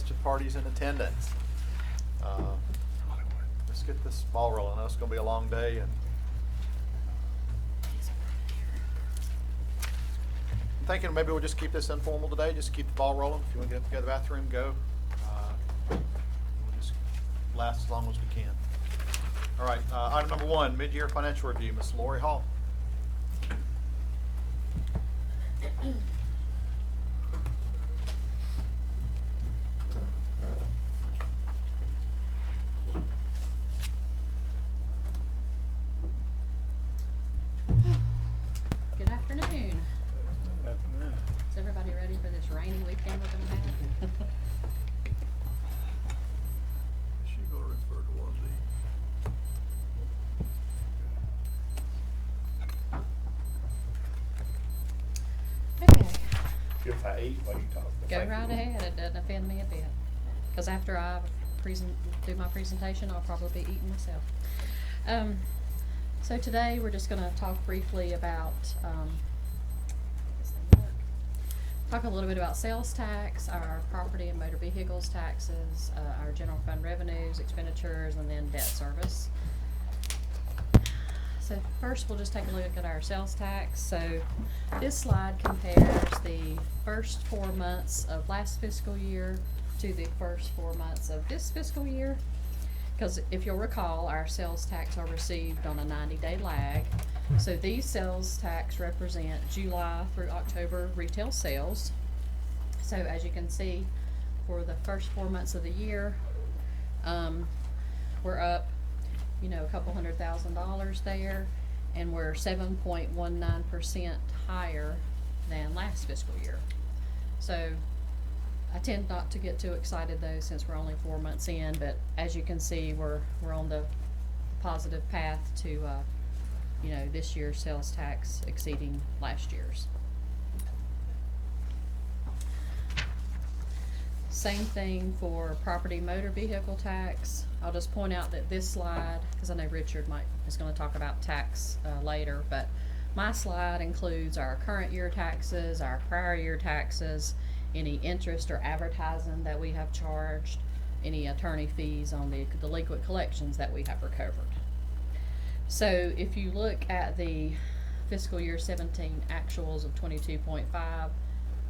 festive parties in attendance. Let's get this ball rolling. I know it's going to be a long day, and I'm thinking maybe we'll just keep this informal today. Just keep the ball rolling. If you want to get up to go to the bathroom, go. We'll just last as long as we can. All right. Item number 1, mid-year financial review. Ms. Lori Hall. Good afternoon. Is everybody ready for this rainy weekend we're gonna have? Is she gonna refer to one of these? Okay, If I eat while you talk. go right ahead. It doesn't offend me a bit. Cause after I do my presentation, I'll probably be eating myself. So today we're just gonna talk briefly about, talk a little bit about sales tax, our property and motor vehicles taxes, our general fund revenues, expenditures, and then debt service. So first, we'll just take a look at our sales tax. So this slide compares the first 4 months of last fiscal year to the first 4 months of this fiscal year. Because if you'll recall, our sales tax are received on a 90-day lag. So these sales tax represent July through October retail sales. So as you can see, for the first 4 months of the year, we're up, you know, a couple $100,000 there, and we're 7.19% higher than last fiscal year. So I tend not to get too excited though, since we're only 4 months in, but as you can see, we're on the positive path to, you know, this year's sales tax exceeding last year's. Same thing for property motor vehicle tax. I'll just point out that this slide, because I know Richard is going to talk about tax later, but my slide includes our current year taxes, our prior year taxes, any interest or advertising that we have charged, any attorney fees on the delinquent collections that we have recovered. So if you look at the fiscal year 17 actuals of 22.5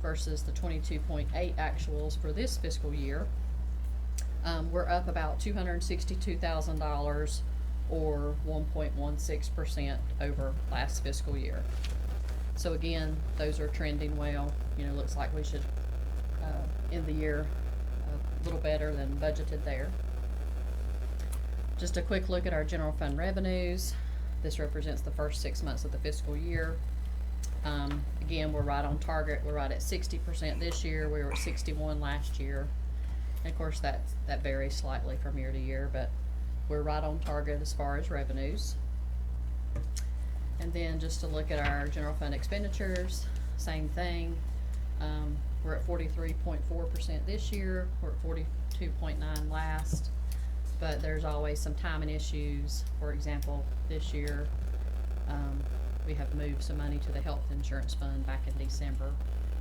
versus the 22.8 actuals for this fiscal year, we're up about $262,000 or 1.16% over last fiscal year. So again, those are trending well. You know, looks like we should end the year a little better than budgeted there. Just a quick look at our general fund revenues. This represents the first 6 months of the fiscal year. Again, we're right on target. We're right at 60% this year. We were at 61 last year. And of course, that varies slightly from year to year, but we're right on target as far as revenues. And then just to look at our general fund expenditures, same thing. We're at 43.4% this year. We're at 42.9 last. But there's always some timing issues. For example, this year, we have moved some money to the health insurance fund back in December.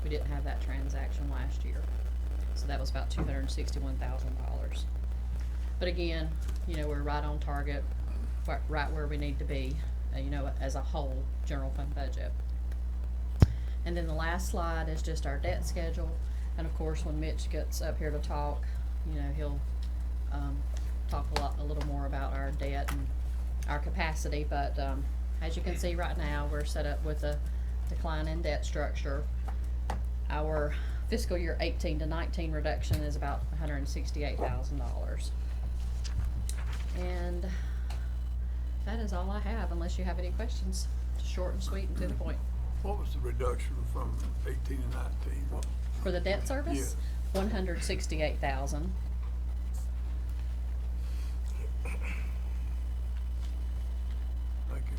We didn't have that transaction last year. So that was about $261,000. But again, you know, we're right on target, right where we need to be, you know, as a whole general fund budget. And then the last slide is just our debt schedule. And of course, when Mitch gets up here to talk, you know, he'll talk a little more about our debt and our capacity. But as you can see right now, we're set up with a decline in debt structure. Our fiscal year 18 to 19 reduction is about $168,000. And that is all I have, unless you have any questions. Short and sweet and to the point. What was the reduction from 18 and 19? What? For the debt service? Yes. $168,000. Thank you.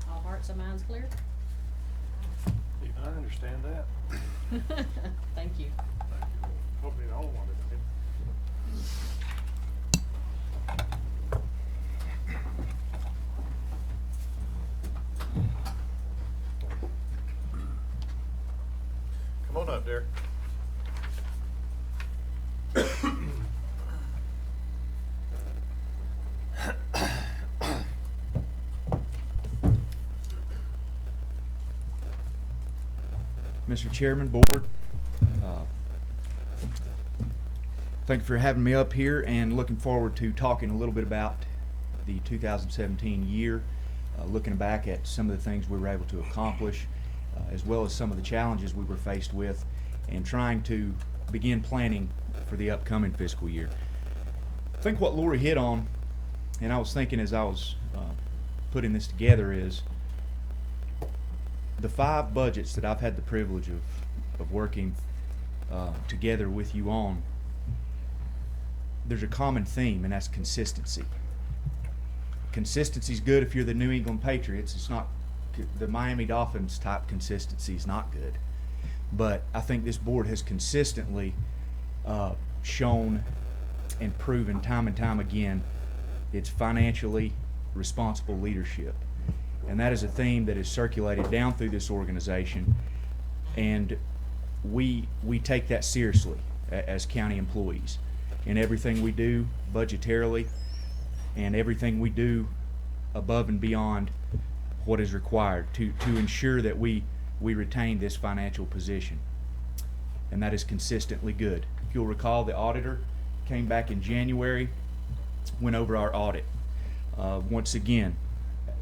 All hearts and minds clear? I understand that. Thank you. Hopefully the only one that did. Derek. Mr. Chairman, Board, thank you for having me up here and looking forward to talking a little bit about the 2017 year, looking back at some of the things we were able to accomplish, as well as some of the challenges we were faced with, and trying to begin planning for the upcoming fiscal year. I think what Lori hit on, and I was thinking as I was putting this together, is the 5 budgets that I've had the privilege of working together with you on. There's a common theme, and that's consistency. Consistency is good if you're the New England Patriots. It's not the Miami Dolphins type consistency is not good. But I think this board has consistently shown and proven time and time again its financially responsible leadership. And that is a theme that is circulated down through this organization, and we take that seriously as county employees in everything we do budgetarily and everything we do above and beyond what is required to ensure that we retain this financial position. And that is consistently good. If you'll recall, the auditor came back in January, went over our audit. Once again,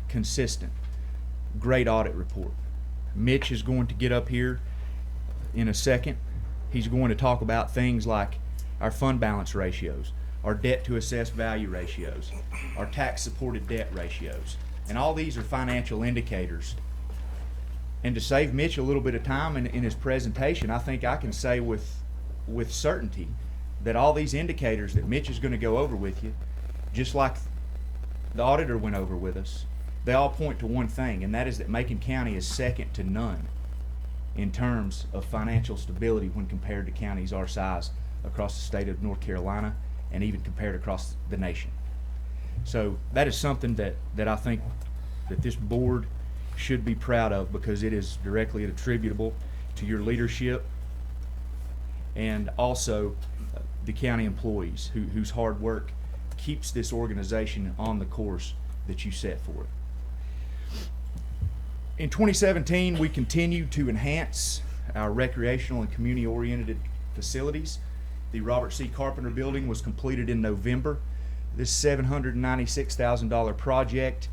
consistent, great audit report. Mitch is going to get up here in a second. He's going to talk about things like our fund balance ratios, our debt to assessed value ratios, our tax supported debt ratios. And all these are financial indicators. And to save Mitch a little bit of time in his presentation, I think I can say with certainty that all these indicators that Mitch is going to go over with you, just like the auditor went over with us, they all point to one thing, and that is that Macon County is second to none in terms of financial stability when compared to counties our size across the state of North Carolina and even compared across the nation. So that is something that I think that this board should be proud of, because it is directly attributable to your leadership and also the county employees whose hard work keeps this organization on the course that you set for it. In 2017, we continued to enhance our recreational and community-oriented facilities. The Robert C. Carpenter building was completed in November. This $796,000 project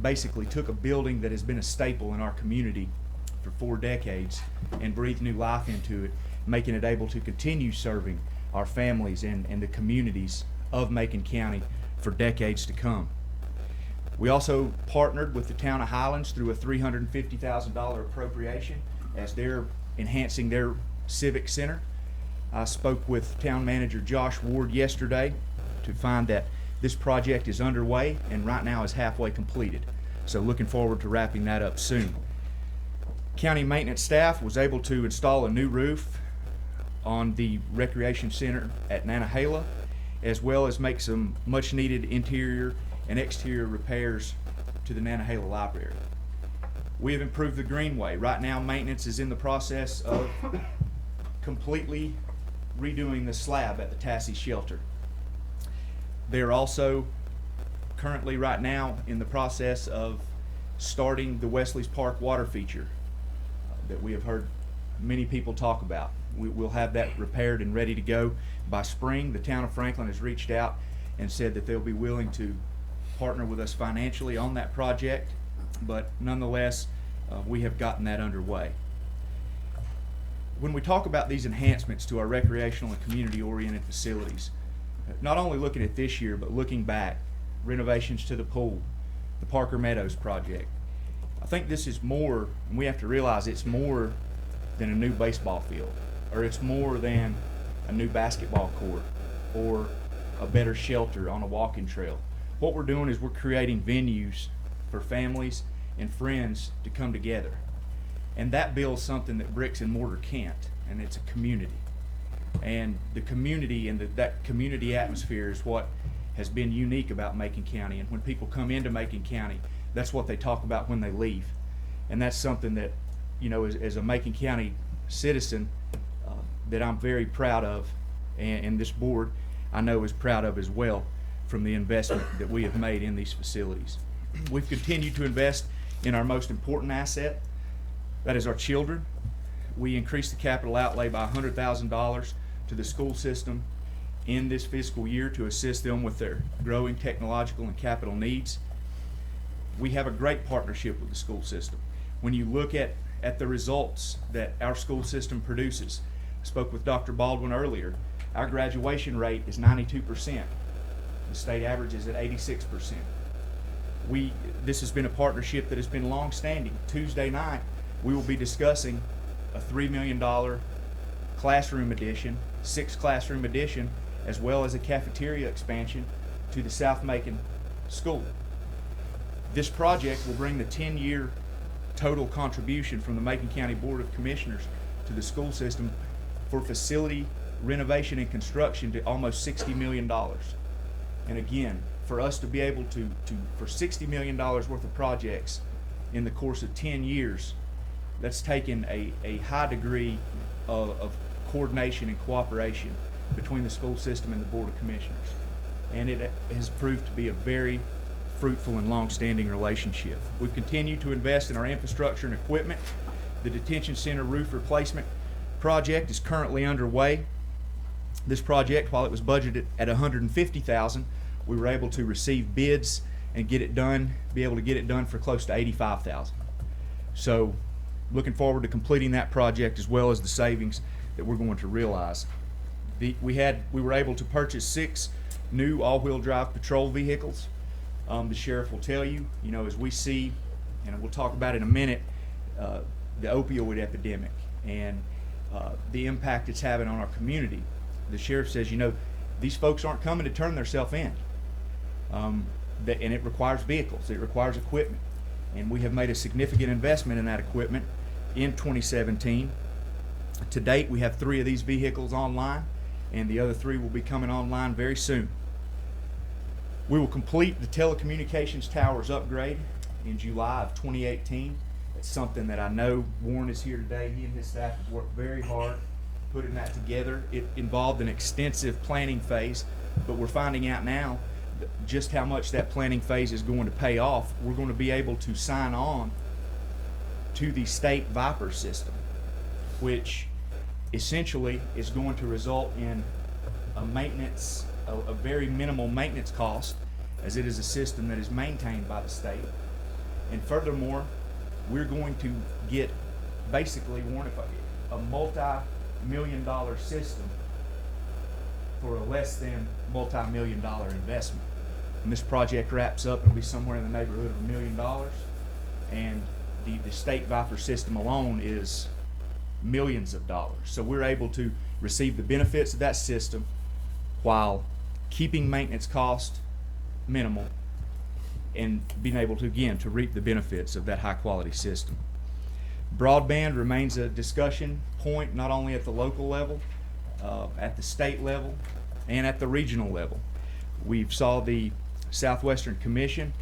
basically took a building that has been a staple in our community for 4 decades and breathed new life into it, making it able to continue serving our families and the communities of Macon County for decades to come. We also partnered with the town of Highlands through a $350,000 appropriation as they're enhancing their civic center. I spoke with town manager Josh Ward yesterday to find that this project is underway and right now is halfway completed. So looking forward to wrapping that up soon. County maintenance staff was able to install a new roof on the recreation center at Nantahala, as well as make some much needed interior and exterior repairs to the Nantahala Library. We have improved the greenway. Right now, maintenance is in the process of completely redoing the slab at the Tassie shelter. They're also currently right now in the process of starting the Wesley's Park water feature that we have heard many people talk about. We'll have that repaired and ready to go by spring. The town of Franklin has reached out and said that they'll be willing to partner with us financially on that project, but nonetheless, we have gotten that underway. When we talk about these enhancements to our recreational and community-oriented facilities, not only looking at this year, but looking back, renovations to the pool, the Parker Meadows project, I think this is more, and we have to realize it's more than a new baseball field, or it's more than a new basketball court, or a better shelter on a walking trail. What we're doing is we're creating venues for families and friends to come together. And that builds something that bricks and mortar can't, and it's a community. And the community and that community atmosphere is what has been unique about Macon County. And when people come into Macon County, that's what they talk about when they leave. And that's something that, you know, as a Macon County citizen, that I'm very proud of, and this board I know is proud of as well, from the investment that we have made in these facilities. We've continued to invest in our most important asset, that is our children. We increased the capital outlay by $100,000 to the school system in this fiscal year to assist them with their growing technological and capital needs. We have a great partnership with the school system. When you look at the results that our school system produces, I spoke with Dr. Baldwin earlier, our graduation rate is 92%. The state average is at 86%. This has been a partnership that has been long-standing. Tuesday night, we will be discussing a $3 million classroom addition, 6 classroom addition, as well as a cafeteria expansion to the South Macon School. This project will bring the 10-year total contribution from the Macon County Board of Commissioners to the school system for facility renovation and construction to almost $60 million. And again, for us to be able for $60 million worth of projects in the course of 10 years, that's taken a high degree of coordination and cooperation between the school system and the Board of Commissioners. And it has proved to be a very fruitful and long-standing relationship. We've continued to invest in our infrastructure and equipment. The detention center roof replacement project is currently underway. This project, while it was budgeted at $150,000, we were able to receive bids and be able to get it done for close to $85,000. So, looking forward to completing that project as well as the savings that we're going to realize. We were able to purchase 6 new all-wheel drive patrol vehicles. The sheriff will tell you, as we see, and we'll talk about it in a minute, the opioid epidemic and the impact it's having on our community. The sheriff says, these folks aren't coming to turn themselves in. And it requires vehicles, it requires equipment. And we have made a significant investment in that equipment in 2017. To date, we have 3 of these vehicles online, and the other 3 will be coming online very soon. We will complete the telecommunications towers upgrade in July of 2018. It's something that I know Warren is here today. He and his staff have worked very hard putting that together. It involved an extensive planning phase, but we're finding out now just how much that planning phase is going to pay off. We're going to be able to sign on to the state Viper system, which essentially is going to result in a very minimal maintenance cost, as it is a system that is maintained by the state. And furthermore, we're going to get basically, Warren, a multi-million-dollar system for a less than multi-million-dollar investment. When this project wraps up, it'll be somewhere in the neighborhood of $1 million, and the state Viper system alone is millions of dollars. So we're able to receive the benefits of that system while keeping maintenance cost minimal and being able to, again, to reap the benefits of that high quality system. Broadband remains a discussion point not only at the local level, at the state level, and at the regional level. We saw the Southwestern Commission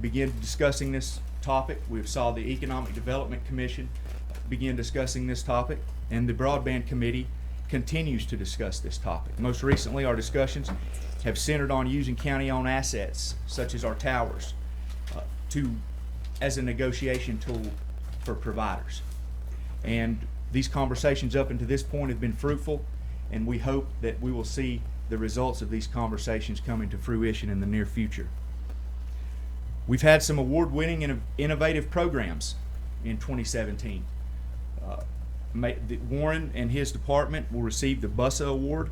begin discussing this topic. We saw the Economic Development Commission begin discussing this topic, and the Broadband Committee continues to discuss this topic. Most recently, our discussions have centered on using county-owned assets, such as our towers, as a negotiation tool for providers. And these conversations up until this point have been fruitful, and we hope that we will see the results of these conversations coming to fruition in the near future. We've had some award-winning and innovative programs in 2017. Warren and his department will receive the BUSA Award,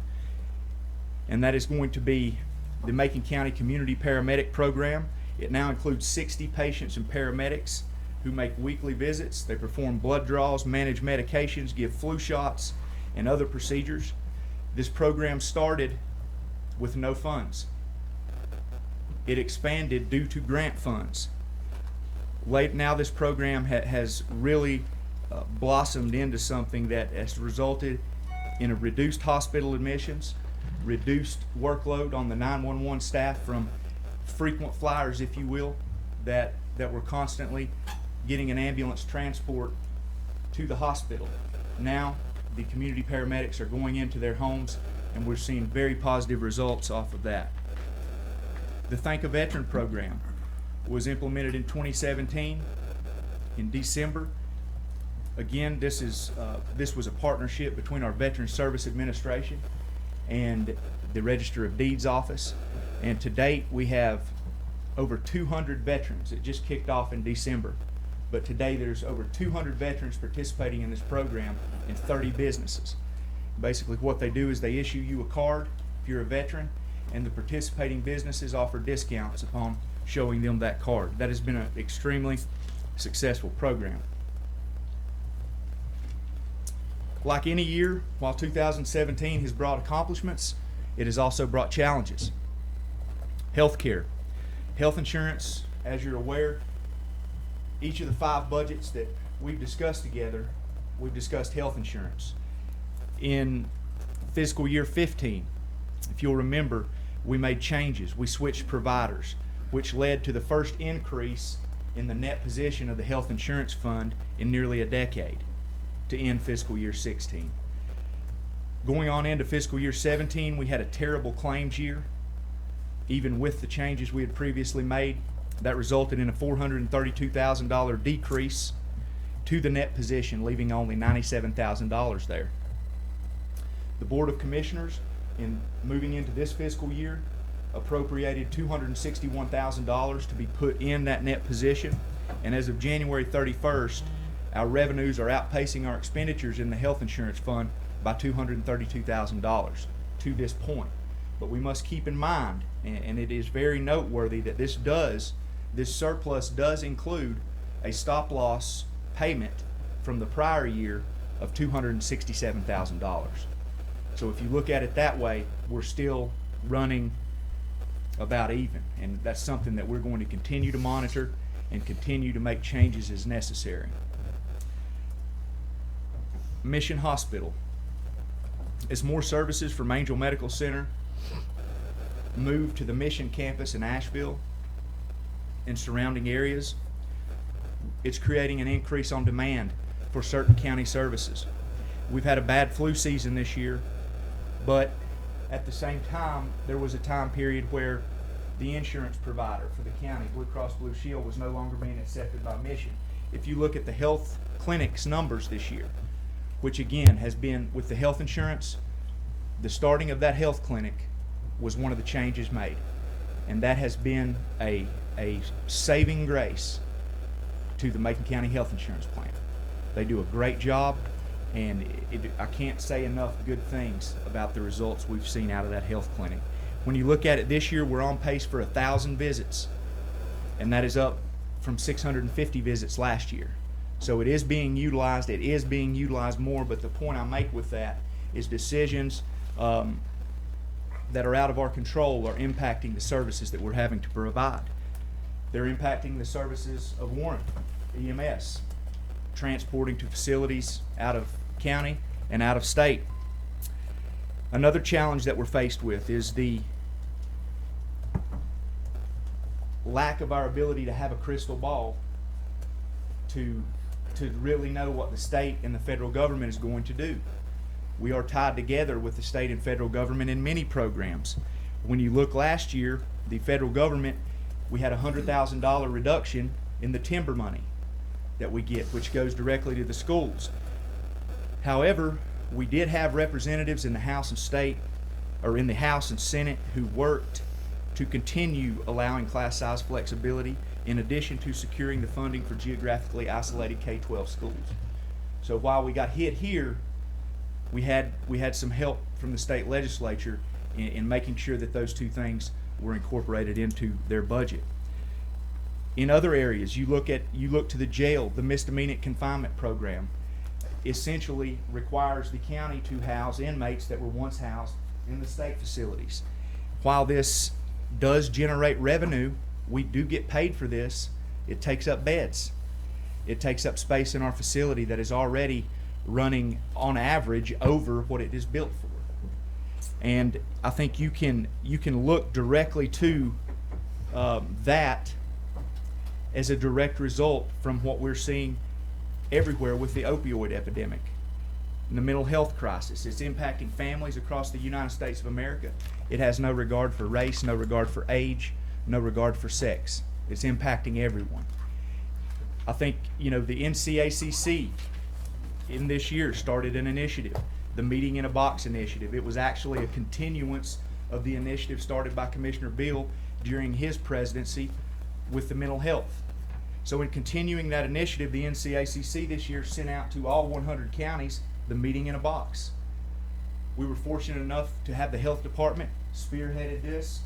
and that is going to be the Macon County Community Paramedic Program. It now includes 60 patients and paramedics who make weekly visits. They perform blood draws, manage medications, give flu shots, and other procedures. This program started with no funds. It expanded due to grant funds. Now this program has really blossomed into something that has resulted in a reduced hospital admissions, reduced workload on the 911 staff from frequent flyers, if you will, that were constantly getting an ambulance transport to the hospital. Now the community paramedics are going into their homes, and we're seeing very positive results off of that. The Thank a Veteran program was implemented in 2017 in December. Again, this was a partnership between our Veterans Service Administration and the Register of Deeds Office. And to date, we have over 200 veterans. It just kicked off in December. But today, there's over 200 veterans participating in this program in 30 businesses. Basically, what they do is they issue you a card if you're a veteran, and the participating businesses offer discounts upon showing them that card. That has been an extremely successful program. Like any year, while 2017 has brought accomplishments, it has also brought challenges. Healthcare. Health insurance, as you're aware, each of the 5 budgets that we've discussed together, we've discussed health insurance. In fiscal year 15, if you'll remember, we made changes. We switched providers, which led to the first increase in the net position of the health insurance fund in nearly a decade to end fiscal year 16. Going on into fiscal year 17, we had a terrible claims year. Even with the changes we had previously made, that resulted in a $432,000 decrease to the net position, leaving only $97,000 there. The Board of Commissioners, in moving into this fiscal year, appropriated $261,000 to be put in that net position, and as of January 31st, our revenues are outpacing our expenditures in the health insurance fund by $232,000 to this point. But we must keep in mind, and it is very noteworthy, that this surplus does include a stop loss payment from the prior year of $267,000. So if you look at it that way, we're still running about even, and that's something that we're going to continue to monitor and continue to make changes as necessary. Mission Hospital. As more services from Angel Medical Center move to the Mission campus in Asheville and surrounding areas, it's creating an increase on demand for certain county services. We've had a bad flu season this year, but at the same time, there was a time period where the insurance provider for the county, Blue Cross Blue Shield, was no longer being accepted by Mission. If you look at the health clinics numbers this year, which again has been with the health insurance, the starting of that health clinic was one of the changes made. And that has been a saving grace to the Macon County Health Insurance Plan. They do a great job, and I can't say enough good things about the results we've seen out of that health clinic. When you look at it this year, we're on pace for 1,000 visits, and that is up from 650 visits last year. So it is being utilized more, but the point I make with that is decisions that are out of our control are impacting the services that we're having to provide. They're impacting the services of Warren EMS, transporting to facilities out of county and out of state. Another challenge that we're faced with is the lack of our ability to have a crystal ball to really know what the state and the federal government is going to do. We are tied together with the state and federal government in many programs. When you look last year, the federal government, we had a $100,000 reduction in the timber money that we get, which goes directly to the schools. However, we did have representatives in the House and State, or in the House and Senate, who worked to continue allowing class size flexibility in addition to securing the funding for geographically isolated K-12 schools. So while we got hit here, we had some help from the state legislature in making sure that those two things were incorporated into their budget. In other areas, you look to the jail. The misdemeanor confinement program essentially requires the county to house inmates that were once housed in the state facilities. While this does generate revenue, we do get paid for this. It takes up beds. It takes up space in our facility that is already running on average over what it is built for. And I think you can look directly to that as a direct result from what we're seeing everywhere with the opioid epidemic. and the mental health crisis. It's impacting families across the United States of America. It has no regard for race, no regard for age, no regard for sex. It's impacting everyone. I think, the NCACC in this year started an initiative, the Meeting in a Box initiative. It was actually a continuance of the initiative started by Commissioner Bill during his presidency with the mental health. So in continuing that initiative, the NCACC this year sent out to all 100 counties the Meeting in a Box. We were fortunate enough to have the health department spearheaded this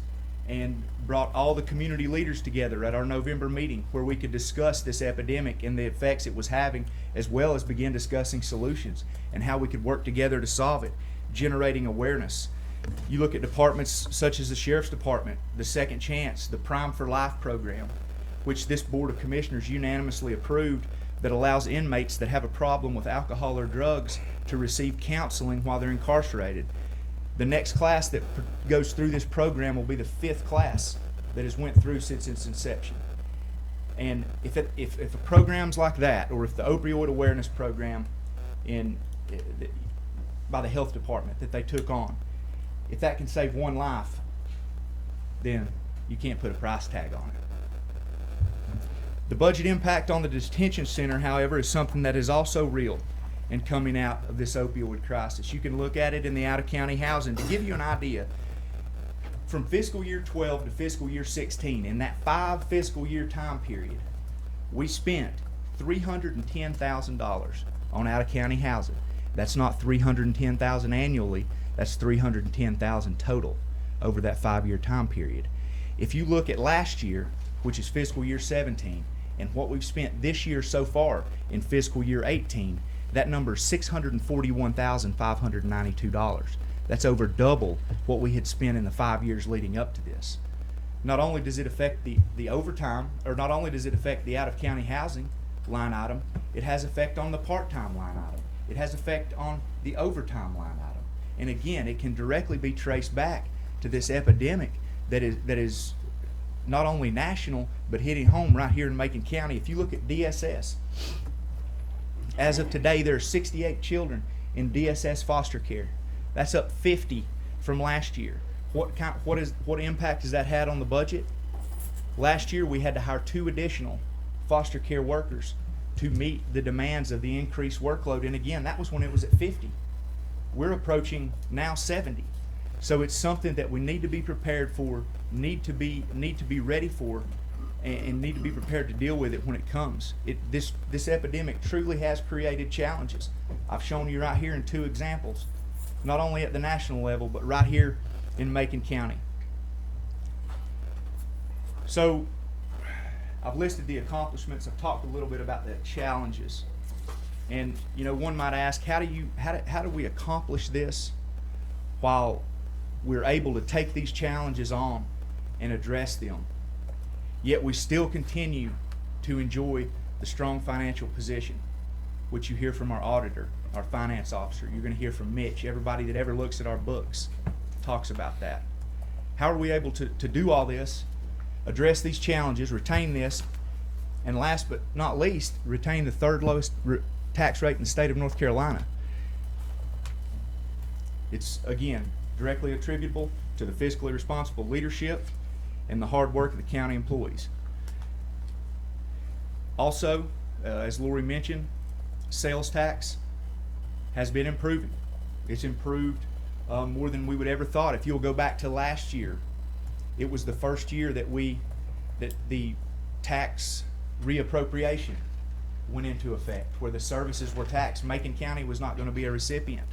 and brought all the community leaders together at our November meeting where we could discuss this epidemic and the effects it was having, as well as begin discussing solutions and how we could work together to solve it, generating awareness. You look at departments such as the Sheriff's Department, the Second Chance, the Prime for Life program, which this Board of Commissioners unanimously approved, that allows inmates that have a problem with alcohol or drugs to receive counseling while they're incarcerated. The next class that goes through this program will be the 5th class that has went through since its inception. And if a program's like that, or if the opioid awareness program by the health department that they took on, if that can save one life, then you can't put a price tag on it. The budget impact on the detention center, however, is something that is also real and coming out of this opioid crisis. You can look at it in the out-of-county housing. To give you an idea, from fiscal year 12 to fiscal year 16, in that 5 fiscal year time period, we spent $310,000 on out-of-county housing. That's not $310,000 annually, that's $310,000 total over that 5-year time period. If you look at last year, which is fiscal year 17, and what we've spent this year so far in fiscal year 18, that number is $641,592. That's over double what we had spent in the 5 years leading up to this. Not only does it affect the overtime, or not only does it affect the out-of-county housing line item, it has effect on the part-time line item. It has effect on the overtime line item. And again, it can directly be traced back to this epidemic that is not only national, but hitting home right here in Macon County. If you look at DSS, as of today, there are 68 children in DSS foster care. That's up 50 from last year. What impact has that had on the budget? Last year, we had to hire 2 additional foster care workers to meet the demands of the increased workload. And again, that was when it was at 50. We're approaching now 70. So it's something that we need to be prepared for, need to be ready for, and need to be prepared to deal with it when it comes. This epidemic truly has created challenges. I've shown you right here in 2 examples, not only at the national level, but right here in Macon County. So I've listed the accomplishments. I've talked a little bit about the challenges. And one might ask, how do we accomplish this while we're able to take these challenges on and address them, yet we still continue to enjoy the strong financial position, which you hear from our auditor, our finance officer. You're going to hear from Mitch. Everybody that ever looks at our books talks about that. How are we able to do all this, address these challenges, retain this, and last but not least, retain the 3rd lowest tax rate in the state of North Carolina? It's, again, directly attributable to the fiscally responsible leadership and the hard work of the county employees. Also, as Lori mentioned, sales tax has been improving. It's improved more than we would ever thought. If you'll go back to last year, it was the first year that the tax reappropriation went into effect, where the services were taxed. Macon County was not going to be a recipient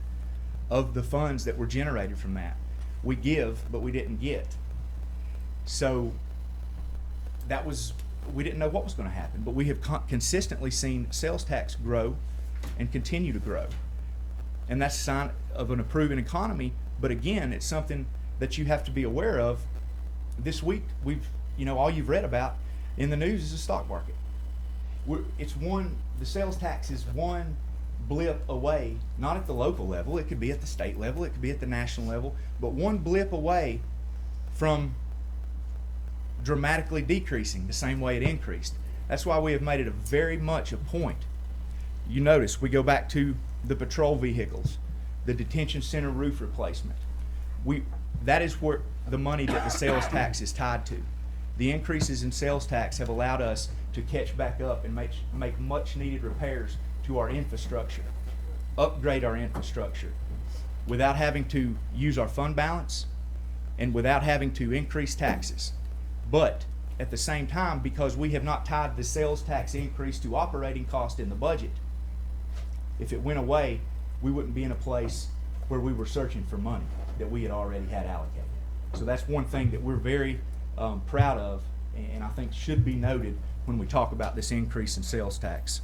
of the funds that were generated from that. We give, but we didn't get. So we didn't know what was going to happen, but we have consistently seen sales tax grow and continue to grow. And that's a sign of an improving economy, but again, it's something that you have to be aware of. This week, all you've read about in the news is the stock market. The sales tax is one blip away, not at the local level, it could be at the state level, it could be at the national level, but one blip away from dramatically decreasing the same way it increased. That's why we have made it very much a point. You notice we go back to the patrol vehicles, the detention center roof replacement. That is where the money that the sales tax is tied to. The increases in sales tax have allowed us to catch back up and make much needed repairs to our infrastructure, upgrade our infrastructure, without having to use our fund balance and without having to increase taxes. But at the same time, because we have not tied the sales tax increase to operating cost in the budget, if it went away, we wouldn't be in a place where we were searching for money that we had already had allocated. So that's one thing that we're very proud of, and I think should be noted when we talk about this increase in sales tax.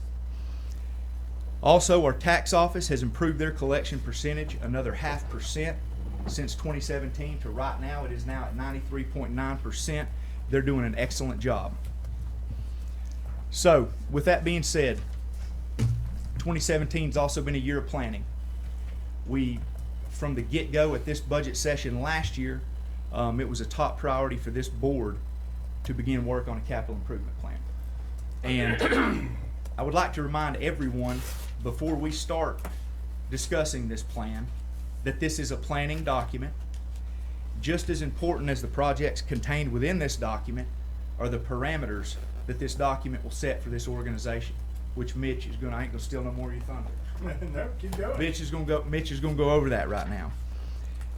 Also, our tax office has improved their collection percentage another 0.5% since 2017 to right now. It is now at 93.9%. They're doing an excellent job. So, with that being said, 2017 has also been a year of planning. We, from the get-go at this budget session last year, it was a top priority for this board to begin work on a capital improvement plan. And I would like to remind everyone, before we start discussing this plan, that this is a planning document. Just as important as the projects contained within this document are the parameters that this document will set for this organization, which Mitch is going to, I ain't going to steal no more of your thunder. No, keep going. Mitch is going to go over that right now.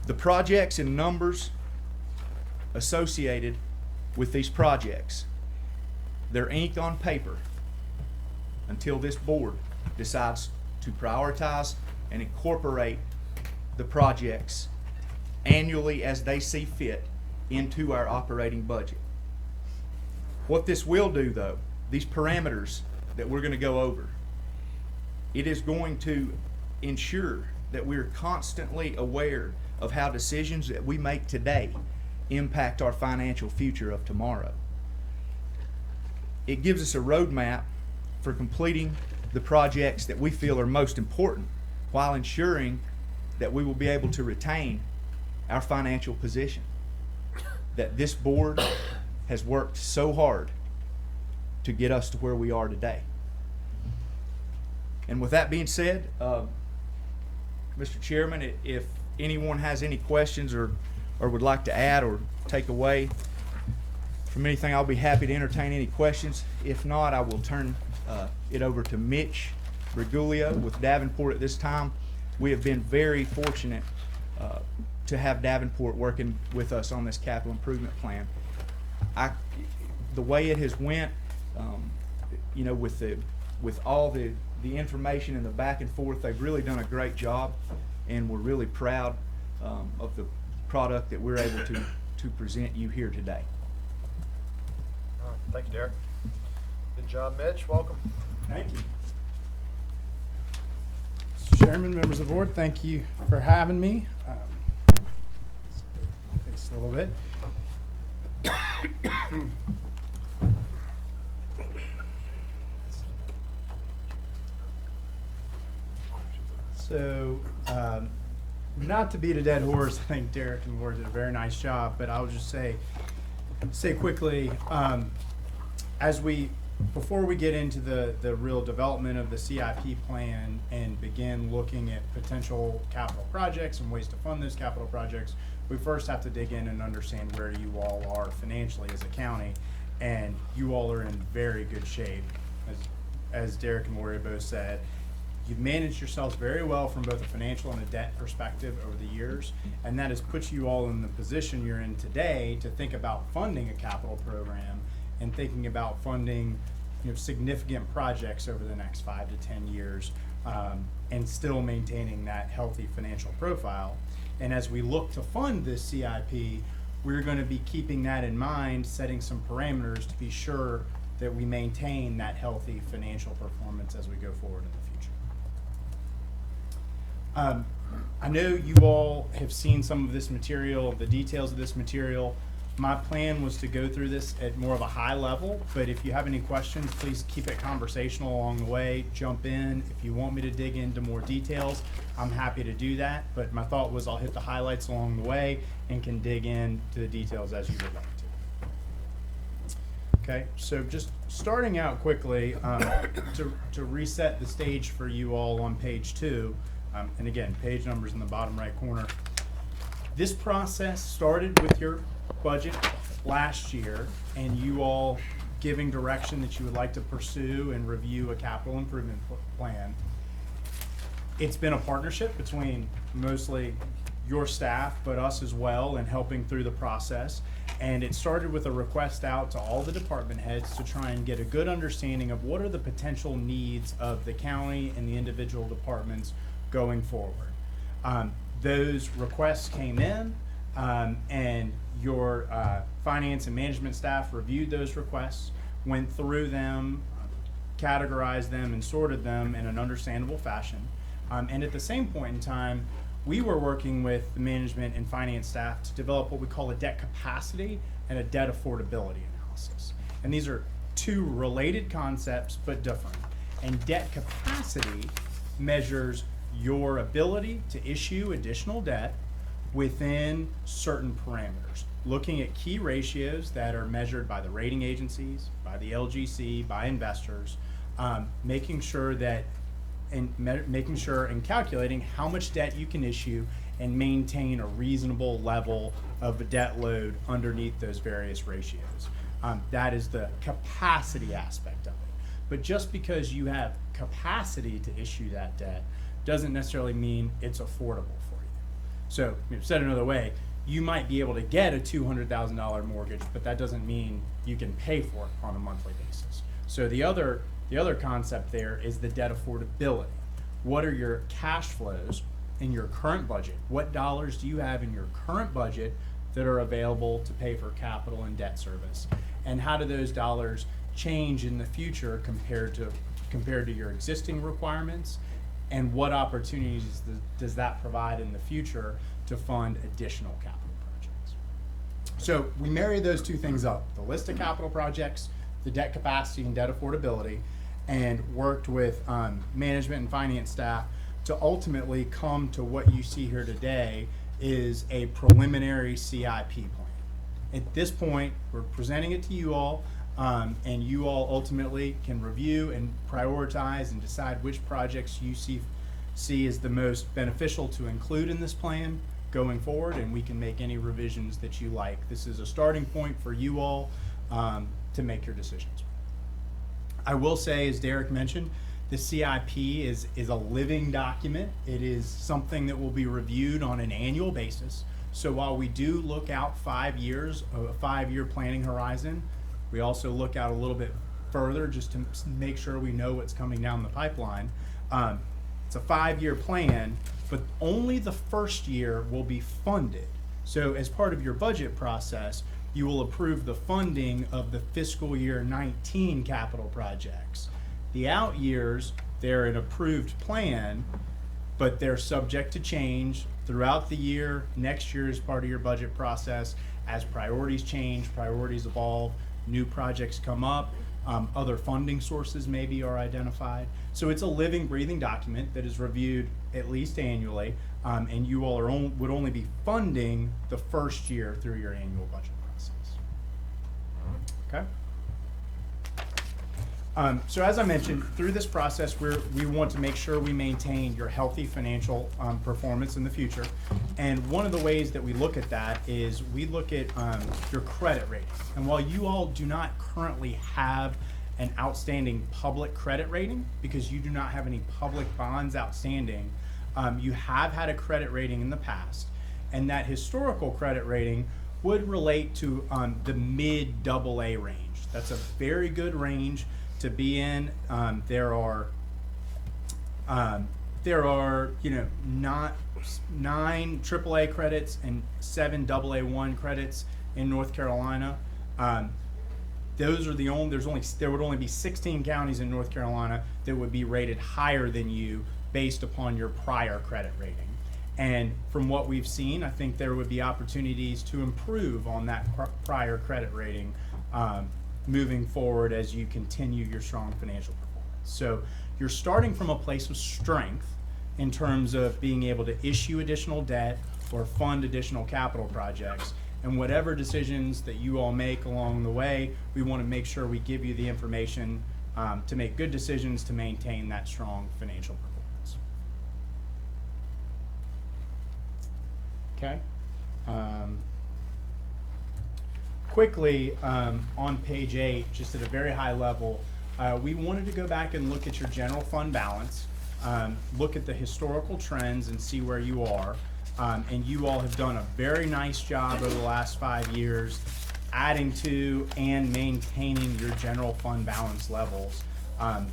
The projects and numbers associated with these projects, they're inked on paper until this board decides to prioritize and incorporate the projects annually as they see fit into our operating budget. What this will do, though, these parameters that we're going to go over, it is going to ensure that we're constantly aware of how decisions that we make today impact our financial future of tomorrow. It gives us a roadmap for completing the projects that we feel are most important, while ensuring that we will be able to retain our financial position that this board has worked so hard to get us to where we are today. And with that being said, Mr. Chairman, if anyone has any questions or would like to add or take away from anything, I'll be happy to entertain any questions. If not, I will turn it over to Mitch Briguglio with Davenport at this time. We have been very fortunate to have Davenport working with us on this capital improvement plan. The way it has went, with all the information and the back and forth, they've really done a great job, and we're really proud of the product that we're able to present you here today. All right, thank you, Derek. Good job, Mitch. Welcome. Thank you. Mr. Chairman, members of the board, thank you for having me. Fix a little bit. So, not to beat a dead horse, I think Derek and Ward did a very nice job, but I'll just say quickly, before we get into the real development of the CIP plan and begin looking at potential capital projects and ways to fund those capital projects, we first have to dig in and understand where you all are financially as a county, and you all are in very good shape. As Derek and Lori both said, you've managed yourselves very well from both a financial and a debt perspective over the years, and that has put you all in the position you're in today to think about funding a capital program and thinking about funding significant projects over the next 5 to 10 years, and still maintaining that healthy financial profile. And as we look to fund this CIP, we're going to be keeping that in mind, setting some parameters to be sure that we maintain that healthy financial performance as we go forward in the future. I know you all have seen some of this material, the details of this material. My plan was to go through this at more of a high level, but if you have any questions, please keep it conversational along the way. Jump in. If you want me to dig into more details, I'm happy to do that. But my thought was I'll hit the highlights along the way and can dig into the details as you would like to. Okay, so just starting out quickly, to reset the stage for you all on page 2, and again, page numbers in the bottom right corner. This process started with your budget last year and you all giving direction that you would like to pursue and review a capital improvement plan. It's been a partnership between mostly your staff, but us as well, in helping through the process. And it started with a request out to all the department heads to try and get a good understanding of what are the potential needs of the county and the individual departments going forward. Those requests came in, and your finance and management staff reviewed those requests, went through them, categorized them, and sorted them in an understandable fashion. And at the same point in time, we were working with the management and finance staff to develop what we call a debt capacity and a debt affordability analysis. And these are two related concepts, but different. And debt capacity measures your ability to issue additional debt within certain parameters, looking at key ratios that are measured by the rating agencies, by the LGC, by investors, making sure and calculating how much debt you can issue and maintain a reasonable level of a debt load underneath those various ratios. That is the capacity aspect of it. But just because you have capacity to issue that debt doesn't necessarily mean it's affordable for you. So, said another way, you might be able to get a $200,000 mortgage, but that doesn't mean you can pay for it on a monthly basis. So the other concept there is the debt affordability. What are your cash flows in your current budget? What dollars do you have in your current budget that are available to pay for capital and debt service? And how do those dollars change in the future compared to your existing requirements? And what opportunities does that provide in the future to fund additional capital projects? So we marry those two things up, the list of capital projects, the debt capacity and debt affordability, and worked with management and finance staff to ultimately come to what you see here today is a preliminary CIP plan. At this point, we're presenting it to you all, and you all ultimately can review and prioritize and decide which projects you see as the most beneficial to include in this plan going forward, and we can make any revisions that you like. This is a starting point for you all to make your decisions. I will say, as Derek mentioned, the CIP is a living document. It is something that will be reviewed on an annual basis. So while we do look out 5 years, a 5-year planning horizon, we also look out a little bit further just to make sure we know what's coming down the pipeline. It's a 5-year plan, but only the first year will be funded. So as part of your budget process, you will approve the funding of the fiscal year 19 capital projects. The out years, they're an approved plan, but they're subject to change throughout the year. Next year is part of your budget process. As priorities change, priorities evolve, new projects come up, other funding sources maybe are identified. So it's a living, breathing document that is reviewed at least annually, and you all would only be funding the first year through your annual budget process. Okay? So as I mentioned, through this process, we want to make sure we maintain your healthy financial performance in the future. And one of the ways that we look at that is we look at your credit rating. And while you all do not currently have an outstanding public credit rating, because you do not have any public bonds outstanding, you have had a credit rating in the past. And that historical credit rating would relate to the mid AA range. That's a very good range to be in. There are 9 AAA credits and 7 AA1 credits in North Carolina. Those are there would only be 16 counties in North Carolina that would be rated higher than you based upon your prior credit rating. And from what we've seen, I think there would be opportunities to improve on that prior credit rating moving forward as you continue your strong financial performance. So you're starting from a place of strength in terms of being able to issue additional debt or fund additional capital projects, And whatever decisions that you all make along the way, we want to make sure we give you the information to make good decisions to maintain that strong financial performance. Okay. Quickly, on page 8, just at a very high level, we wanted to go back and look at your general fund balance, look at the historical trends and see where you are. And you all have done a very nice job over the last 5 years adding to and maintaining your general fund balance levels.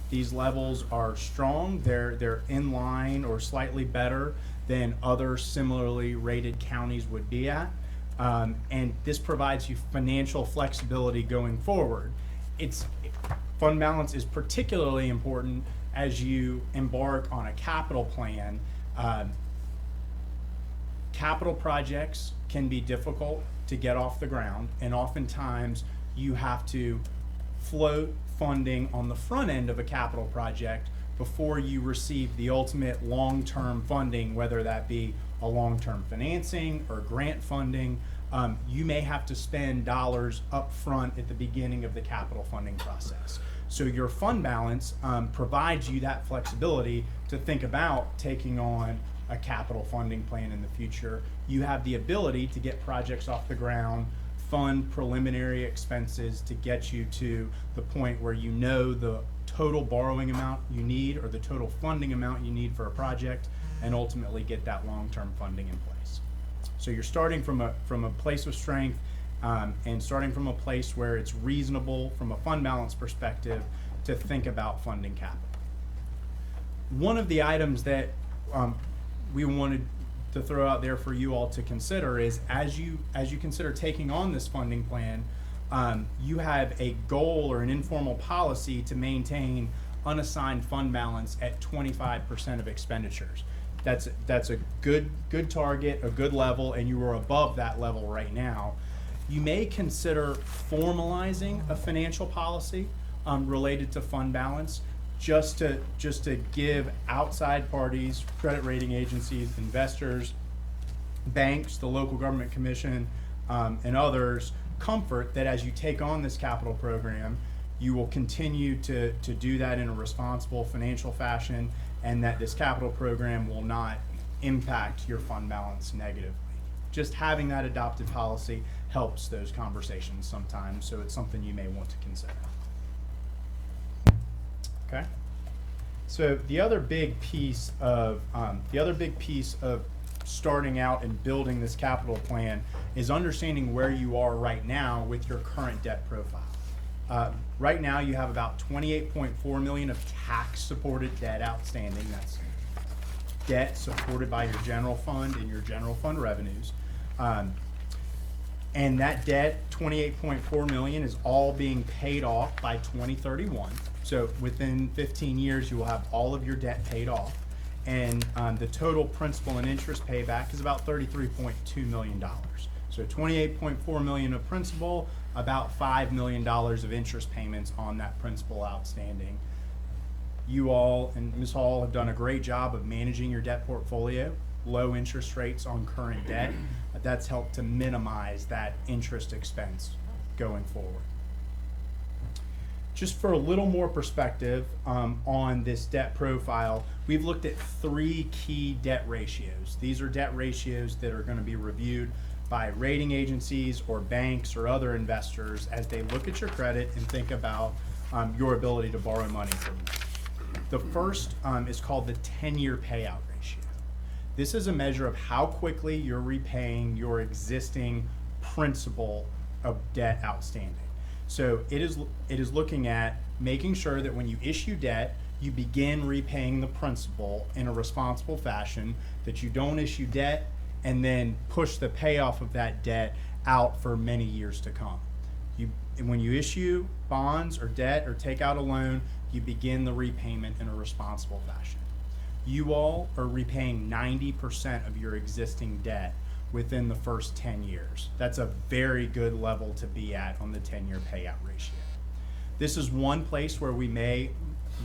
These levels are strong. They're in line or slightly better than other similarly rated counties would be at. And this provides you financial flexibility going forward. Fund balance is particularly important as you embark on a capital plan. Capital projects can be difficult to get off the ground, and oftentimes you have to float funding on the front end of a capital project before you receive the ultimate long-term funding, whether that be a long-term financing or grant funding. You may have to spend dollars up front at the beginning of the capital funding process. So your fund balance provides you that flexibility to think about taking on a capital funding plan in the future. You have the ability to get projects off the ground, fund preliminary expenses to get you to the point where you know the total borrowing amount you need or the total funding amount you need for a project, and ultimately get that long-term funding in place. So you're starting from a place of strength, and starting from a place where it's reasonable from a fund balance perspective to think about funding capital. One of the items that we wanted to throw out there for you all to consider is as you consider taking on this funding plan, you have a goal or an informal policy to maintain unassigned fund balance at 25% of expenditures. That's a good target, a good level, and you are above that level right now. You may consider formalizing a financial policy related to fund balance, just to give outside parties, credit rating agencies, investors, banks, the local government commission, and others comfort that as you take on this capital program, you will continue to do that in a responsible financial fashion, and that this capital program will not impact your fund balance negatively. Just having that adopted policy helps those conversations sometimes, so it's something you may want to consider. Okay. So the other big piece of starting out and building this capital plan is understanding where you are right now with your current debt profile. Right now you have about $28.4 million of tax-supported debt outstanding. That's debt supported by your general fund and your general fund revenues. And that debt, $28.4 million, is all being paid off by 2031. So within 15 years, you will have all of your debt paid off. And the total principal and interest payback is about $33.2 million. So $28.4 million of principal, about $5 million of interest payments on that principal outstanding. You all and Ms. Hall have done a great job of managing your debt portfolio, low interest rates on current debt. That's helped to minimize that interest expense going forward. Just for a little more perspective on this debt profile, we've looked at 3 key debt ratios. These are debt ratios that are going to be reviewed by rating agencies or banks or other investors as they look at your credit and think about your ability to borrow money from you. The first is called the 10-year payout ratio. This is a measure of how quickly you're repaying your existing principal of debt outstanding. So it is looking at making sure that when you issue debt, you begin repaying the principal in a responsible fashion, that you don't issue debt and then push the payoff of that debt out for many years to come. When you issue bonds or debt or take out a loan, you begin the repayment in a responsible fashion. You all are repaying 90% of your existing debt within the first 10 years. That's a very good level to be at on the 10-year payout ratio. This is one place where we may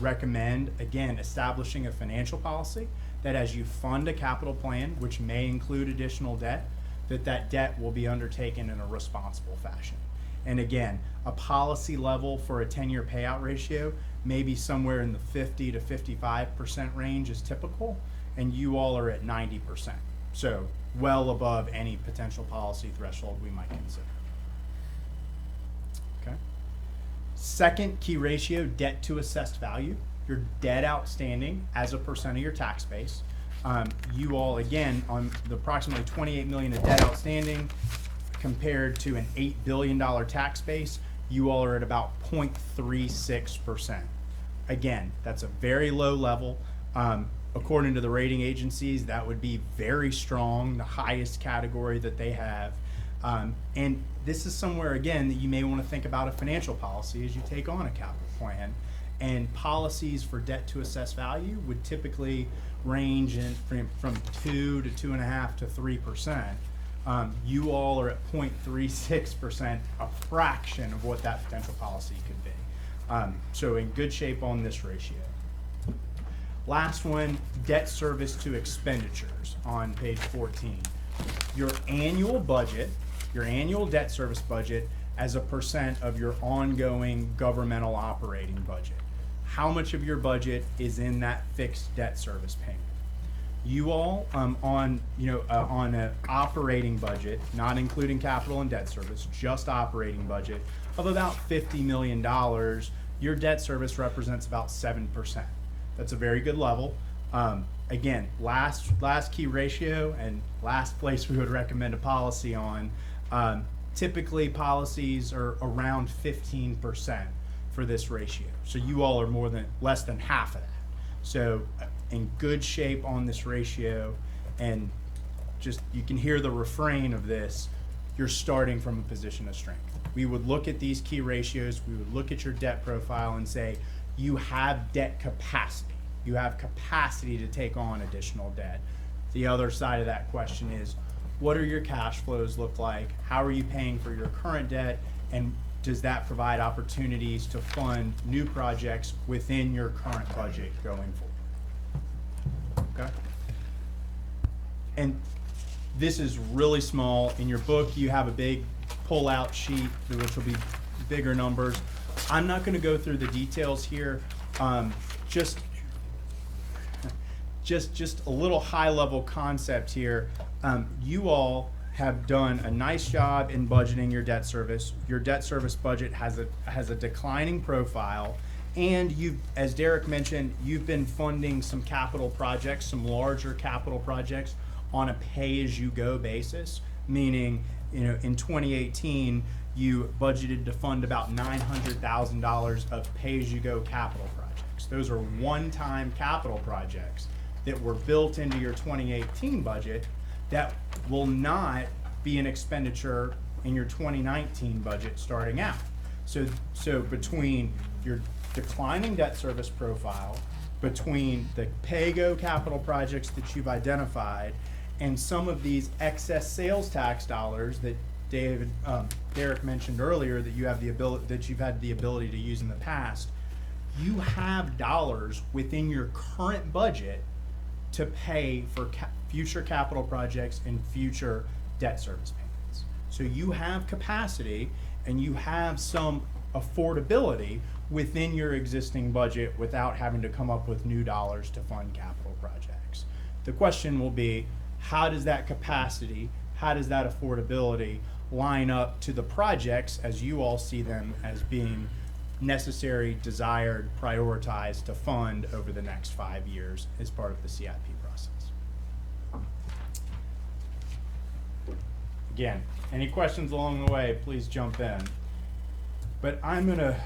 recommend, again, establishing a financial policy that as you fund a capital plan, which may include additional debt, that debt will be undertaken in a responsible fashion. And again, a policy level for a 10-year payout ratio may be somewhere in the 50 to 55% range is typical, and you all are at 90%. So well above any potential policy threshold we might consider. Okay. Second key ratio, debt to assessed value. Your debt outstanding as a percent of your tax base. You all, again, on the approximately 28 million of debt outstanding compared to an $8 billion tax base, you all are at about 0.36%. Again, that's a very low level. According to the rating agencies, that would be very strong, the highest category that they have. And this is somewhere, again, that you may want to think about a financial policy as you take on a capital plan. And policies for debt to assessed value would typically range in from 2 to 2.5 to 3%. You all are at 0.36%, a fraction of what that potential policy could be. So in good shape on this ratio. Last one, debt service to expenditures on page 14. Your annual budget, your annual debt service budget as a percent of your ongoing governmental operating budget. How much of your budget is in that fixed debt service payment? You all, on an operating budget, not including capital and debt service, just operating budget of about $50 million, your debt service represents about 7%. That's a very good level. Again, last key ratio and last place we would recommend a policy on. Typically, policies are around 15% for this ratio. So you all are less than half of that. So in good shape on this ratio, and just you can hear the refrain of this, you're starting from a position of strength. We would look at these key ratios, we would look at your debt profile and say, you have debt capacity. You have capacity to take on additional debt. The other side of that question is, what are your cash flows look like? How are you paying for your current debt? And does that provide opportunities to fund new projects within your current budget going forward? Okay. And this is really small. In your book, you have a big pull-out sheet, which will be bigger numbers. I'm not going to go through the details here. Just a little high-level concept here. You all have done a nice job in budgeting your debt service. Your debt service budget has a declining profile, and as Derek mentioned, you've been funding some capital projects, some larger capital projects on a pay-as-you-go basis, meaning, in 2018, you budgeted to fund about $900,000 of pay-as-you-go capital projects. Those are one-time capital projects that were built into your 2018 budget that will not be an expenditure in your 2019 budget starting out. So between your declining debt service profile, between the pay-go capital projects that you've identified, and some of these excess sales tax dollars that Derek mentioned earlier that you've had the ability to use in the past, you have dollars within your current budget to pay for future capital projects and future debt service payments. So you have capacity and you have some affordability within your existing budget without having to come up with new dollars to fund capital projects. The question will be, how does that capacity, how does that affordability line up to the projects as you all see them as being necessary, desired, prioritized to fund over the next 5 years as part of the CIP process? Again, any questions along the way, please jump in. But I'm gonna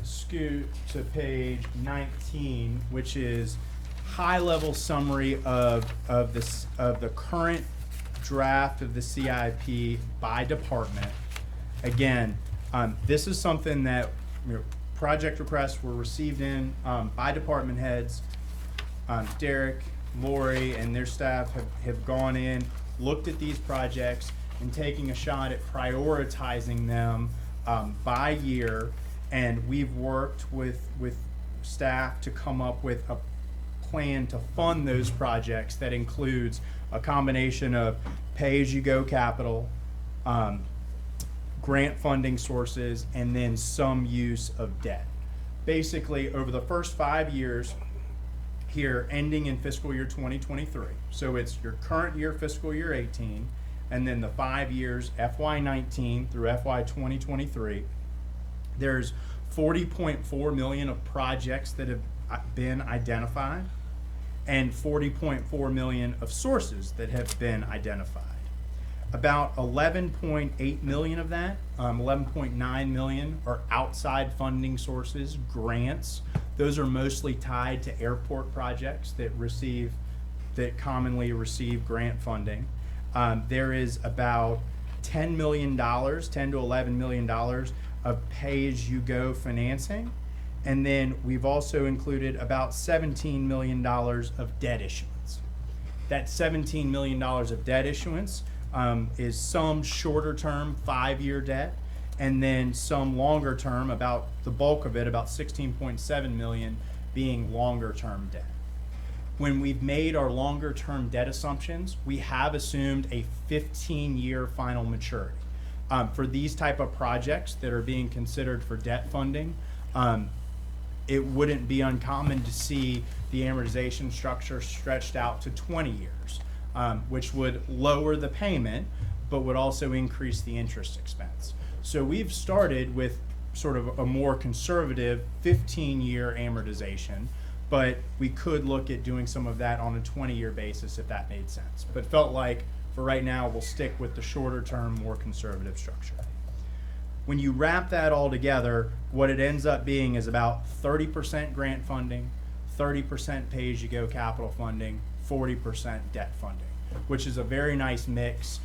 scoot to page 19, which is high-level summary of the current draft of the CIP by department. Again, this is something that project requests were received in by department heads. Derek, Lori, and their staff have gone in, looked at these projects, and taking a shot at prioritizing them by year. And we've worked with staff to come up with a plan to fund those projects that includes a combination of pay-as-you-go capital, grant funding sources, and then some use of debt. Basically, over the first 5 years here, ending in fiscal year 2023, so it's your current year, fiscal year 18, and then the 5 years, FY19 through FY 2023, there's 40.4 million of projects that have been identified and 40.4 million of sources that have been identified. About 11.8 million of that, 11.9 million are outside funding sources, grants. Those are mostly tied to airport projects that commonly receive grant funding. There is about $10 million, $10 to $11 million of pay-as-you-go financing. And then we've also included about $17 million of debt issuance. That $17 million of debt issuance is some shorter term 5-year debt, and then some longer term, about the bulk of it, about 16.7 million, being longer term debt. When we've made our longer term debt assumptions, we have assumed a 15-year final maturity. For these type of projects that are being considered for debt funding, it wouldn't be uncommon to see the amortization structure stretched out to 20 years, which would lower the payment, but would also increase the interest expense. So we've started with sort of a more conservative 15-year amortization, but we could look at doing some of that on a 20-year basis if that made sense. But felt like for right now, we'll stick with the shorter term, more conservative structure. When you wrap that all together, what it ends up being is about 30% grant funding, 30% pay-as-you-go capital funding, 40% debt funding, which is a very nice mix.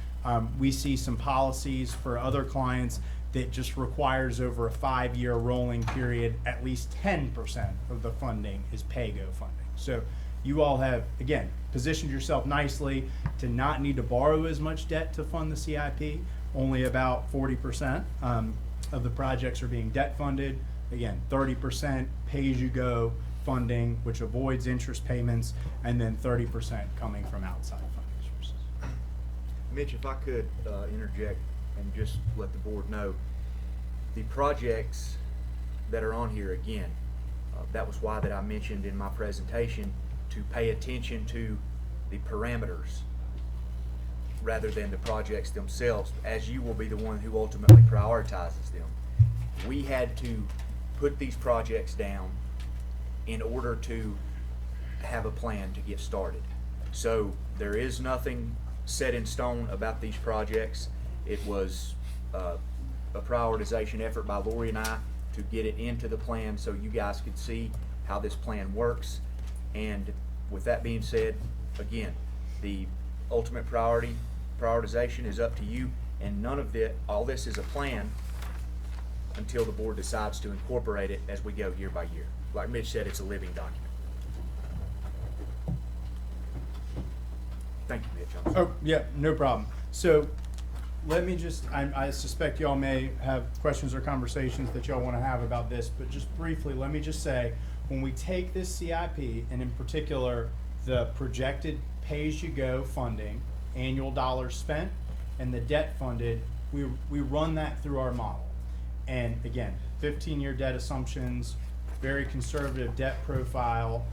We see some policies for other clients that just requires over a 5-year rolling period, at least 10% of the funding is pay-go funding. So you all have, again, positioned yourself nicely to not need to borrow as much debt to fund the CIP. Only about 40% of the projects are being debt funded. Again, 30% pay-as-you-go funding, which avoids interest payments, and then 30% coming from outside funding sources. Mitch, if I could interject and just let the board know, the projects that are on here, again, that was why that I mentioned in my presentation to pay attention to the parameters rather than the projects themselves, as you will be the one who ultimately prioritizes them. We had to put these projects down in order to have a plan to get started. So there is nothing set in stone about these projects. It was a prioritization effort by Lori and I to get it into the plan so you guys could see how this plan works. And with that being said, again, the ultimate prioritization is up to you, and none of all this is a plan until the board decides to incorporate it as we go year by year. Like Mitch said, it's a living document. Thank you, Mitch. I'm sorry. Oh, yeah, no problem. So let me just, I suspect y'all may have questions or conversations that y'all want to have about this, but just briefly, let me just say, when we take this CIP, and in particular, the projected pay-as-you-go funding, annual dollars spent, and the debt funded, we run that through our model. And again, 15-year debt assumptions, very conservative debt profile.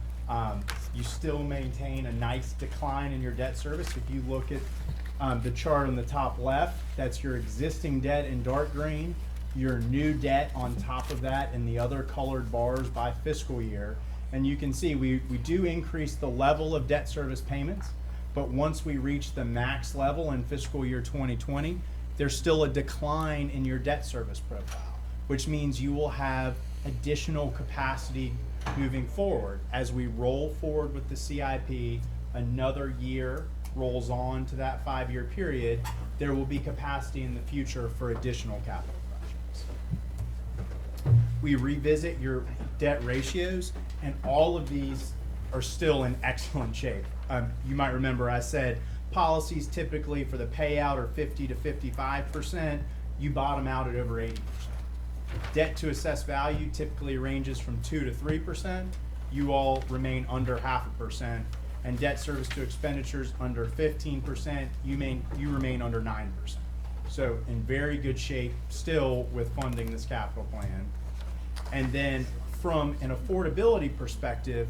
You still maintain a nice decline in your debt service. If you look at the chart on the top left, that's your existing debt in dark green, your new debt on top of that, and the other colored bars by fiscal year. And you can see we do increase the level of debt service payments, but once we reach the max level in fiscal year 2020, there's still a decline in your debt service profile, which means you will have additional capacity moving forward. As we roll forward with the CIP, another year rolls on to that 5-year period, there will be capacity in the future for additional capital projects. We revisit your debt ratios, and all of these are still in excellent shape. You might remember I said policies typically for the payout are 50 to 55%. You bottom out at over 80%. Debt to assessed value typically ranges from 2 to 3%. you all remain under 0.5%, and debt service to expenditures under 15%, you remain under 9%. So in very good shape still with funding this capital plan. And then from an affordability perspective,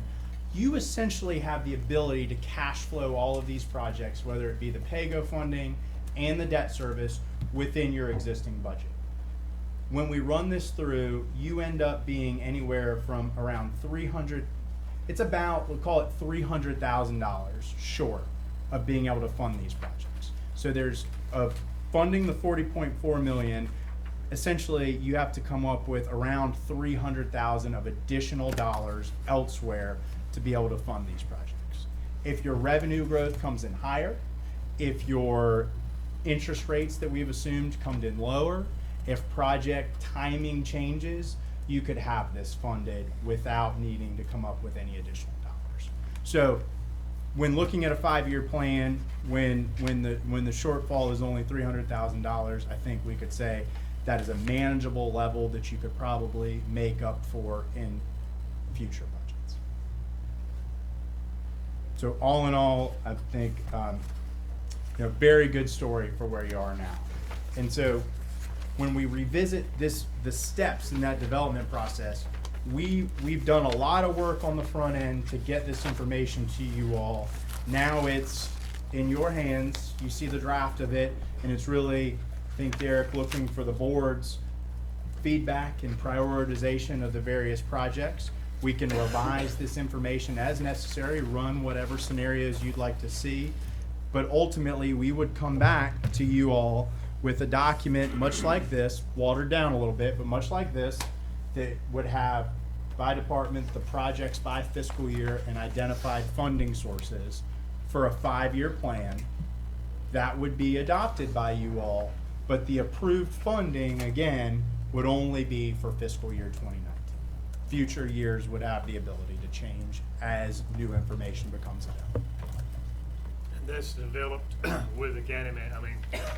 you essentially have the ability to cash flow all of these projects, whether it be the PAYGO funding and the debt service, within your existing budget. When we run this through, you end up being anywhere from around it's about, we'll call it $300,000 short of being able to fund these projects. So there's funding the 40.4 million, essentially you have to come up with around 300,000 of additional dollars elsewhere to be able to fund these projects. If your revenue growth comes in higher, if your interest rates that we've assumed come in lower, if project timing changes, you could have this funded without needing to come up with any additional dollars. So when looking at a 5-year plan, when the shortfall is only $300,000, I think we could say that is a manageable level that you could probably make up for in future budgets. So all in all, I think very good story for where you are now. And so when we revisit the steps in that development process, we've done a lot of work on the front end to get this information to you all. Now it's in your hands. You see the draft of it, and it's really, I think, Derek, looking for the board's feedback and prioritization of the various projects. We can revise this information as necessary, run whatever scenarios you'd like to see, but ultimately we would come back to you all with a document much like this, watered down a little bit, but much like this, that would have by department the projects by fiscal year and identified funding sources for a 5-year plan that would be adopted by you all, but the approved funding, again, would only be for fiscal year 2019. Future years would have the ability to change as new information becomes available. That's developed with the county man,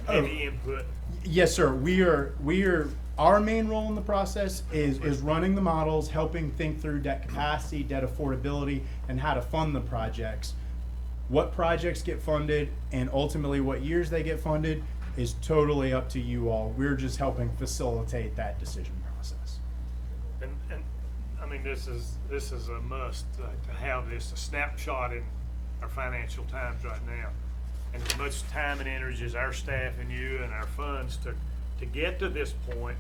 heavy input. Yes, sir. We are, our main role in the process is running the models, helping think through debt capacity, debt affordability, and how to fund the projects. What projects get funded and ultimately what years they get funded is totally up to you all. We're just helping facilitate that decision process. And this is a must to have this a snapshot in our financial times right now. And as much time and energy as our staff and you and our funds to get to this point,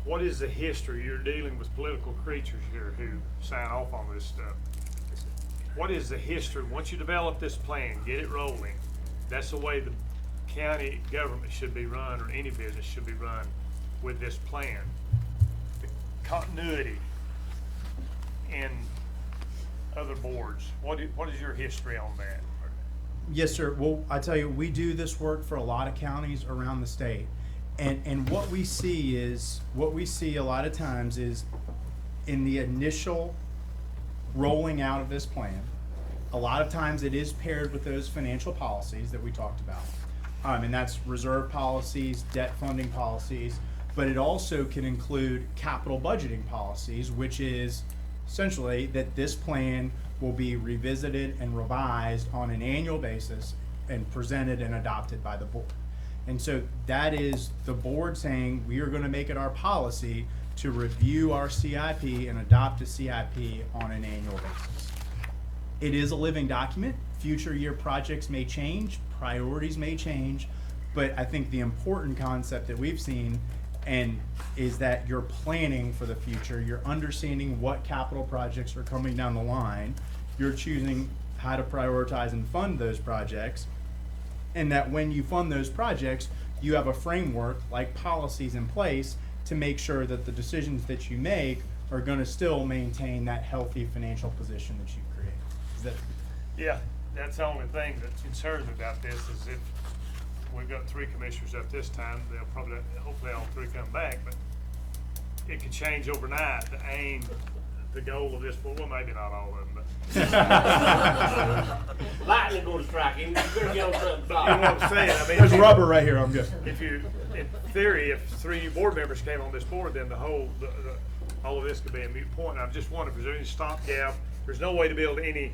what is the history? You're dealing with political creatures here who sign off on this stuff. What is the history? Once you develop this plan, get it rolling, that's the way the county government should be run, or any business should be run with this plan. The continuity in other boards, what is your history on that? Yes, sir. Well, I tell you, we do this work for a lot of counties around the state. And what we see a lot of times is in the initial rolling out of this plan, a lot of times it is paired with those financial policies that we talked about. And that's reserve policies, debt funding policies, but it also can include capital budgeting policies, which is essentially that this plan will be revisited and revised on an annual basis and presented and adopted by the board. And so that is the board saying we are going to make it our policy to review our CIP and adopt a CIP on an annual basis. It is a living document. Future year projects may change, priorities may change, but I think the important concept that we've seen is that you're planning for the future, you're understanding what capital projects are coming down the line, you're choosing how to prioritize and fund those projects, and that when you fund those projects, you have a framework like policies in place to make sure that the decisions that you make are going to still maintain that healthy financial position that you create. Yeah, that's the only thing that concerns me about this is if we've got 3 commissioners up this time, they'll probably, hopefully all 3 come back, but it could change overnight, the aim, the goal of this, well, maybe not all of them, but. Lightning gonna strike him, you better get on something You know what I'm solid. saying? I mean, There's rubber right here, I'm good. if you, in theory, if 3 new board members came on this board, then the all of this could be a moot point. I just wonder if there's any stopgap. There's no way to build any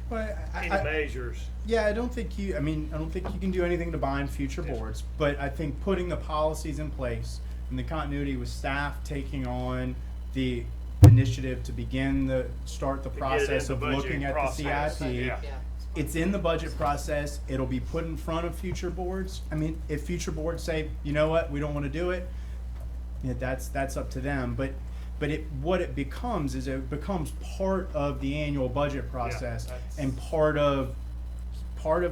But measures. yeah, I don't think you can do anything to bind future boards, but I think putting the policies in place and the continuity with staff taking on the initiative to start the get it process in of the looking budgeting at process. the CIP. Yeah. It's in the budget process. It'll be put in front of future boards. I mean, if future boards say, you know what, we don't want to do it, yeah, that's up to them. But what it becomes is it becomes part of the annual budget process that's- and part of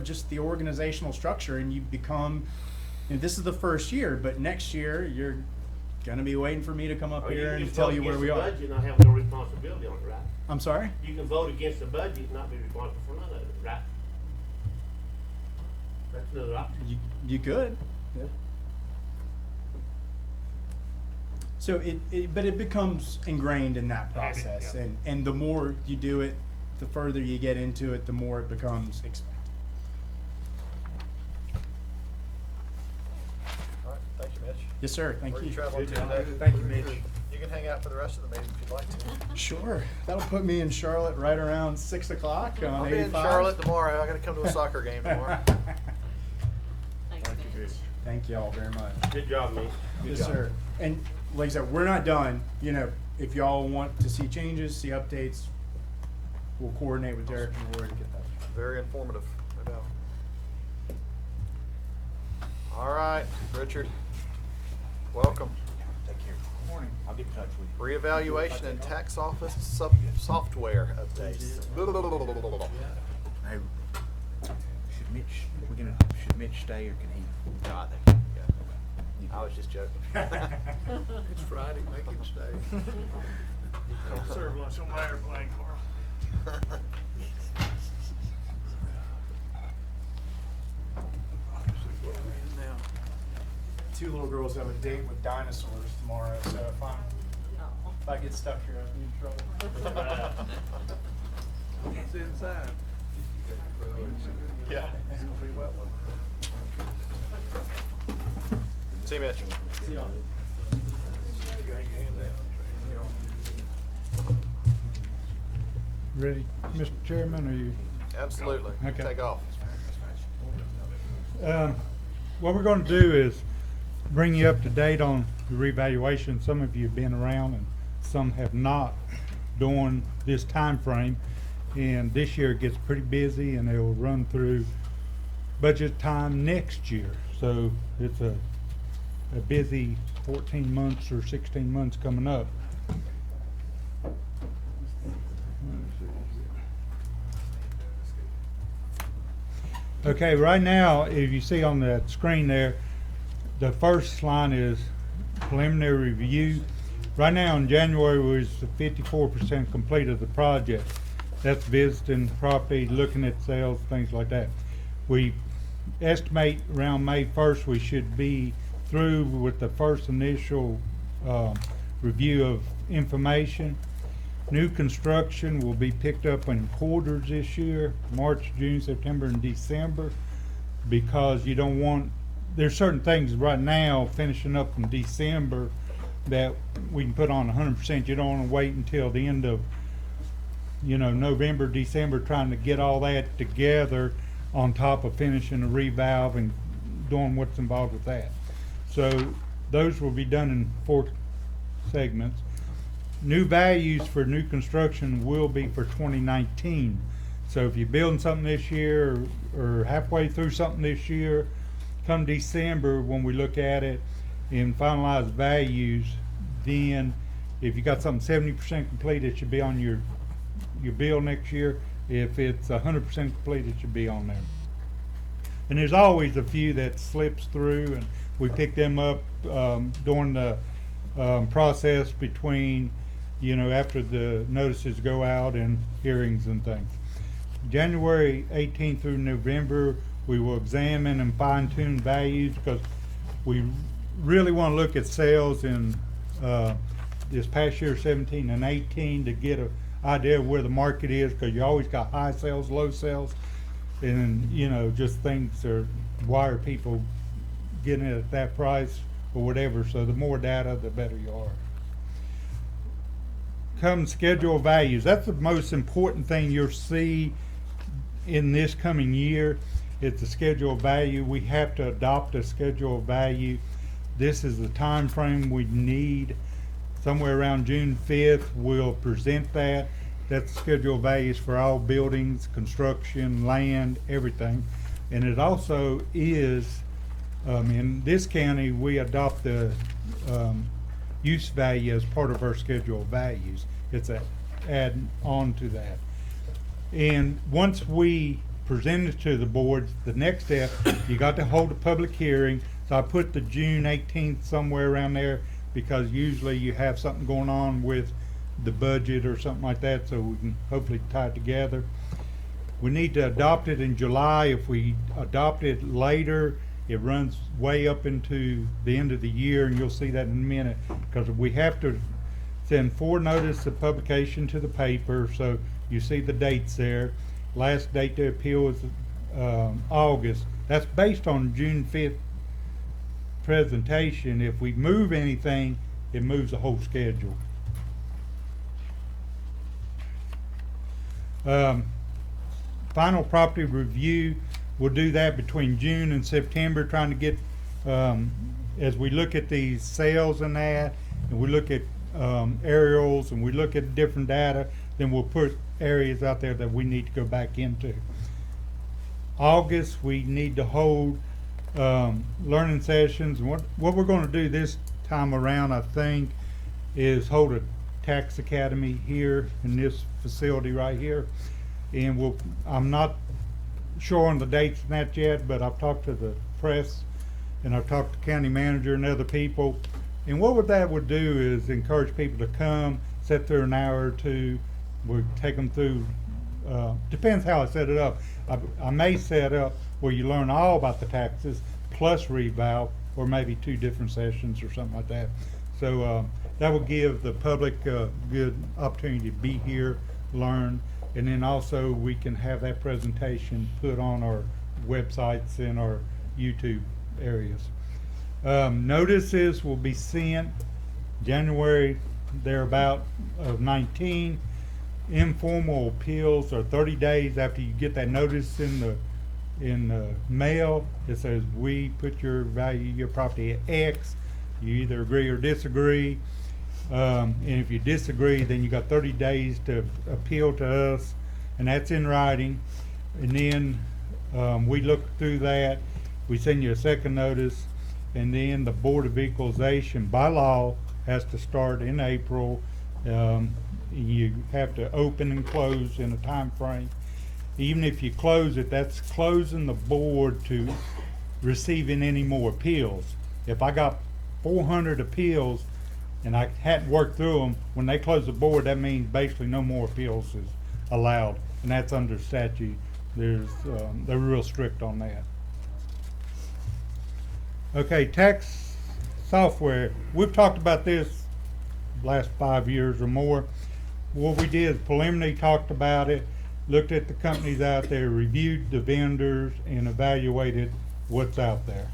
just the organizational structure, and you become. This is the first year, but next year you're gonna be waiting for me to come up Or you here can and just tell vote you where against we the are. budget and not have no responsibility on it, right? I'm sorry. You can vote against the budget and not be responsible for none of it, right? That's another option. You could. Yeah. So but it becomes ingrained in that Yeah, process, yeah. and the more you do it, the further you get into it, the more it becomes expected. All right, thank you, Mitch. Yes, sir. Thank Where are you. you traveling to today? Thank you, Mitch. You can hang out for the rest of the meeting if you'd like to. Sure. That'll put me in Charlotte right around 6 o'clock on I'll 85. be in Charlotte tomorrow. I gotta come to a soccer game tomorrow. Thanks, Mitch. Thank you all very much. Good job, Mitch. Good Yes, job. sir. And like I said, we're not done. If y'all want to see changes, see updates, we'll coordinate with Derek and Roy to get that. Very informative, no doubt. All right, Richard, welcome. Take care. Morning. I'll get in touch with you. Reevaluation and tax office software updates. Hey, should Mitch stay or can he? No, I think, yeah. I was just joking. It's Friday, make him stay. I'll serve lunch on my airplane, Carl. Now, Two little girls have a date with dinosaurs tomorrow, so if I get stuck here, I'll be in trouble. it's inside. Yeah. See you, Mitch. Ready, Mr. Chairman, are you? Absolutely. Okay. Take off. What we're gonna do is bring you up to date on the revaluation. Some of you have been around and some have not during this time frame. And this year it gets pretty busy and it will run through budget time next year. So it's a busy 14 months or 16 months coming up. Okay, right now, if you see on the screen there, the first line is preliminary review. Right now in January was 54% complete of the project. That's visiting property, looking at sales, things like that. We estimate around May 1st we should be through with the first initial review of information. New construction will be picked up in quarters this year, March, June, September, and December, because you don't want, there's certain things right now finishing up in December that we can put on 100%. You don't want to wait until the end of, November, December, trying to get all that together on top of finishing the revalve and doing what's involved with that. So those will be done in 4 segments. New values for new construction will be for 2019. So if you're building something this year or halfway through something this year, come December when we look at it and finalize values, then if you got something 70% complete, it should be on your bill next year. If it's 100% complete, it should be on there. And there's always a few that slips through, and we pick them up during the process between, after the notices go out and hearings and things. January 18th through November, we will examine and fine tune values because we really want to look at sales in this past year, 17 and 18, to get an idea of where the market is, because you always got high sales, low sales, and just things are, why are people getting it at that price or whatever. So the more data, the better you are. comes schedule of values. That's the most important thing you'll see in this coming year. It's the schedule of value. We have to adopt a schedule of value. This is the time frame we need. Somewhere around June 5th, we'll present that. That's the schedule of values for all buildings, construction, land, everything. And it also is, in this county, we adopt the use value as part of our schedule of values. It's a add on to that. And once we present it to the board, the next step, you got to hold a public hearing. So I put the June 18th somewhere around there, because usually you have something going on with the budget or something like that, so we can hopefully tie it together. We need to adopt it in July. If we adopt it later, it runs way up into the end of the year, and you'll see that in a minute, because we have to send 4 notice of publication to the paper, so you see the dates there. Last date to appeal is August. That's based on June 5th presentation. If we move anything, it moves the whole schedule. Final property review, we'll do that between June and September, trying to get, as we look at these sales and that, and we look at aerials, and we look at different data, then we'll put areas out there that we need to go back into. August, we need to hold learning sessions. And what we're going to do this time around, I think, is hold a tax academy here in this facility right here. And I'm not sure on the dates and that yet, but I've talked to the press and I've talked to county manager and other people. And what that would do is encourage people to come, sit there an hour or two. We'll take them through, depends how I set it up. I may set up where you learn all about the taxes plus revow, or maybe 2 different sessions or something like that. So that will give the public a good opportunity to be here, learn, and then also we can have that presentation put on our websites and our YouTube areas. Notices will be sent January thereabout of 19. Informal appeals are 30 days after you get that notice in the mail. It says, we put your value, your property at X. You either agree or disagree. And if you disagree, then you got 30 days to appeal to us, and that's in writing. And then we look through that, we send you a second notice, and then the Board of Equalization by law has to start in April. You have to open and close in a time frame. Even if you close it, that's closing the board to receiving any more appeals. If I got 400 appeals and I hadn't worked through them, when they close the board, that means basically no more appeals is allowed, and that's under statute. They're real strict on that. Okay, tax software. We've talked about this last 5 years or more. What we did is preliminary talked about it, looked at the companies out there, reviewed the vendors, and evaluated what's out there.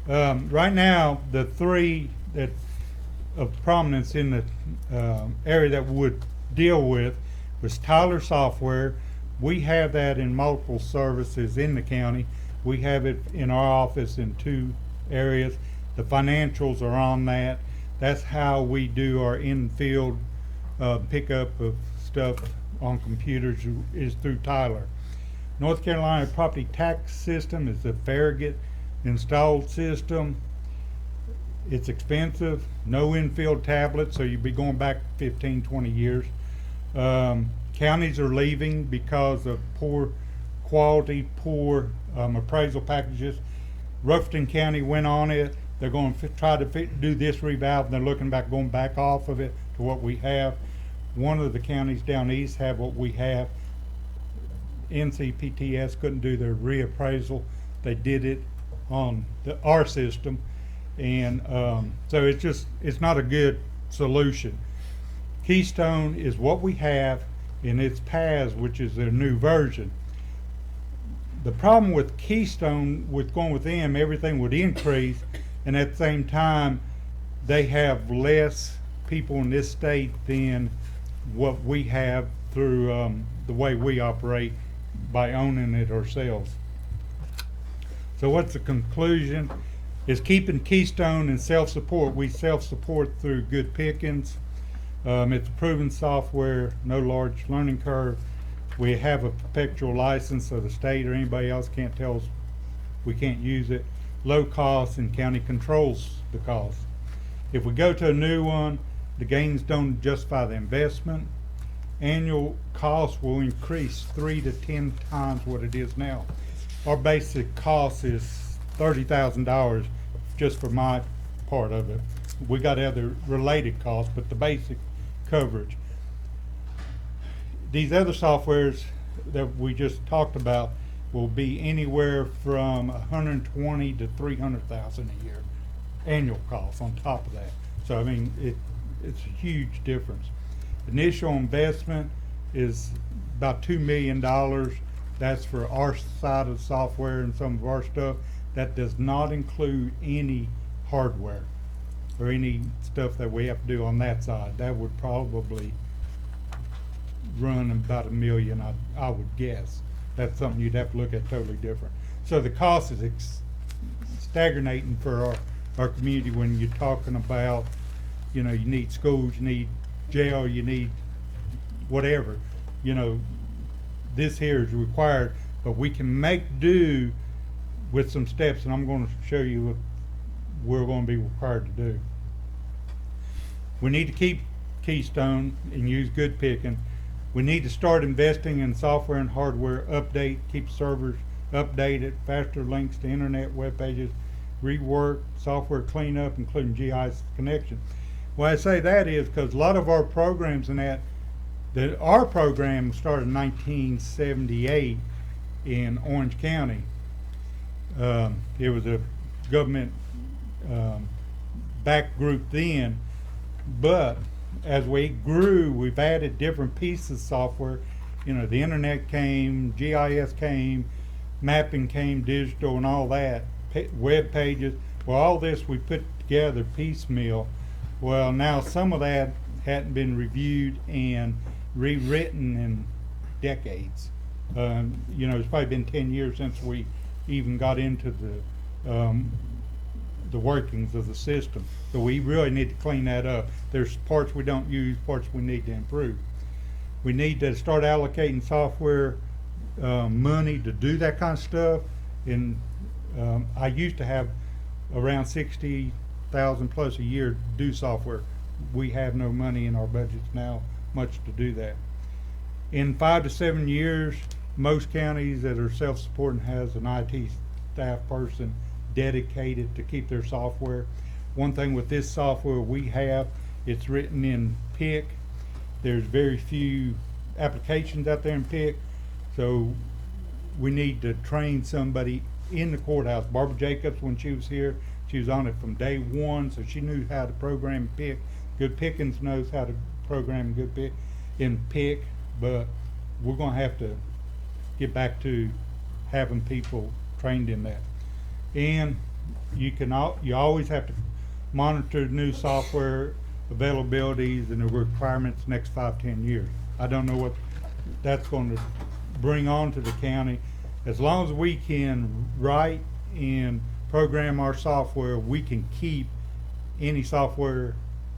Right now, the 3 that of prominence in the area that we would deal with was Tyler Software. We have that in multiple services in the county. We have it in our office in 2 areas. The financials are on that. That's how we do our in-field pickup of stuff on computers is through Tyler. North Carolina Property Tax System is the Farragut installed system. It's expensive, no in-field tablets, so you'd be going back 15, 20 years. Counties are leaving because of poor quality, poor appraisal packages. Rufton County went on it. They're going to try to do this revalve, and they're looking back, going back off of it to what we have. One of the counties down east have what we have. NCPTS couldn't do their reappraisal. They did it on our system, and so it's not a good solution. Keystone is what we have in its PAS, which is their new version. The problem with Keystone, with going with them, everything would increase, and at the same time, they have less people in this state than what we have through the way we operate by owning it ourselves. So what's the conclusion? Is keeping Keystone and self-support. We self-support through good pickings. It's proven software, no large learning curve. We have a perpetual license, so the state or anybody else can't tell us we can't use it. Low cost, and county controls the cost. If we go to a new one, the gains don't justify the investment. Annual cost will increase 3 to 10 times what it is now. Our basic cost is $30,000 just for my part of it. We got other related costs, but the basic coverage. These other softwares that we just talked about will be anywhere from 120 to 300,000 a year annual cost on top of that. So I mean, it's a huge difference. Initial investment is about $2 million. That's for our side of the software and some of our stuff. That does not include any hardware or any stuff that we have to do on that side. That would probably run about $1 million, I would guess. That's something you'd have to look at totally different. So the cost is stagnating for our community when you're talking about, you know, you need schools, you need jail, you need whatever. You know, this here is required, but we can make do with some steps, and I'm going to show you what we're going to be required to do. We need to keep Keystone and use good picking. We need to start investing in software and hardware update, keep servers updated, faster links to internet web pages, rework, software cleanup, including GIS connection. Why I say that is because a lot of our programs and our program started in 1978 in Orange County. It was a government back group then, but as we grew, we've added different pieces of software. You know, the internet came, GIS came, mapping came, digital and all that, web pages. Well, all this we put together piecemeal. Well, now some of that hadn't been reviewed and rewritten in decades. You know, it's probably been 10 years since we even got into the workings of the system. So we really need to clean that up. There's parts we don't use, parts we need to improve. We need to start allocating software money to do that kind of stuff. And I used to have around 60,000 plus a year to do software. We have no money in our budgets now much to do that. In 5 to 7 years, most counties that are self-supporting has an IT staff person dedicated to keep their software. One thing with this software we have, it's written in PIC. There's very few applications out there in PIC, so we need to train somebody in the courthouse. Barbara Jacobs, when she was here, she was on it from day one, so she knew how to program PIC. Good Pickens knows how to program good PIC in PIC, but we're going to have to get back to having people trained in that. And you always have to monitor new software availabilities and the requirements next 5-10 years. I don't know what that's going to bring on to the county. As long as we can write and program our software, we can keep any software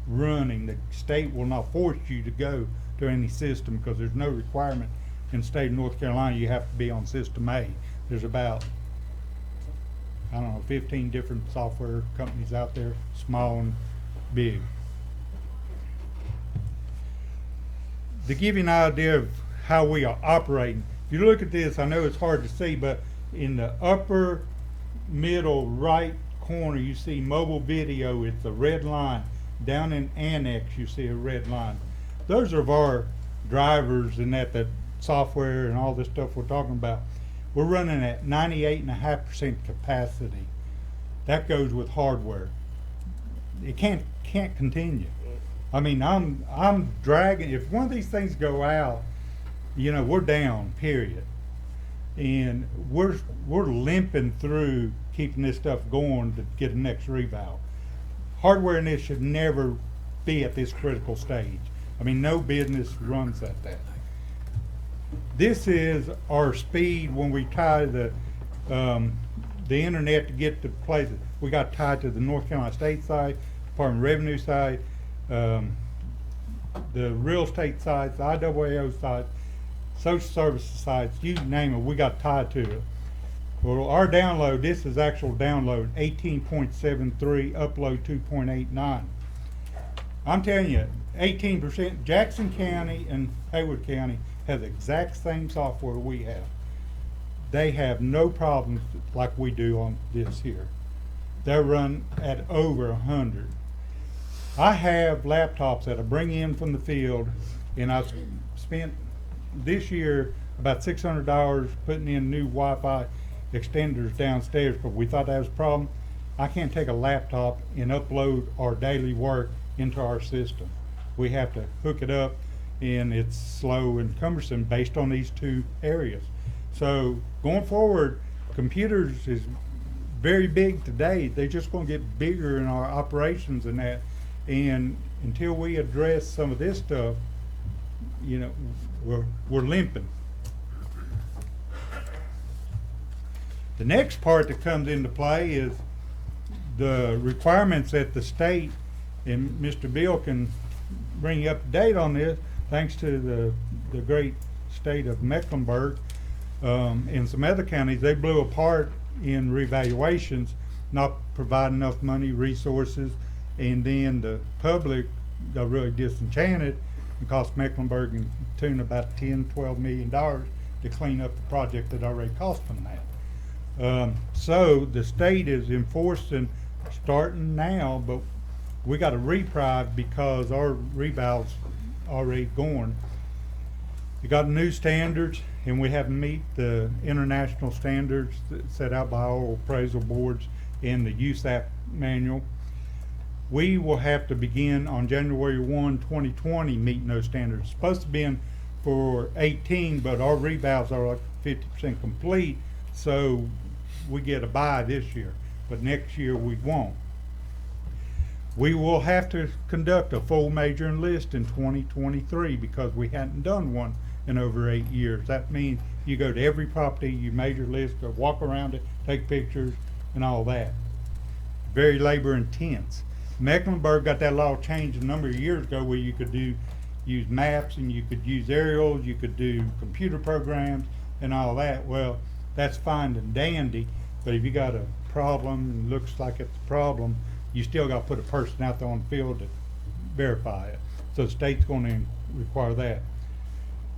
running. The state will not force you to go to any system because there's no requirement in the state of North Carolina you have to be on System A. There's about, I don't know, 15 different software companies out there, small and big. To give you an idea of how we are operating, if you look at this, I know it's hard to see, but in the upper middle right corner you see mobile video. It's a red line. Down in Annex you see a red line. Those are our drivers and that software and all this stuff we're talking about. We're running at 98.5% capacity. That goes with hardware. It can't continue. I mean, I'm dragging. If one of these things go out, you know, we're down. Period. And we're limping through keeping this stuff going to get the next revow. Hardware in this should never be at this critical stage. I mean, no business runs at that. This is our speed when we tie the internet to get to places. We got tied to the North Carolina State side, Department of Revenue side, the real estate sites, the IAAO sites, social services sites, you name it, we got tied to it. Well, our download, this is actual download, 18.73, upload 2.89. I'm telling you, 18%, Jackson County and Haywood County have the exact same software we have. They have no problems like we do on this here. They run at over 100. I have laptops that I bring in from the field, and I've spent this year about $600 putting in new Wi-Fi extenders downstairs, but we thought that was a problem. I can't take a laptop and upload our daily work into our system. We have to hook it up, and it's slow and cumbersome based on these two areas. So going forward, computers is very big today. They're just going to get bigger in our operations and that. And until we address some of this stuff, you know, we're limping. The next part that comes into play is the requirements that the state, and Mr. Bill can bring you up to date on this, thanks to the great state of Mecklenburg and some other counties. They blew apart in revaluations, not providing enough money, resources, and then the public got really disenchanted. It cost Mecklenburg and tune about $10–12 million to clean up the project that already cost them that. So the state is enforcing starting now, but we got a reprieve because our reval's already going. We got new standards, and we have to meet the international standards set out by all appraisal boards in the USAP manual. We will have to begin on January 1, 2020 meeting those standards. It's supposed to be in for 18, but our revals are like 50% complete, so we get a buy this year, but next year we won't. We will have to conduct a full major enlist in 2023 because we hadn't done one in over 8 years. That means you go to every property, you major list, go walk around it, take pictures, and all that. Very labor intense. Mecklenburg got that law changed a number of years ago where you could use maps and you could use aerials, you could do computer programs and all that. Well, that's fine and dandy, but if you got a problem and looks like it's a problem, you still got to put a person out there on the field to verify it. So the state's going to require that.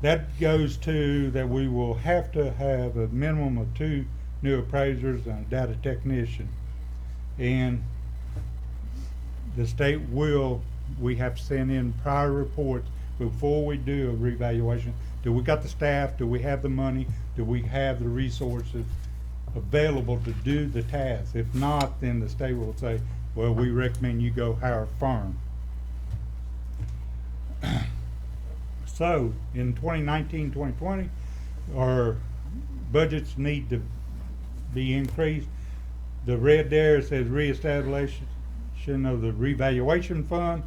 That goes to that we will have to have a minimum of 2 new appraisers and a data technician. And the state we have to send in prior reports before we do a revaluation. Do we got the staff? Do we have the money? Do we have the resources available to do the task? If not, then the state will say, well, we recommend you go hire a firm. So in 2019, 2020, our budgets need to be increased. The red there says reestablishment of the revaluation fund.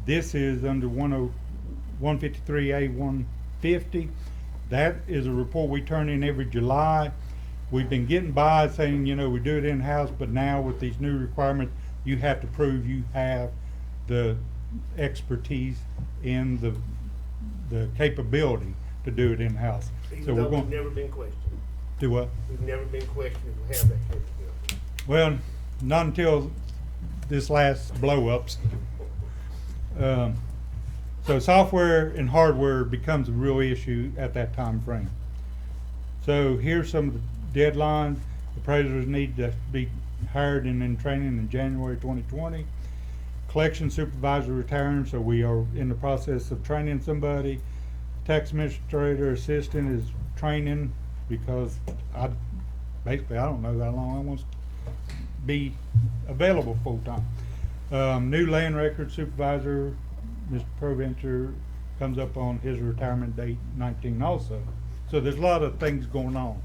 This is under 153A 150. That is a report we turn in every July. We've been getting by saying, you know, we do it in-house, but now with these new requirements, you have to prove you have the expertise and the capability to do it in-house. Even though we've never been questioned. Do what? We've never been questioned if we have that capability. Well, not until this last blow-ups. So software and hardware becomes a real issue at that time frame. So here's some of the deadlines. Appraisers need to be hired and in training in January 2020. Collection supervisor retiring, so we are in the process of training somebody. Tax administrator assistant is training because I don't know how long I want to be available full time. New land record supervisor, Mr. Proventer, comes up on his retirement date 19 also. So there's a lot of things going on.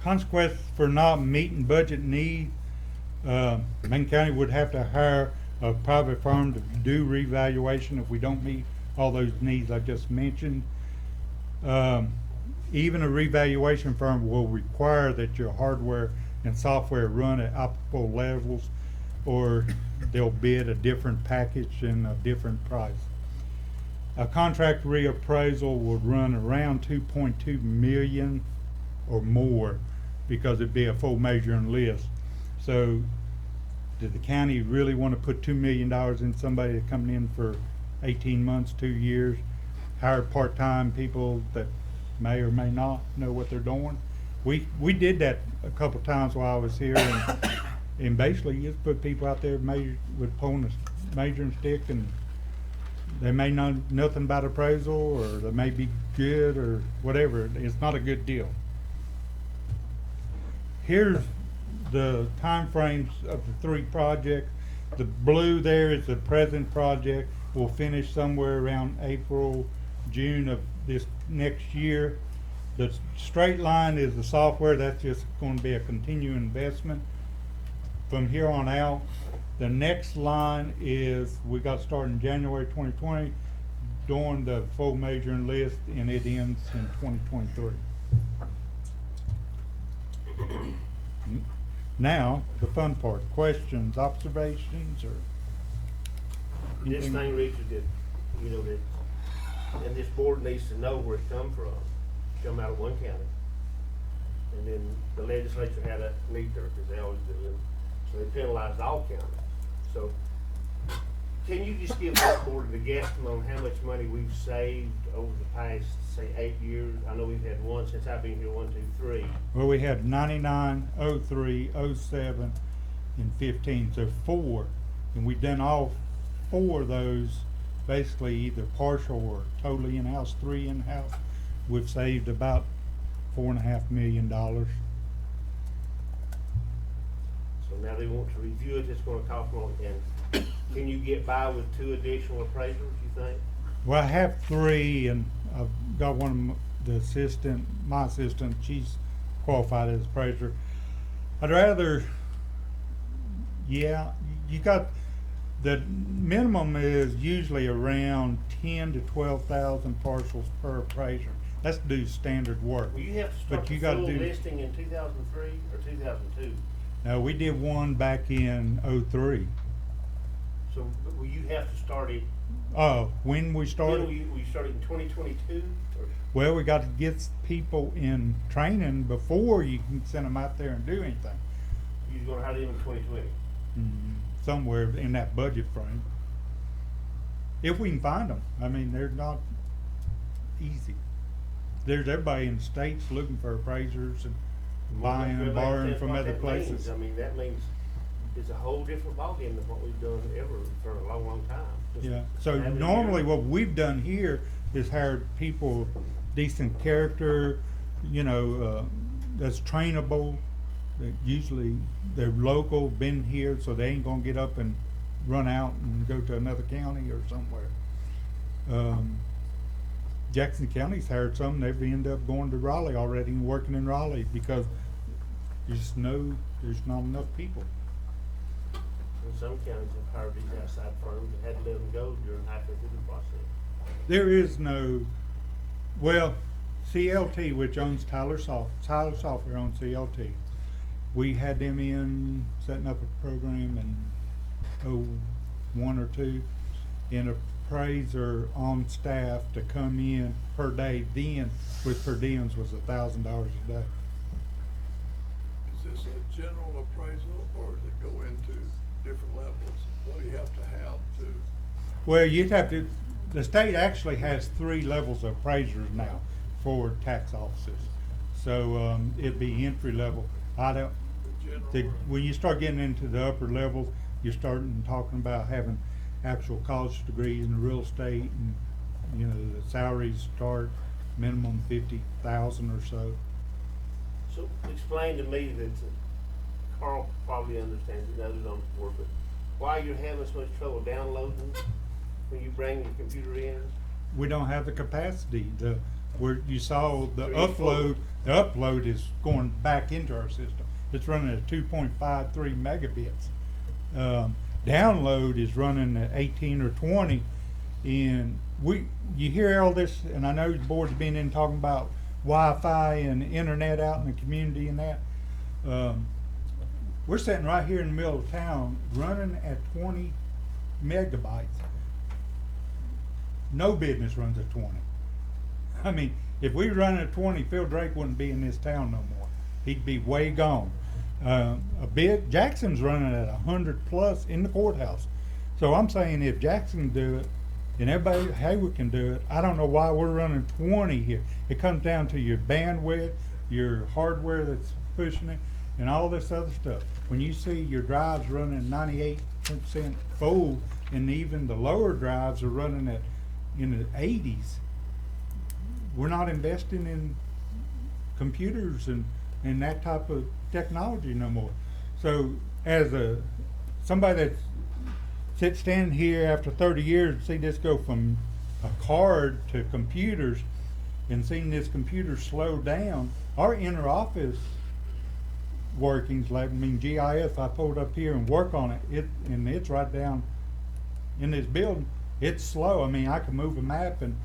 consequence for not meeting budget need, Macon County would have to hire a private firm to do revaluation if we don't meet all those needs I just mentioned. Even a revaluation firm will require that your hardware and software run at optimal levels, or they'll bid a different package and a different price. A contract reappraisal would run around 2.2 million or more, because it'd be a full measure and list. So did the county really want to put $2 million in somebody that's coming in for 18 months, 2 years, hire part-time people that may or may not know what they're doing? We did that a couple times while I was here, and basically you just put people out there with pulling a measuring stick, and they may know nothing about appraisal, or they may be good or whatever. It's not a good deal. Here's the timeframes of the 3 projects. The blue there is the present project. We'll finish somewhere around April, June of this next year. The straight line is the software. That's just going to be a continuing investment from here on out. The next line is, we got started in January 2020, doing the full measuring list, and it ends in 2023. Now, the fun part, questions, observations, or This anything? thing, Richard, that, you know, that, and this board needs to know where it come from. It come out of one county. And then the legislature had a knee-jerk, as they always do, and so they penalized all counties. So, can you just give this board the guesstimate on how much money we've saved over the past, say, 8 years? I know we've had one since I've been here, 1, 2, 3. Well, we had 99, 03, 07, and 15, so 4. And we've done all 4 of those basically either partial or totally in-house, 3 in-house. We've saved about $4.5 million. So now they want to review it, it's gonna cost more, and can you get by with 2 additional appraisers, you think? Well, I have 3, and I've got one of my assistant, she's qualified as appraiser. I'd rather, yeah, you got, the minimum is usually around 10 to 12,000 parcels per appraiser. Let's do standard work. Well, you have to start But the you gotta full do- listing in 2003 or 2002. Now, we did one back in '03. So, but will you have to start it, When we when started, will you start it in 2022? Or, well, we got to get people in training before you can send them out there and do anything. you're gonna hire them in 2020? Somewhere in that budget frame. If we can find them. I mean, they're not easy. There's everybody in the states looking for appraisers and buying and borrowing from other places. I mean, that means it's a whole different ballgame than what we've done ever for a long, long time. Just Yeah, so having normally your- what we've done here is hired people, decent character, that's trainable. That usually they're local, been here, so they ain't gonna get up and run out and go to another county or somewhere. Jackson County's hired some, they've ended up going to Raleigh already and working in Raleigh because there's not enough people. And some counties have hired these outside firms and had to let them go during halfway through the process. There is no, well, CLT, which owns Tyler Software owns CLT. We had them in setting up a program in 01 or 2, and a appraiser on staff to come in per day then with per diems was $1,000 a day. Is this a general appraisal, or does it go into different levels? What do you have to have to? Well, the state actually has 3 levels of appraisers now for tax offices. So, it'd be entry level. When you start getting into the upper levels, you're starting talking about having actual college degrees in real estate, and the salaries start minimum 50,000 or so. So explain to me that, Carl probably understands it, others on the board, but why you're having so much trouble downloading when you bring your computer in? We don't have the capacity. The where you saw the 3 and 4. the upload is going back into our system. It's running at 2.53 megabits. Download is running at 18 or 20, and you hear all this, and I know the board's been in talking about Wi-Fi and internet out in the community and that. We're sitting right here in the middle of town running at 20 megabytes. No business runs at 20. I mean, if we run at 20, Phil Drake wouldn't be in this town no more. He'd be way gone. Jackson's running at 100 plus in the courthouse. So I'm saying if Jackson can do it, and everybody Haywood can do it, I don't know why we're running 20 here. It comes down to your bandwidth, your hardware that's pushing it, and all this other stuff. When you see your drives running 98% full, and even the lower drives are running at in the 80s, we're not investing in computers and that type of technology no more. So as somebody that's standing here after 30 years and see this go from a card to computers and seeing this computer slow down, our inner office workings, GIS, I pulled up here and work on it, and it's right down in this building. It's slow. I mean, I can move a map and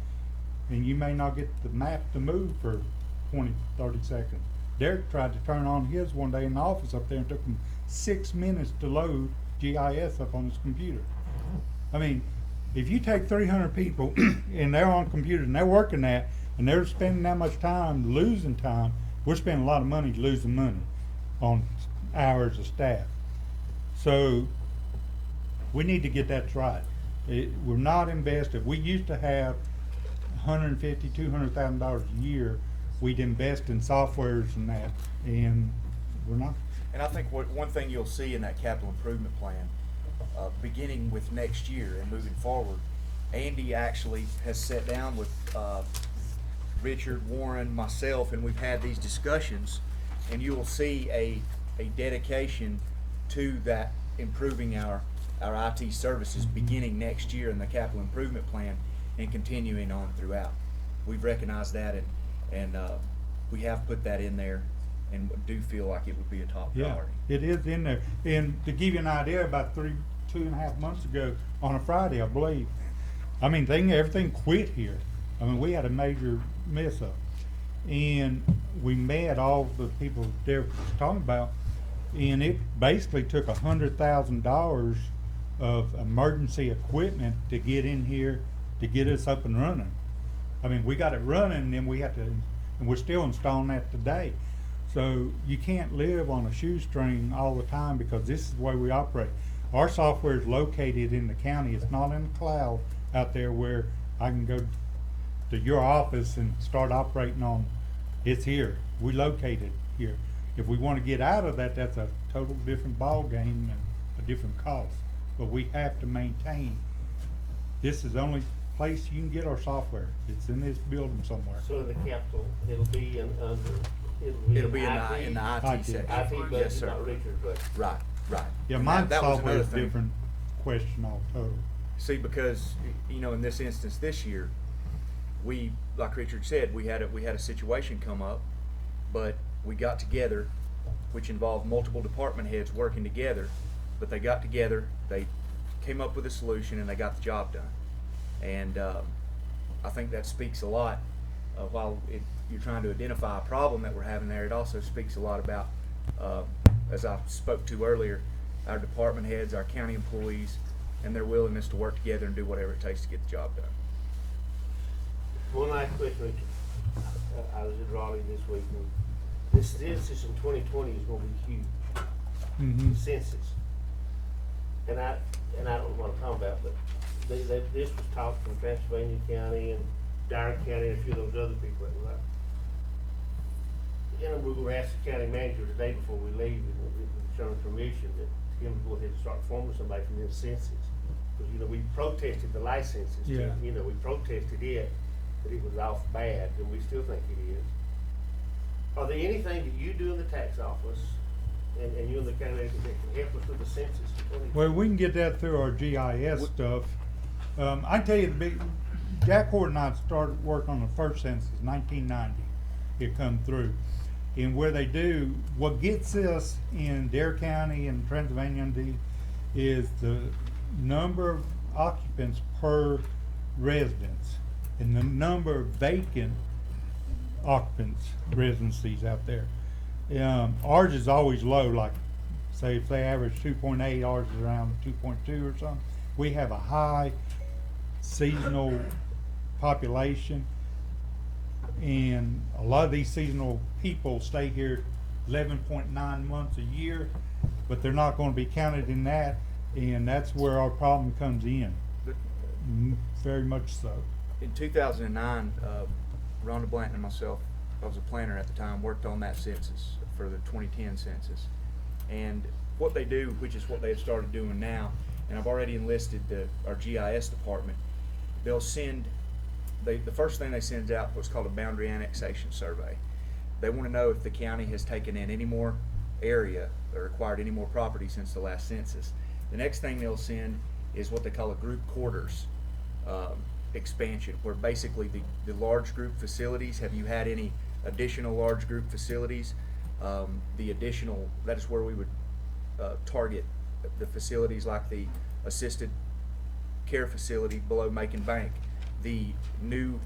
you may not get the map to move for 20, 30 seconds. Derek tried to turn on his one day in the office up there and took him 6 minutes to load GIS up on his computer. I mean, if you take 300 people and they're on computers and they're working that and they're spending that much time losing time, we're spending a lot of money losing money on hours of staff. So we need to get that right. We're not invested. We used to have $150,000, $200,000 a year. We'd invest in softwares and that, and we're not. And I think one thing you'll see in that capital improvement plan, beginning with next year and moving forward, Andy actually has sat down with Richard, Warren, myself, and we've had these discussions, and you will see a dedication to that, improving our IT services beginning next year in the capital improvement plan and continuing on throughout. We've recognized that, and we have put that in there, and do feel like it would be a top priority. Yeah, it is in there. And to give you an idea, about 2.5 months ago on a Friday, I believe, I mean, everything quit here. I mean, we had a major mess up, and we met all the people Derek was talking about, and it basically took $100,000 of emergency equipment to get in here to get us up and running. I mean, we got it running, and then we had to, and we're still installing that today. So you can't live on a shoestring all the time, because this is the way we operate. Our software is located in the county. It's not in the cloud out there where I can go to your office and start operating on. It's here. We located here. If we want to get out of that, that's a total different ball game and a different cost. But we have to maintain. This is the only place you can get our software. It's in this building somewhere. So in the capital, it'll be It'll be in the IT section. IT budget, Yes, sir. not Richard's budget. Right. Yeah, And my that was software another is thing. different question altogether. See, because, you know, in this instance this year, we, like Richard said, we had a situation come up, but we got together, which involved multiple department heads working together, but they got together, they came up with a solution, and they got the job done. And I think that speaks a lot. While you're trying to identify a problem that we're having there, it also speaks a lot about, as I spoke to earlier, our department heads, our county employees, and their willingness to work together and do whatever it takes to get the job done. One last question, Richard. I was in Raleigh this week, and this census in 2020 is gonna be huge. Mm-hmm. The census. And I don't know what I'm talking about, but this was talked from Transylvania County and Dyer County and a few of those other people that were out. And we're gonna ask the county manager today before we leave, and with determined permission, that him to go ahead and start forming somebody from this census. Because, you know, we protested the licenses, Yeah. you know, we protested it, that it was off bad, and we still think it is. Are there anything that you do in the tax office, and you and the county manager, that can help us with the census in 2020? Well, we can get that through our GIS stuff. I can tell you Jack Hort and I started work on the first census, 1990. It come through. And where they do, what gets us in Dare County and Transylvania MD is the number of occupants per residence and the number of vacant occupants residencies out there. Ours is always low, like say if they average 2.8, ours is around 2.2 or something. We have a high seasonal population, and a lot of these seasonal people stay here 11.9 months a year, but they're not going to be counted in that, and that's where our problem comes in. Very much so. In 2009, Rhonda Blanton and myself, I was a planner at the time, worked on that census for the 2010 census. And what they do, which is what they've started doing now, and I've already enlisted our GIS department, they'll send, the first thing they send out what's called a boundary annexation survey. They want to know if the county has taken in any more area or acquired any more property since the last census. The next thing they'll send is what they call a group quarters expansion, where basically the large group facilities, have you had any additional large group facilities? The additional, that is where we would target the facilities like the assisted care facility below Macon Bank, the new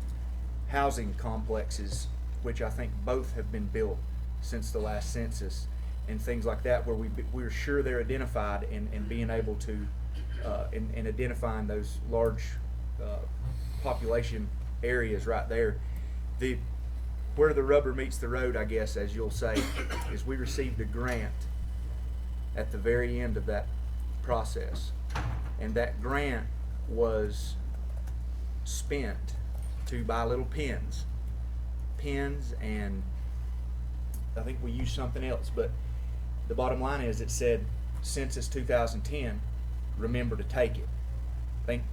housing complexes, which I think both have been built since the last census, and things like that, where we're sure they're identified, and being able to and identifying those large population areas right there. Where the rubber meets the road, I guess, as you'll say, is we received a grant at the very end of that process, and that grant was spent to buy little pens, and I think we used something else, but the bottom line is it said Census 2010, remember to take it. I think,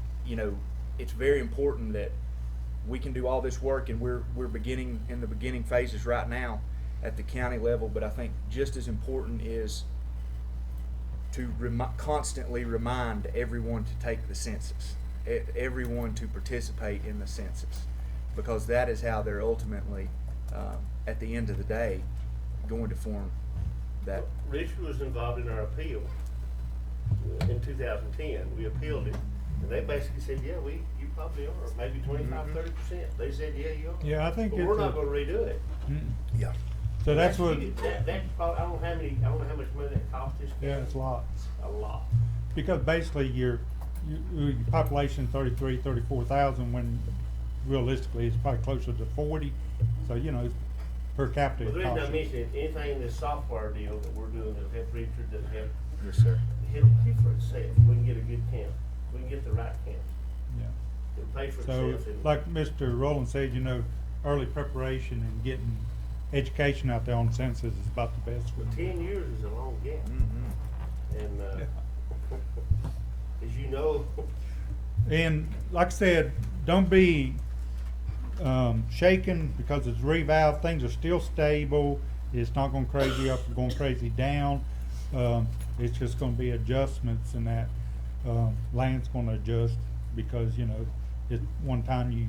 it's very important that we can do all this work, and we're beginning in the beginning phases right now at the county level, but I think just as important is to constantly remind everyone to take the census, everyone to participate in the census, because that is how they're ultimately, at the end of the day, going to form that. Richard was involved in our appeal in 2010. We appealed it, and they basically said, yeah, you probably are, maybe 25-30%. They said, yeah, you are. Yeah, I think but it's we're not going to redo it. Yeah. So that's what. That probably, I don't know how much money that cost this. Yeah, it's lots. A lot. Because basically your population 34,000 when realistically it's probably closer to 40. So it's per capita. Well, the reason I cost. mention it, anything in this software deal that we're doing that'll help Richard, that'll help, Yes, sir. it'll pay for itself. We can get a good count. We can get the right count. Yeah. It'll pay for So itself. like Mr. Rowland said, early preparation and getting education out there on census is about the best. But 10 years is a long gap. Mm-hmm. And, as you know, And like I said, don't be shaken because it's reval. Things are still stable. It's not going crazy up or going crazy down. It's just going to be adjustments, and that land's going to adjust because at one time you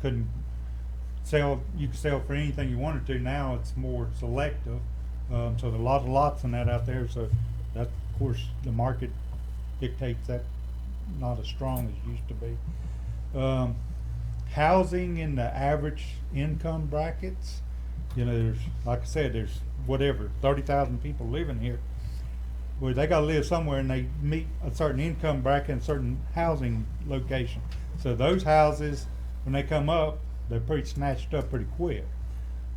couldn't sell. You could sell for anything you wanted to. Now it's more selective. So there's a lot of lots in that out there. So that, of course, the market dictates that not as strong as it used to be. Housing in the average income brackets, there's, like I said, there's 30,000 people living here. Well, they gotta live somewhere, and they meet a certain income bracket and certain housing location. So those houses, when they come up, they're pretty snatched up pretty quick.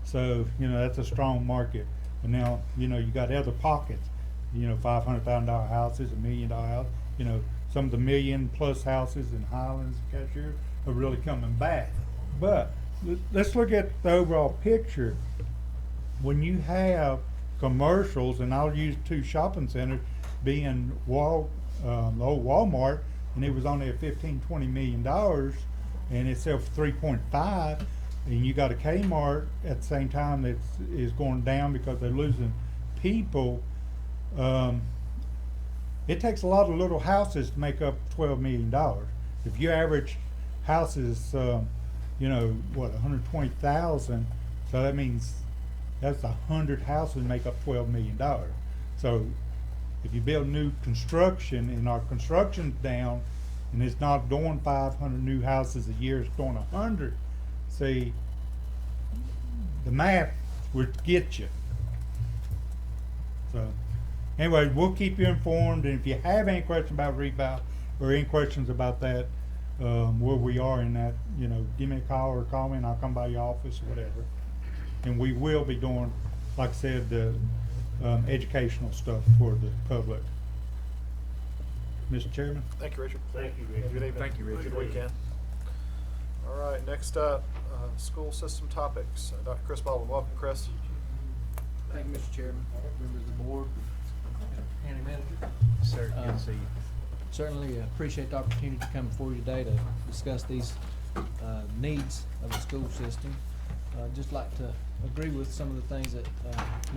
So, that's a strong market. And now, you got other pockets, $500,000 houses, $1 million house, some of the $1 million+ houses in Highlands, Cashier are really coming back. But let's look at the overall picture. When you have commercials, and I'll use 2 shopping centers, being the old Walmart, and it was only at $15-20 million, and it sells for 3.5, and you got a Kmart at the same time that is going down because they're losing people. It takes a lot of little houses to make up $12 million. If your average houses, you know, what, 120,000, so that means that's 100 houses make up $12 million. So if you build new construction and our construction's down and it's not doing 500 new houses a year, it's doing 100, see, the math would get you. So anyway, we'll keep you informed, and if you have any questions about revow or any questions about that, where we are in that, you know, give me a call or call me and I'll come by your office or whatever. And we will be doing, like I said, the educational stuff for the public. Mr. Chairman? Thank you, Richard. Thank you, Good Richard. evening. Thank you, Richard. Good weekend. All right, next up, school system topics. Dr. Chris Baldwin, welcome, Chris. Thank you, Mr. Chairman, members of the board, county manager. Sir, good to see you. Certainly appreciate the opportunity to come before you today to discuss these needs of the school system. Just like to agree with some of the things that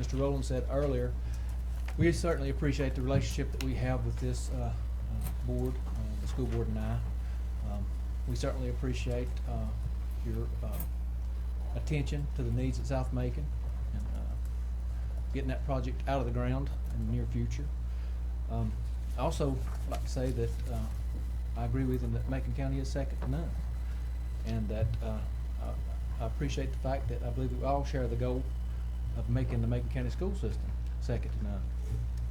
Mr. Rowland said earlier. We certainly appreciate the relationship that we have with this board, the school board and I. We certainly appreciate your attention to the needs at South Macon and getting that project out of the ground in the near future. I also like to say that I agree with him that Macon County is second to none, and that I appreciate the fact that I believe that we all share the goal of making the Macon County school system second to none.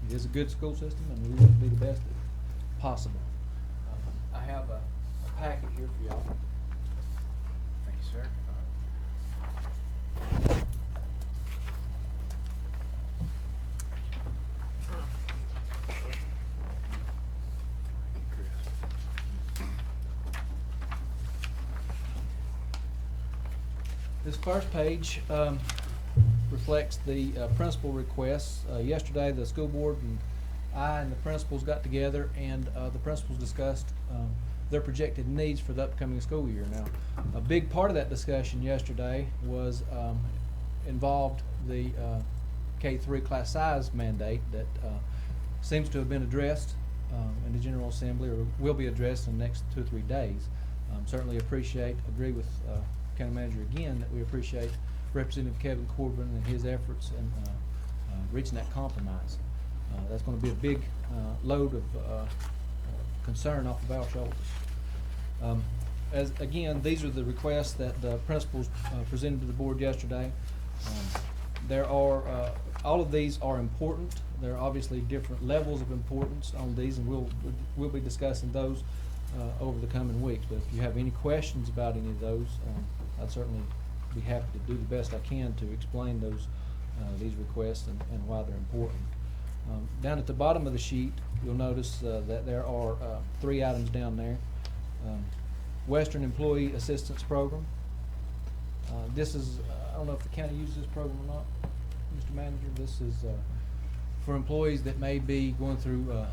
It is a good school system, and we want to be the best possible. I have a packet here for y'all. Thank you, sir. This first page reflects the principal requests. Yesterday, the school board and I and the principals got together, and the principals discussed their projected needs for the upcoming school year. Now, a big part of that discussion yesterday was involved the K-3 class size mandate that seems to have been addressed in the General Assembly, or will be addressed in the next 2 or 3 days. Certainly agree with County Manager again that we appreciate Representative Kevin Corbin and his efforts in reaching that compromise. That's going to be a big load of concern off of our shoulders. As again, these are the requests that the principals presented to the board yesterday. There are all of these are important. There are obviously different levels of importance on these, and we'll be discussing those over the coming weeks. But if you have any questions about any of those, I'd certainly be happy to do the best I can to explain these requests and why they're important. Down at the bottom of the sheet, you'll notice that there are 3 items down there. Western Employee Assistance Program. This is, I don't know if the county uses this program or not, Mr. Manager. This is for employees that may be going through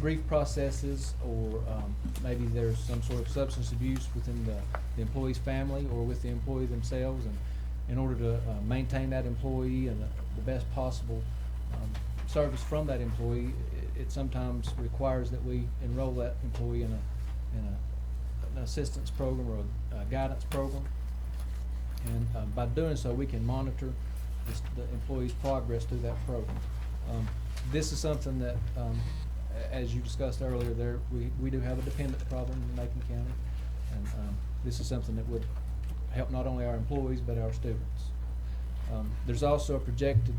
grief processes, or maybe there's some sort of substance abuse within the employee's family or with the employee themselves, and in order to maintain that employee and the best possible service from that employee, it sometimes requires that we enroll that employee in an assistance program or a guidance program, and by doing so we can monitor the employee's progress through that program. This is something that as you discussed earlier, we do have a dependence problem in Macon County, and this is something that would help not only our employees but our students. There's also a projected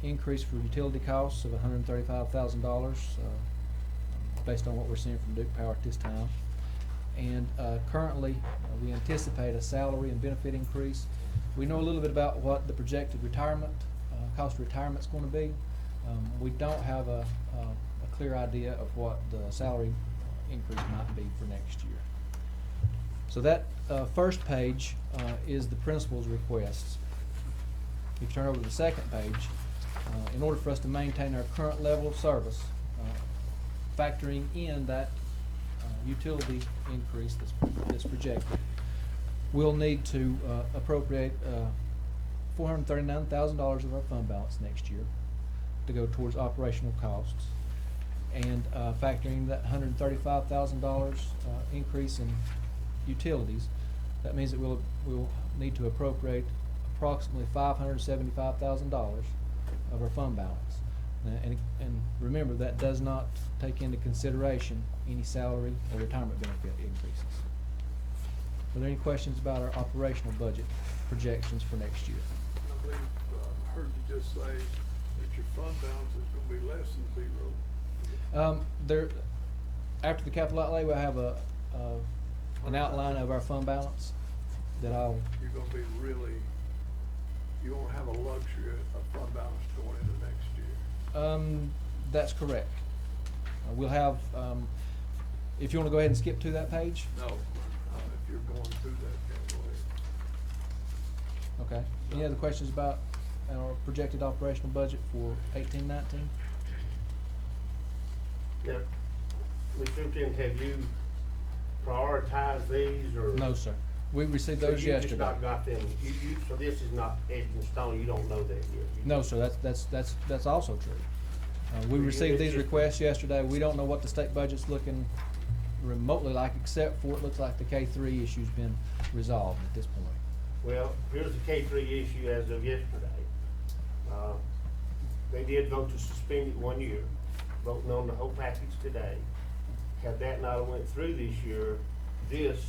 increase for utility costs of $135,000 based on what we're seeing from Duke Power at this time. And currently, we anticipate a salary and benefit increase. We know a little bit about what the projected retirement, cost of retirement is going to be. We don't have a clear idea of what the salary increase might be for next year. So that first page is the principal's requests. If you turn over to the second page, in order for us to maintain our current level of service, factoring in that utility increase that's projected, we'll need to appropriate $439,000 of our fund balance next year to go towards operational costs, and factoring that $135,000 increase in utilities, that means that we'll need to appropriate approximately $575,000 of our fund balance. And remember, that does not take into consideration any salary or retirement benefit increases. Are there any questions about our operational budget projections for next year? I believe, I heard you just say that your fund balance is gonna be less than zero. There, after the capital outlay, we'll have an outline of our fund balance that I'll, You're gonna be really, you won't have a luxury of fund balance going into next year. that's correct. We'll have, if you wanna go ahead and skip to that page? No, if you're going through that kind of way. Okay. Any other questions about our projected operational budget for 18-19? Now, Mr. Superintendent, have you prioritized these, or? No, sir. We received So those you yesterday. just not got them, so this is not etched in stone, you don't know that yet? You No, just- sir, that's also true. We You- received it's these just- requests yesterday. We don't know what the state budget's looking remotely like, except for it looks like the K-3 issue's been resolved at this point. Well, here's the K-3 issue as of yesterday. They did vote to suspend it 1 year, voting on the whole package today. Had that not went through this year, this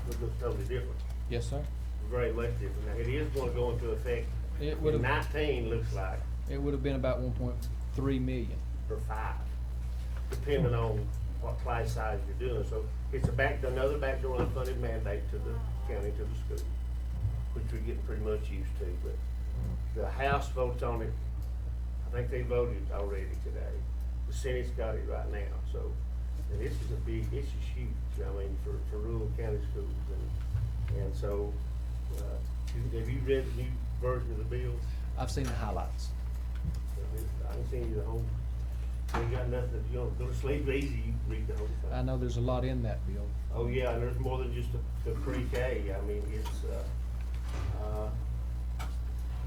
would look totally different, Yes, sir? very much different. Now, it is gonna go into effect It in would've, 19, looks like, it would've been about 1.3 million. or 5, depending on what class size you're doing. So it's another backdoor unfunded mandate to the county, to the school, which we're getting pretty much used to. But the House votes on it, I think they voted already today. The Senate's got it right now, so, and this is this is huge, I mean, for rural county schools. And so, have you read the new version of the bill? I've seen the highlights. I can send you the whole, you ain't got nothing, if you don't go to sleep easy, you can read the whole thing. I know there's a lot in that bill. Oh, yeah, and there's more than just the pre-K, I mean, it's,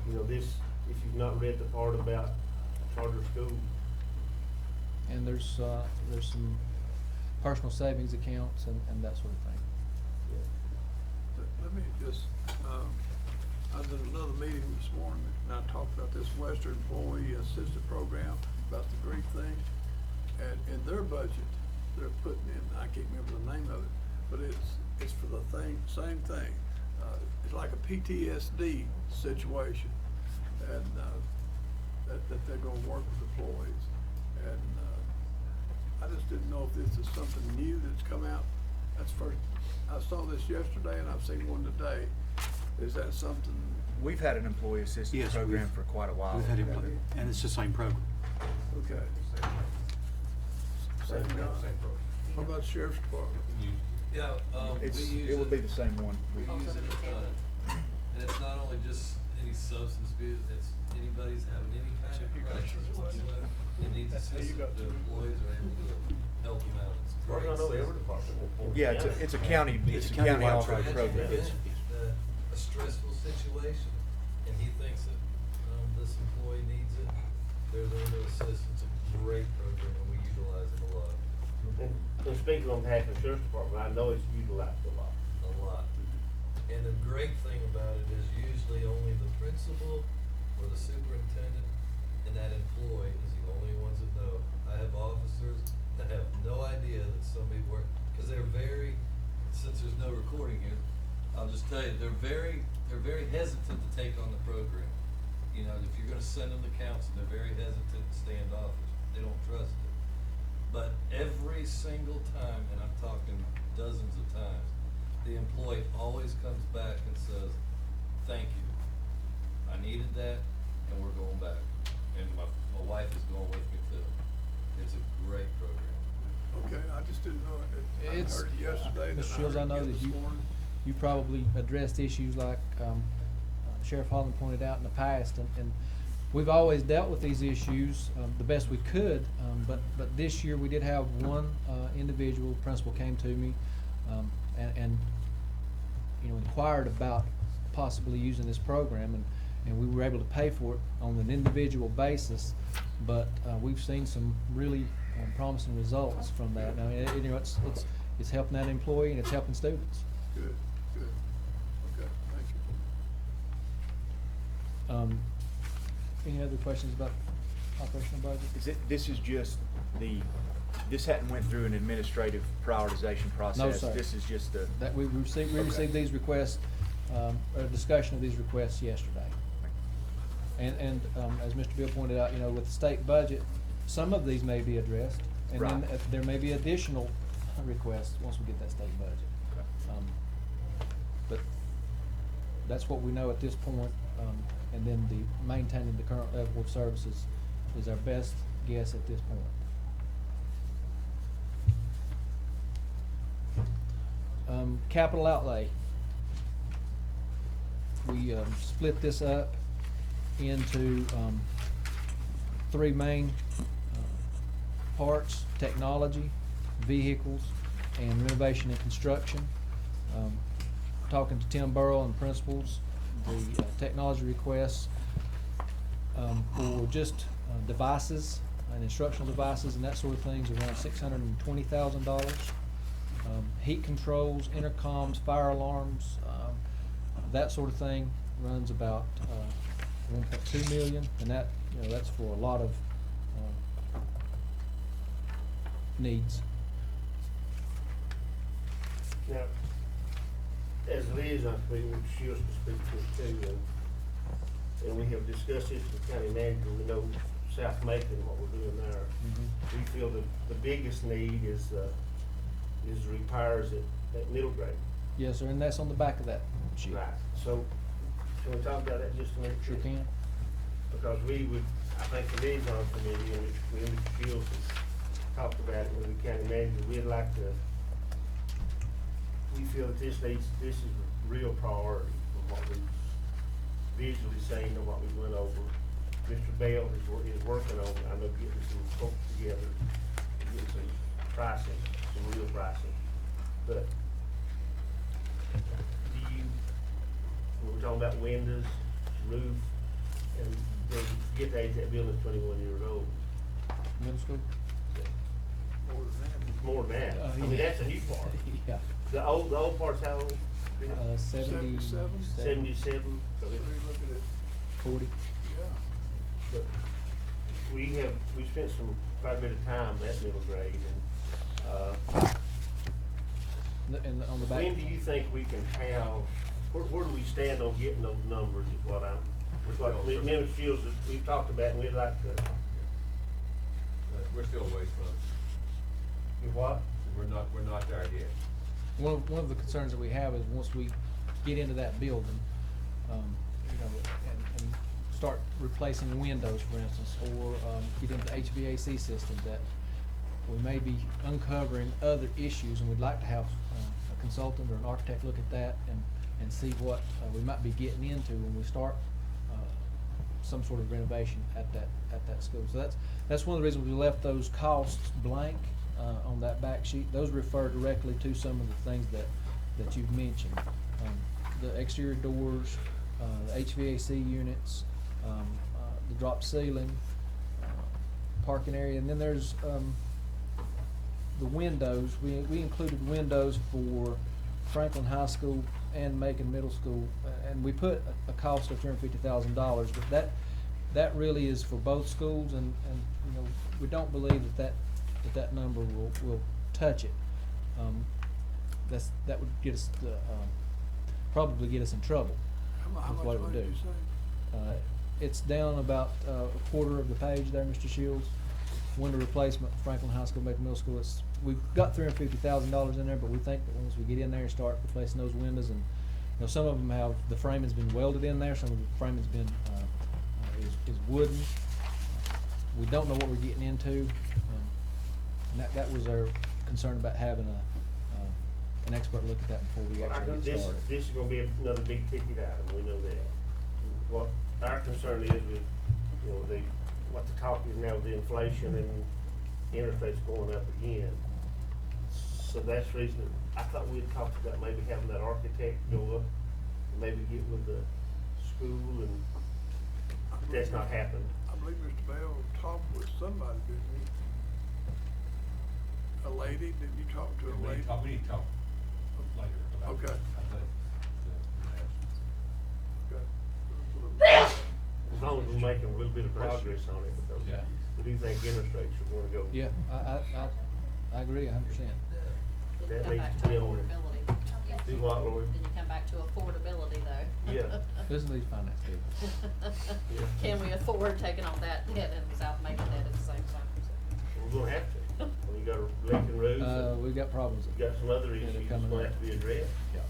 you know, this, if you've not read the part about charter schools, And there's some personal savings accounts and that sort of thing. Let me just, I was in another meeting this morning, and I talked about this Western Employee Assistance Program, about the grief thing. And in their budget, they're putting in, I can't remember the name of it, but it's for the same thing. It's like a PTSD situation, and, that they're gonna work with employees. And, I just didn't know if this is something new that's come out. That's first, I saw this yesterday and I've seen one today. Is that something? We've had an employee assistance Yes, program we've- for quite a while. We've had it, and it's the same program. Okay. Same guy. How about Sheriff's Department? Yeah, we It's, use it would be the same one. We use it a ton. And it's not only just any substance abuse, it's anybody's having any kind of crisis whatsoever. It needs assistance, the employees are able to help them out. It's well, great. I know every department. Yeah, it's a county, it's a county countywide offered program. program. It's a stressful situation, and he thinks that, this employee needs it. They're there to assist. It's a great program, and we utilize it a lot, And speaking on behalf of the Sheriff's Department, I know it's utilized a lot. a lot. And the great thing about it is usually only the principal or the superintendent and that employee is the only ones that know. I have officers that have no idea that somebody worked, because they're very, since there's no recording here, I'll just tell you, they're very hesitant to take on the program. You know, if you're gonna send them to council, they're very hesitant to standoffish, they don't trust it. But every single time, and I'm talking dozens of times, the employee always comes back and says, thank you. I needed that, and we're going back. And my wife is going with me too. It's a great program. Okay, I just didn't know it. I It's, heard it yesterday, then Mr. I Shields, I heard it know again that this morning. you probably addressed issues like, Sheriff Holland pointed out in the past, and we've always dealt with these issues, the best we could, but this year we did have one, individual, principal came to me, and, you know, inquired about possibly using this program, and we were able to pay for it on an individual basis, but, we've seen some really promising results from that. Now, you know, it's helping that employee and it's helping students. Good, good. Okay, thank you. Any other questions about operational budget? This is just this hadn't went through an administrative prioritization process. sir. This is just the. That we received Okay. these requests, a discussion of these requests yesterday. And as Mr. Bill pointed out, with the state budget, some of these may be addressed, and then Right. there may be additional requests once we get that state budget. But that's what we know at this point, and then maintaining the current level of services is our best guess at this point. Capital outlay. We split this up into three main parts: technology, vehicles, and renovation and construction. Talking to Tim Burrell and principals, the technology requests for just devices and instructional devices and that sort of things around $620,000. Heat controls, intercoms, fire alarms, that sort of thing runs about 1.2 million, and that's for a lot of needs. Now, as liaison committee, she was to speak to us too, and we have discussed this with the county manager. We know South Macon, what we're doing there. Mm-hmm. We feel that the biggest need is repairs at middle grade. Yes, sir, and that's on the back of that sheet. Right, so, can we talk about that just a minute? Sure can. Because I think the liaison committee, and we and Mr. Shields have talked about it with the county manager, we'd like to, we feel that this is a real priority from what we've visually seen and what we went over. Mr. Bell is working on, I know, getting some folks together, getting some pricing, some real pricing. But we were talking about windows, roof, and then get the age that building's 21 years old. Middle school? More than that. It's more than that. I mean, Yeah. that's a new part. Yeah. The old part's how old? 77. 77. So What are it- you looking at? 40. Yeah. But we spent quite a bit of time at middle grade, And on the back. when do you think we can have, where do we stand on getting those numbers is what me and Mr. Shields, we've talked about, and we'd like to, We're still ways from, you what? we're not there yet. One of the concerns that we have is once we get into that building, and start replacing windows, for instance, or get into the HVAC system, that we may be uncovering other issues, and we'd like to have a consultant or an architect look at that and see what we might be getting into when we start some sort of renovation at that school. So that's one of the reasons we left those costs blank on that back sheet. Those refer directly to some of the things that you've mentioned. The exterior doors, the HVAC units, the drop ceiling, parking area, and then there's the windows. We included windows for Franklin High School and Macon Middle School, and we put a cost of $250,000, but that really is for both schools, and we don't believe that number will touch it. That would get us probably get us in trouble How with much what it would money do. did you say? It's down about a quarter of the page there, Mr. Shields. Window replacement, Franklin High School, Macon Middle School. We've got $350,000 in there, but we think that once we get in there and start replacing those windows, and some of them have the frame has been welded in there, some of the frame has been is wooden. We don't know what we're getting into, and that was our concern about having an expert look at that before we actually get started. This is gonna be another big ticket item, we know that. What our concern is with, what the talk is now with the inflation and interest rates going up again. So that's the reason, I thought we had talked about maybe having that architect go up, and maybe get with the school, and that's not happened. I believe Mr. Bell talked with somebody, didn't he? A lady, did you talk to a lady? We need to talk later about Okay, bit of progress on it, because Yeah. we do think interstates are gonna go. Yeah, I agree 100%. Then That you come needs back to to be on there. affordability. Do what, Lori? Then you come back to affordability though. Yeah. Listen to these finance people. Yeah. Can we afford taking on that debt and South Macon debt at the same time? We're gonna have to, when you got a leaking roof, and We've got problems. you got some other that are issues that's coming gonna up. have to be addressed. Yeah.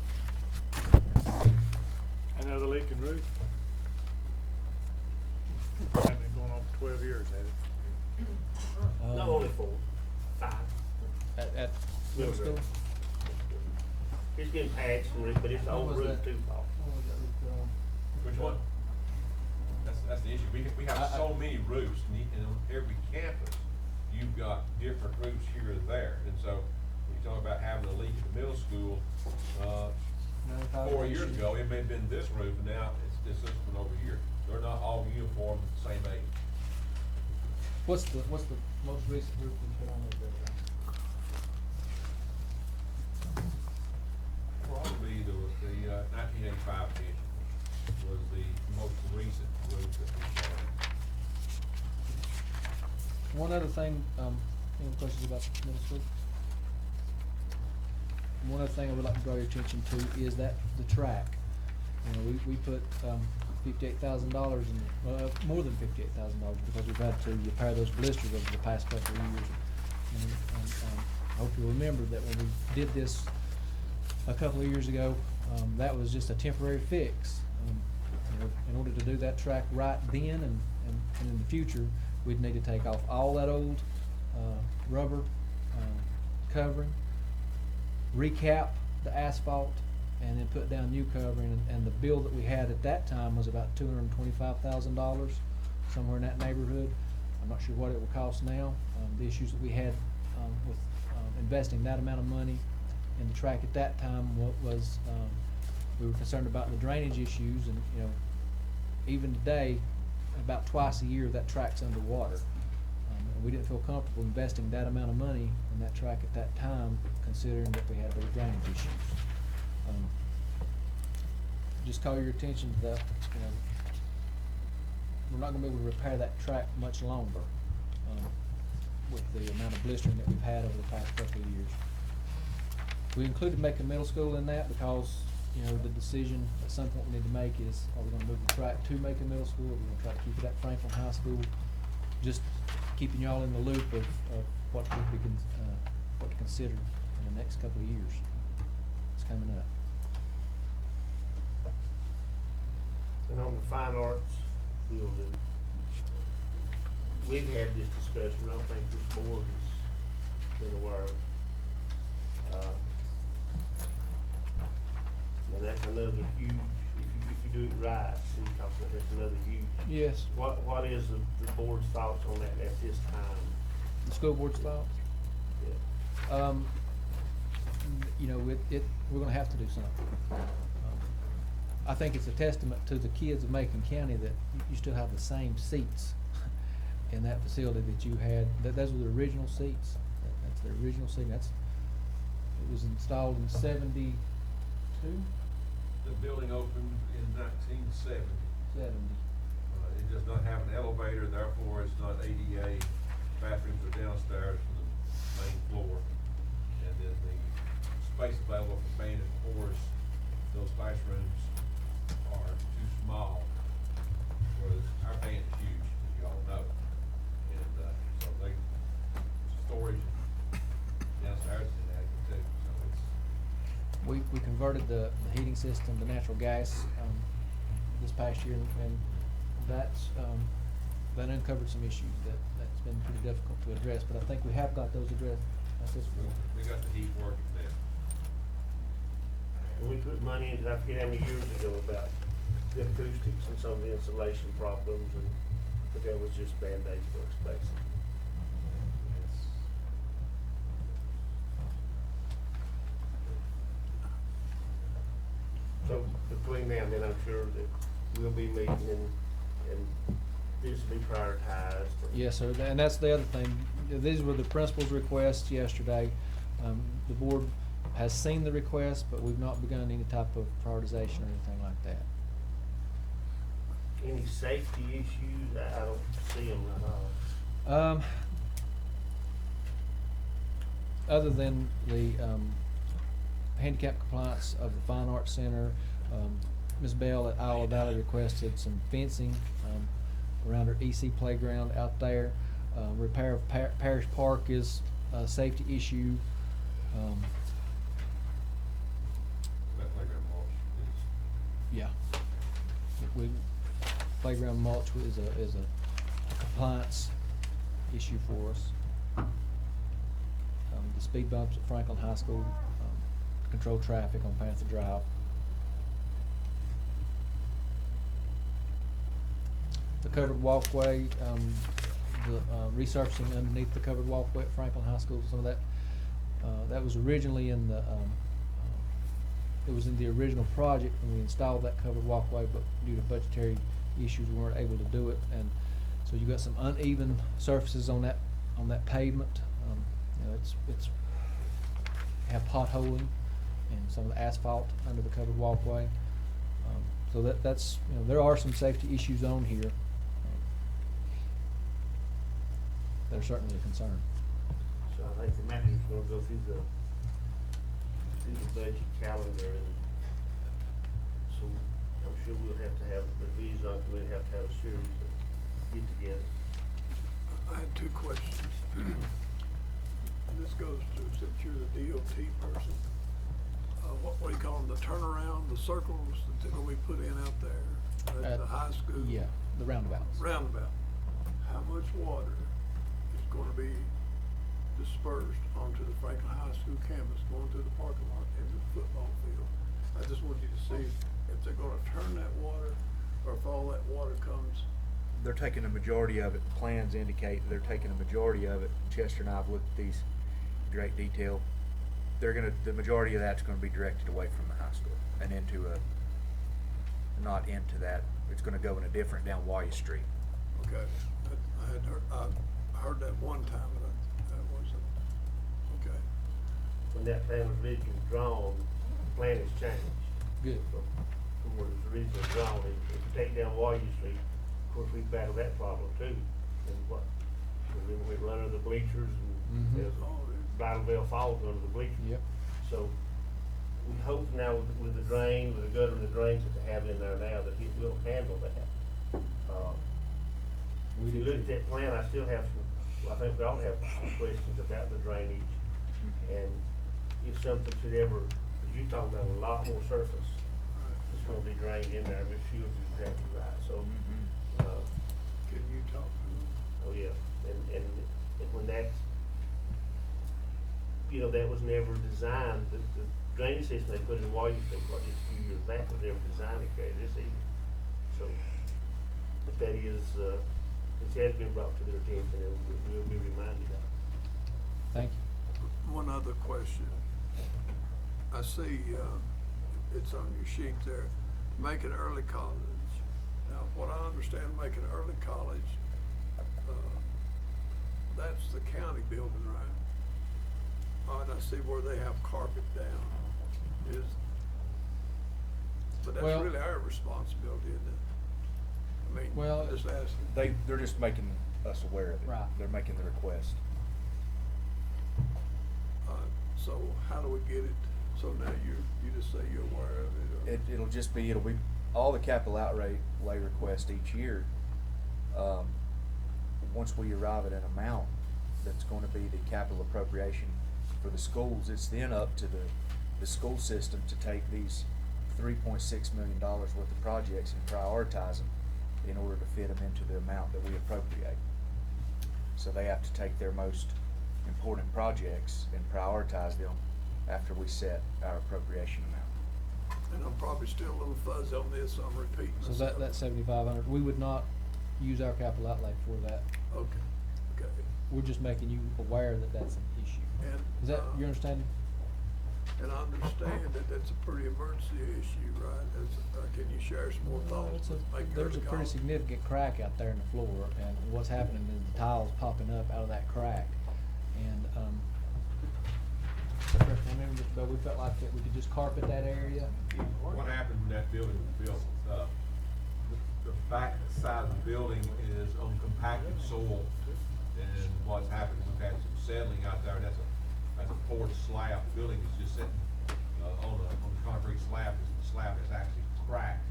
Another leaking roof? It's been going on for 12 years, has it? No, only 4, 5. At middle school? It's getting patched, but it's the When old was roof that? too, Paul. Which one? That's the issue. We have so many roofs, and on every campus, you've got different roofs here and there. And so, when you talk about having a leak at the middle school, 4 years ago, it may have been this roof, and now it's this one over here. They're not all uniform, the same age. What's the most recent roof we put on there? Probably the 1985 edition was the most recent roof that we had. One other thing, any questions about middle school? One other thing I would like to draw your attention to is that the track. You know, we put $58,000 in, more than $58,000 because we've had to repair those blisters over the past couple of years. And I hope you remember that when we did this a couple of years ago, that was just a temporary fix. You know, in order to do that track right then and in the future, we'd need to take off all that old rubber covering, recap the asphalt, and then put down new covering. And the bill that we had at that time was about $225,000, somewhere in that neighborhood. I'm not sure what it will cost now. The issues that we had with investing that amount of money in the track at that time was we were concerned about the drainage issues, and you know, even today, about twice a year that track's underwater. And we didn't feel comfortable investing that amount of money in that track at that time, considering that we had those drainage issues. Just call your attention to that. You know, we're not gonna be able to repair that track much longer with the amount of blistering that we've had over the past couple of years. We included Macon Middle School in that because, you know, the decision at some point we need to make is, are we gonna move the track to Macon Middle School, or are we gonna try to keep it at Franklin High School? Just keeping y'all in the loop of what we can, what to consider in the next couple of years. It's coming up. And on the fine arts building, we've had this discussion, I don't think this board has been aware of. And that's another huge, if you do it right, city council, that's another huge. Yes. What is the board's thoughts on that at this time? The school board's thoughts? Yeah. You know, we're gonna have to do something. I think it's a testament to the kids of Macon County that you still have the same seats in that facility that you had. Those were the original seats. That's the original seat. It was installed in 72? The building opened in 1970. 70. It does not have an elevator, therefore it's not ADA. Bathrooms are downstairs on the main floor. And then the space available for band and chorus, those classrooms are too small. Whereas our band is huge, as you all know. And, so storage downstairs is inadequate too, so it's. We converted the heating system to natural gas this past year, and that's that uncovered some issues that's been pretty difficult to address. But I think we have got those addressed at this point. We got the heat working now. And we put money into, I forget how many years ago, about the acoustics and some of the insulation problems, and, but that was just Band-Aid for expensive. So between now and then, I'm sure that we'll be meeting and this will be prioritized. Yes, sir, and that's the other thing. These were the principal's requests yesterday. The board has seen the request, but we've not begun any type of prioritization or anything like that. Any safety issues? I don't see them at all. Other than the handicap compliance of the Fine Arts Center, Ms. Bell at Iowa Valley requested some fencing around her EC playground out there. Repair of Parish Park is a safety issue. That playground mulch is. Yeah. Playground mulch is a compliance issue for us. The speed bumps at Franklin High School, control traffic on Panther Drive. The covered walkway, the resurfacing underneath the covered walkway at Franklin High School, some of that, that was originally in the, it was in the original project when we installed that covered walkway, but due to budgetary issues, we weren't able to do it. And so you got some uneven surfaces on that pavement. You know, it's have potholing and some of the asphalt under the covered walkway. So that's, you know, there are some safety issues on here that are certainly a concern. So I think the manager's gonna go through the budget calendar, and so I'm sure we'll have to have, the liaison committee have to have a series of get together. I had two questions. This goes to, since you're the DOT person, what do you call them, the turnaround, the circles that they're gonna be put in out there at the high school? Yeah, the roundabouts. Roundabout. How much water is gonna be dispersed onto the Franklin High School campus, going through the parking lot into the football field? I just want you to see if they're gonna turn that water, or if all that water comes. They're taking a majority of it. The plans indicate they're taking a majority of it. Chester and I have looked at these in great detail. The majority of that's gonna be directed away from the high school and not into that. It's gonna go in a different down Wyatt Street. Okay, I heard that one time, but that wasn't, okay. When that plan was originally drawn, the plan has changed. Good. From what it was originally drawn. If you take down Warrior Street, of course, we battled that problem too. And what, we run under the bleachers and Mhm. there's Bridal Veil Falls under the bleachers. Yep. So we hope now with the drain, with the gutter and the drains that they have in there now, that it will handle that. If you look at that plan, I still have some, I think we all have some questions about the drainage. And if something should ever, because you're talking about a lot more surface that's gonna be drained in there, but Shields is exactly right, so. Can you talk to them? Oh, yeah, and when that's, you know, that was never designed, the drainage system they put in Warrior Street, what, just a few years back, was never designed to carry this either. So, but that is, it has been brought to their attention, and we'll be reminded of it. Thank you. One other question. I see, it's on your sheet there, Macon Early College. Now, what I understand, Macon Early College, that's the county building, right? And I see where they have carpet down. But that's Well- really our responsibility, isn't it? I mean, Well- just asking. They're just making us aware of it. Right. They're making the request. So how do we get it? So now you just say you're aware of it? or- It'll be all the capital outlay request each year. Once we arrive at an amount that's gonna be the capital appropriation for the schools, it's then up to the school system to take these $3.6 million worth of projects and prioritize them in order to fit them into the amount that we appropriate. So they have to take their most important projects and prioritize them after we set our appropriation amount. And I'm probably still a little fuzzy on this, so I'm repeating So myself. that 7,500, we would not use our capital outlay for that. Okay. We're just making you aware that that's an issue. And, Is that your understanding? And I understand that that's a pretty emergency issue, right? Can you share some more thoughts? with Macon There's a Early pretty College? significant crack out there in the floor, and what's happening is the tiles popping up out of that crack. And, I remember, Mr. Bell, we felt like that we could just carpet that area. What happened when that building was built? the back side of the building is on compacted soil. And what's happened, we've had some settling out there, that's a poured slab, the building is just sitting, on a concrete slab, the slab is actually cracked.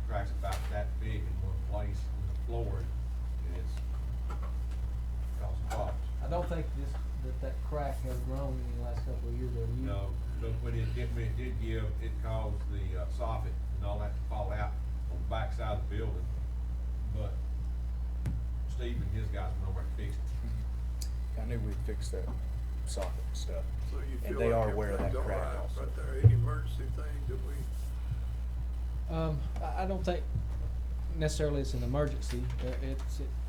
Cracks about that big in one place on the floor, and it's causing problems. I don't think that crack has grown in the last couple of years, have you? No, but when it did give, it caused the soffit and all that to fall out on the back side of the building. But Steve and his guys went over and fixed it. I knew we'd fix that socket and stuff. So you And feel they like are aware of that everything's all crack right also. right there, any emergency things that we, I don't think necessarily it's an emergency,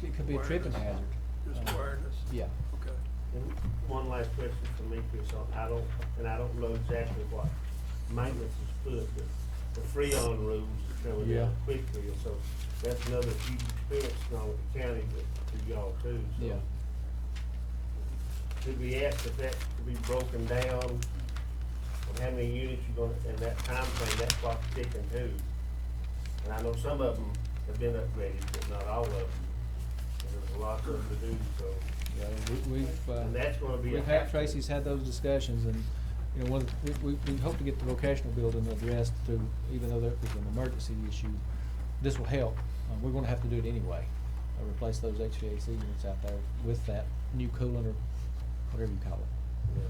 it could be a tripping Awareness. hazard. just Uh, awareness? Yeah. Okay. And one last question for me, Chris, I don't know exactly what maintenance is put, but the Freon rules are coming Yeah. down quickly, and so that's another huge expense, not only the county, but to y'all too, so. Yeah. Could we ask if that could be broken down, on how many units you're gonna, in that time frame, that clock's ticking too? And I know some of them have been upgraded, but not all of them, and there's a lot of them to do, so. Yeah, we've, And that's gonna be a we've had, hassle. Tracy's had those discussions, and, you know, we hope to get the vocational building addressed through, even though that was an emergency issue. This will help, we're gonna have to do it anyway, replace those HVAC units out there with that new coolant or whatever you call it.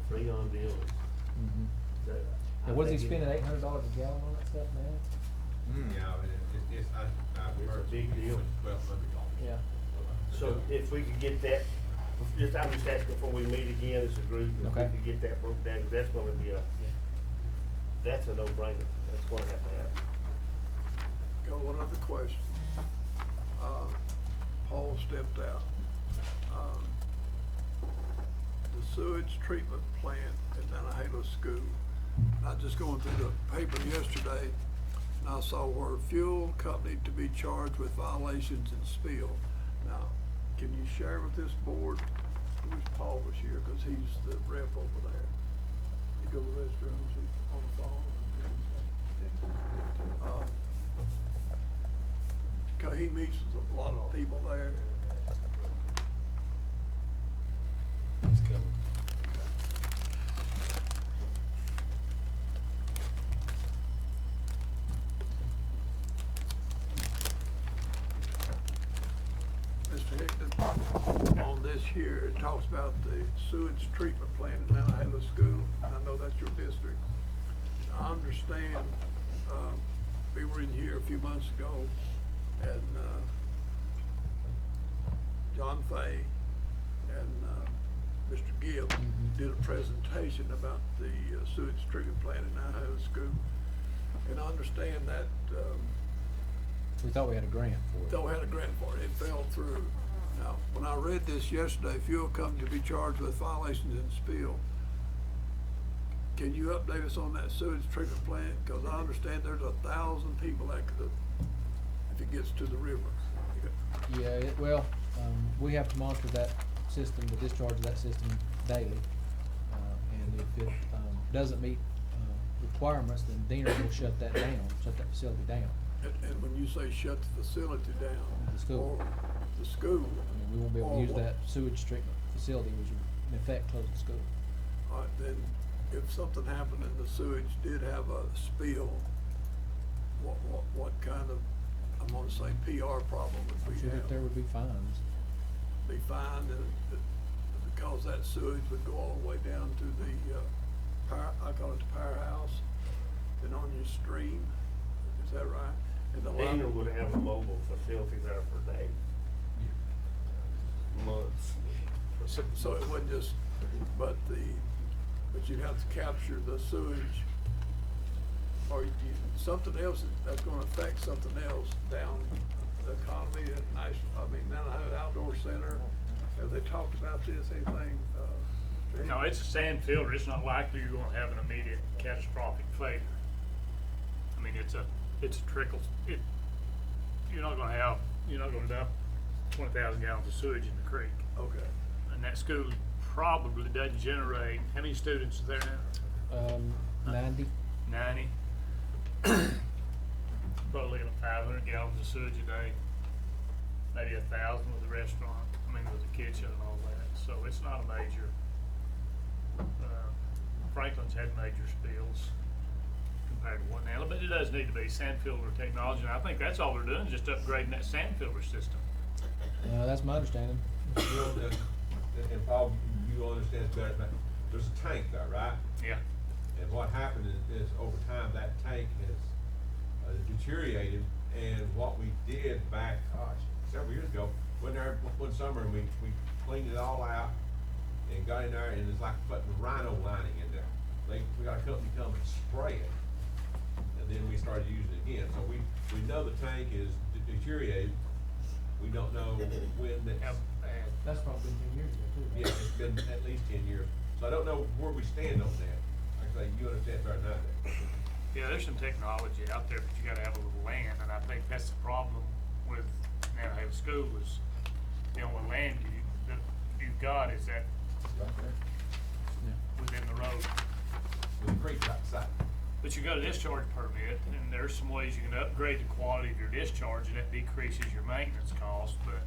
The Freon deal is. Mhm. that- I And what is he think it- spending, $800 a gallon on that stuff now? Yeah, I've It's a heard big deal. $1,200. Yeah. So if we could get that, I'm just asking before we meet again as a group, if we Okay. could get that broke down, 'cause that's gonna be that's a no-brainer, that's gonna have to happen. Got one other question. Paul stepped out. The sewage treatment plant at Nantahala School. I was just going through the paper yesterday, and I saw where fuel company to be charged with violations and spill. Now, can you share with this board, I wish Paul was here, cause he's the rep over there. He go to the restrooms, he's on the phone. Cause he meets with a lot of people there. It's coming. Mr. Hickman, on this here, it talks about the sewage treatment plant in Nantahala School, and I know that's your district. I understand, we were in here a few months ago, and, John Fay and, Mr. Gibbs did a presentation about the sewage treatment plant in Nantahala School. And I understand that, We thought we had a grant for it. though we had a grant for it, it fell through. Now, when I read this yesterday, fuel company to be charged with violations and spill. Can you update us on that sewage treatment plant? Cause I understand there's 1,000 people that could, if it gets to the river. Yeah, well, we have to monitor that system, the discharge of that system daily. And if it, doesn't meet, requirements, then Diener will shut that down, shut that facility down. And when you say shut the facility down. The school. Or the school. I mean, we won't be able to or use what? that sewage treatment facility, which would in effect close the school. All right, then, if something happened and the sewage did have a spill, what kind of, I'm gonna say PR problem would I'm we sure that have? there would be fines. Be fined, and because that sewage would go all the way down to the, power, I call it the powerhouse, then on your stream, is that right? And the line- Daniel would have a mobile facility there for days. Months. So it wasn't just, but you'd have to capture the sewage, or something else that's gonna affect something else down the economy at Nantahala Outdoor Center. Have they talked about this, anything, No, it's a sand filter, it's not likely you're gonna have an immediate catastrophic failure. I mean, it's a trickle, you're not gonna dump 20,000 gallons of sewage in the creek. Okay. And that school probably doesn't generate, how many students are there now? 90. 90? Probably looking at 500 gallons of sewage a day, maybe 1,000 with the restaurant, with the kitchen and all that, so it's not a major. Franklin's had major spills compared to what now, but it does need to be sand filter technology, and I think that's all they're doing, is just upgrading that sand filter system. That's my understanding. And Paul, you understand this better, but there's a tank there, right? Yeah. And what happened is over time, that tank has deteriorated, and what we did back, several years ago, went there one summer and we cleaned it all out and got in there, and it's like putting rhino lining in there. We got a company come and spray it, and then we started using it again. So we know the tank is deteriorated. We don't know when How bad? That's probably 10 years ago, too. yeah, it's been at least 10 years. So I don't know where we stand on that. Like I say, you understand better than I do. Yeah, there's some technology out there, but you gotta have a little land, and I think that's the problem with Navajo School is, what land you've got is that Right there. within the road. With the creek right beside it. But you got a discharge permit, and there's some ways you can upgrade the quality of your discharge, and that decreases your maintenance cost, but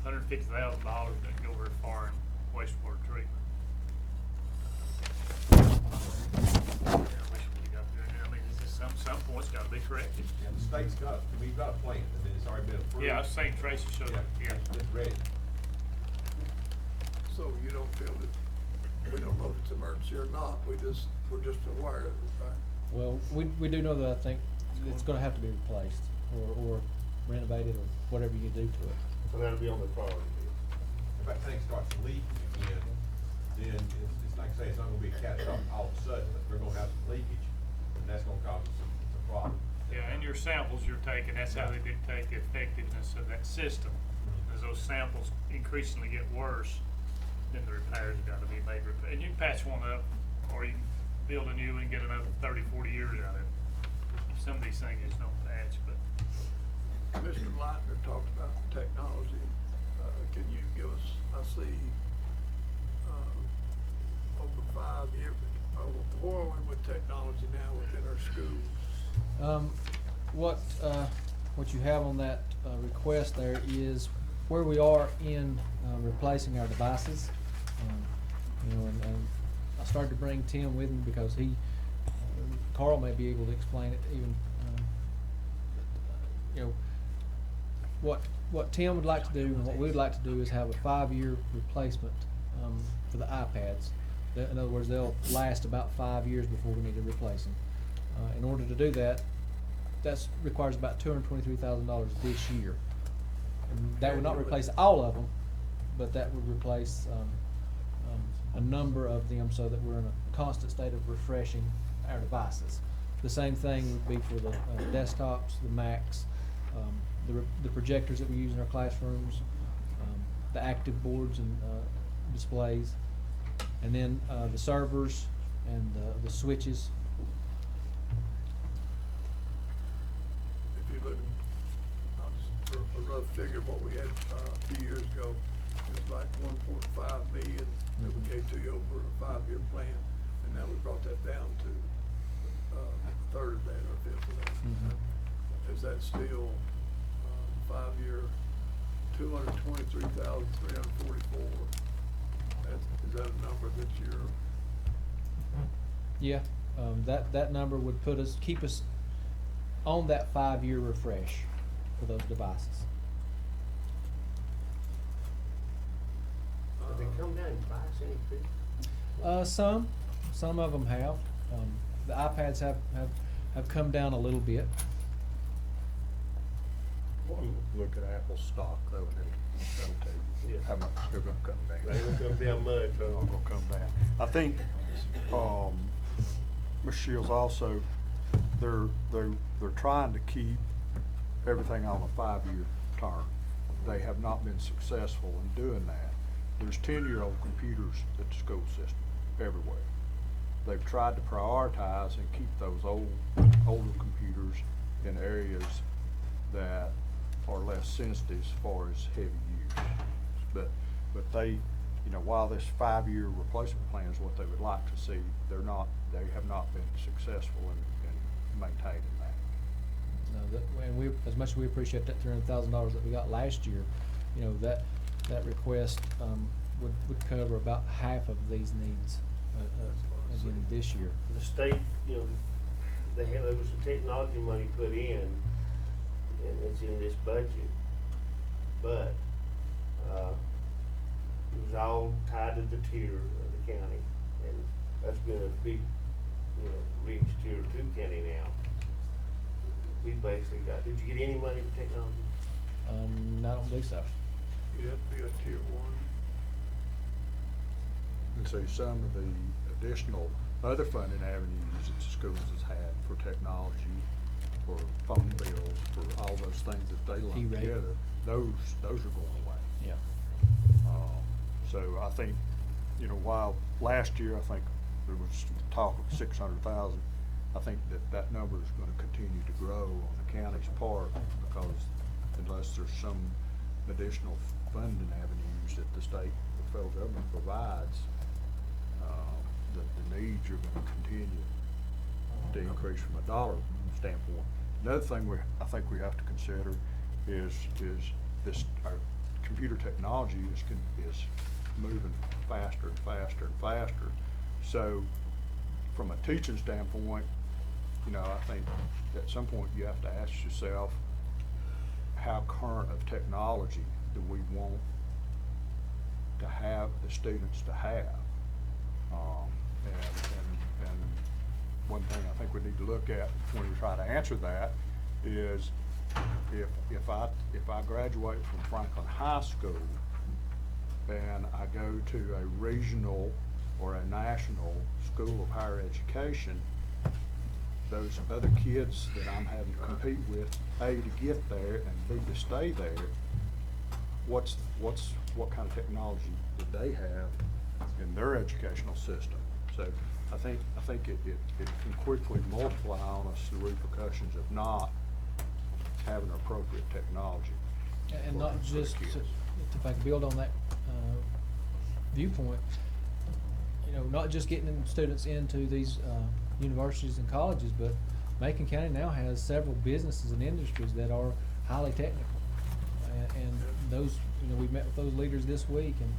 $150,000 doesn't go very far in wastewater treatment. Yeah, I wish we got there. This is some point's gotta be corrected. Yeah, the state's got, we've got a plan, and then it's already been approved. Yeah, I've seen Tracy show that, yeah. It's ready. So you don't feel that, we don't know if it's emergency or not, we're just aware of it, right? Well, we do know that I think it's gonna have to be replaced or renovated or whatever you do to it. So that'll be on the priority list. If that tank starts leaking again, then it's like I say, it's not gonna be a catastrophic all of a sudden, but we're gonna have some leakage, and that's gonna cause us some problem. Yeah, and your samples you're taking, that's how they dictate the effectiveness of that system. As those samples increasingly get worse, then the repairs have gotta be made. And you can patch one up, or you can build a new one and get another 30, 40 years out of it. Some of these things just don't patch, but. Mr. Leitner talked about technology. Can you give us, I see, over 5 years, where are we with technology now within our schools? What you have on that request there is where we are in replacing our devices. And I started to bring Tim with me because Carl may be able to explain it even. What Tim would like to do and what we'd like to do is have a 5-year replacement for the iPads. In other words, they'll last about 5 years before we need to replace them. In order to do that, requires about $223,000 this year. And that would not replace all of them, but that would replace a number of them so that we're in a constant state of refreshing our devices. The same thing would be for the desktops, the Macs, the projectors that we use in our classrooms, the active boards and displays, and then the servers and the switches. If you look, for a rough figure, what we had a few years ago, it was like 1.5 million that we gave to you over a 5-year plan, and now we brought that down to a third of that or a fifth of that. Mhm. Is that still 5-year, 223,344? Is that a number that you're? Yeah, that number would keep us on that 5-year refresh for those devices. Have they come down in price any fee? Some of them have. The iPads have come down a little bit. Look at Apple stock though, and that'll tell you Yeah. how much they're gonna come down. They ain't gonna come down much, They're not gonna come down. I think, Ms. Shields also, they're trying to keep everything on a 5-year term. They have not been successful in doing that. There's 10-year-old computers at the school system everywhere. They've tried to prioritize and keep those older computers in areas that are less sensitive as far as heavy use. But they, while this 5-year replacement plan is what they would like to see, they have not been successful in maintaining that. And we, as much as we appreciate that $300,000 that we got last year, you know, that request, would cover about half of these needs, again, this year. The state, you know, there was some technology money put in, and it's in this budget, but, it was all tied to the tier of the county, and that's been a big, you know, reach tier 2 county now. We basically got, did you get any money for technology? I don't believe so. You have to be a tier 1. And see, some of the additional other funding avenues that the schools has had for technology, for phone bills, for all those things that they lump E-rate. together, those are going away. Yeah. So I think, you know, while last year, I think there was talk of 600,000, I think that number is gonna continue to grow on the county's part, because unless there's some additional funding avenues that the state or federal government provides, the needs are gonna continue to increase from a dollar standpoint. Another thing I think we have to consider is this, our computer technology is moving faster and faster and faster. So from a teaching standpoint, you know, I think at some point you have to ask yourself, how current of technology do we want to have the students to have? And one thing I think we need to look at when we try to answer that is, if I graduate from Franklin High School and I go to a regional or a national school of higher education, those other kids that I'm having to compete with, A, to get there, and B, to stay there, what kind of technology did they have in their educational system? So I think it can quickly multiply on us the repercussions of not having appropriate technology. And for not the just, kids. if I could build on that viewpoint, you know, not just getting students into these universities and colleges, but Macon County now has several businesses and industries that are highly technical. And those, you know, we met with those leaders this week, and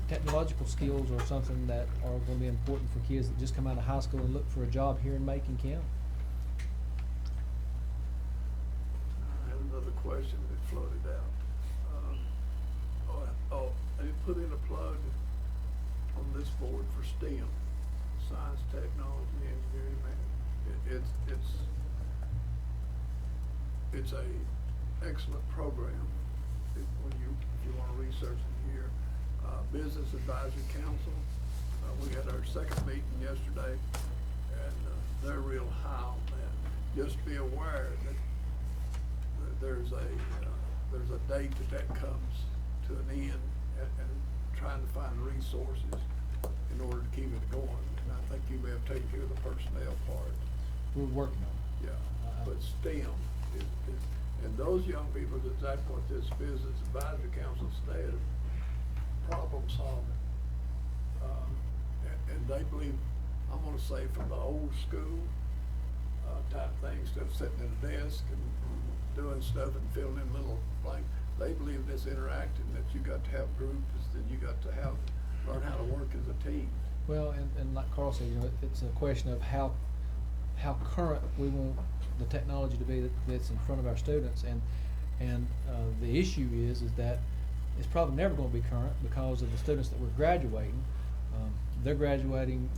technological skills are something that are gonna be important for kids that just come out of high school and look for a job here in Macon County. I have another question that floated out. They put in a plug on this board for STEM, science, technology, engineering, man. It's a excellent program if you wanna research it here. Business Advisory Council, we had our second meeting yesterday, and they're real high on that. Just be aware that there's a date that comes to an end, and trying to find resources in order to keep it going. And I think you may have taken care of the personnel part. We're working on it. Yeah, but STEM is, and those young people, that's what this Business Advisory Council said, problem solving. And they believe, I'm gonna say from the old school, type thing, instead of sitting at a desk and doing stuff and filling in little blanks, they believe this interacting, that you got to have groups, that you got to learn how to work as a team. Well, and like Carl said, you know, it's a question of how current we want the technology to be that's in front of our students, and the issue is that it's probably never going to be current because of the students that we're graduating. They're graduating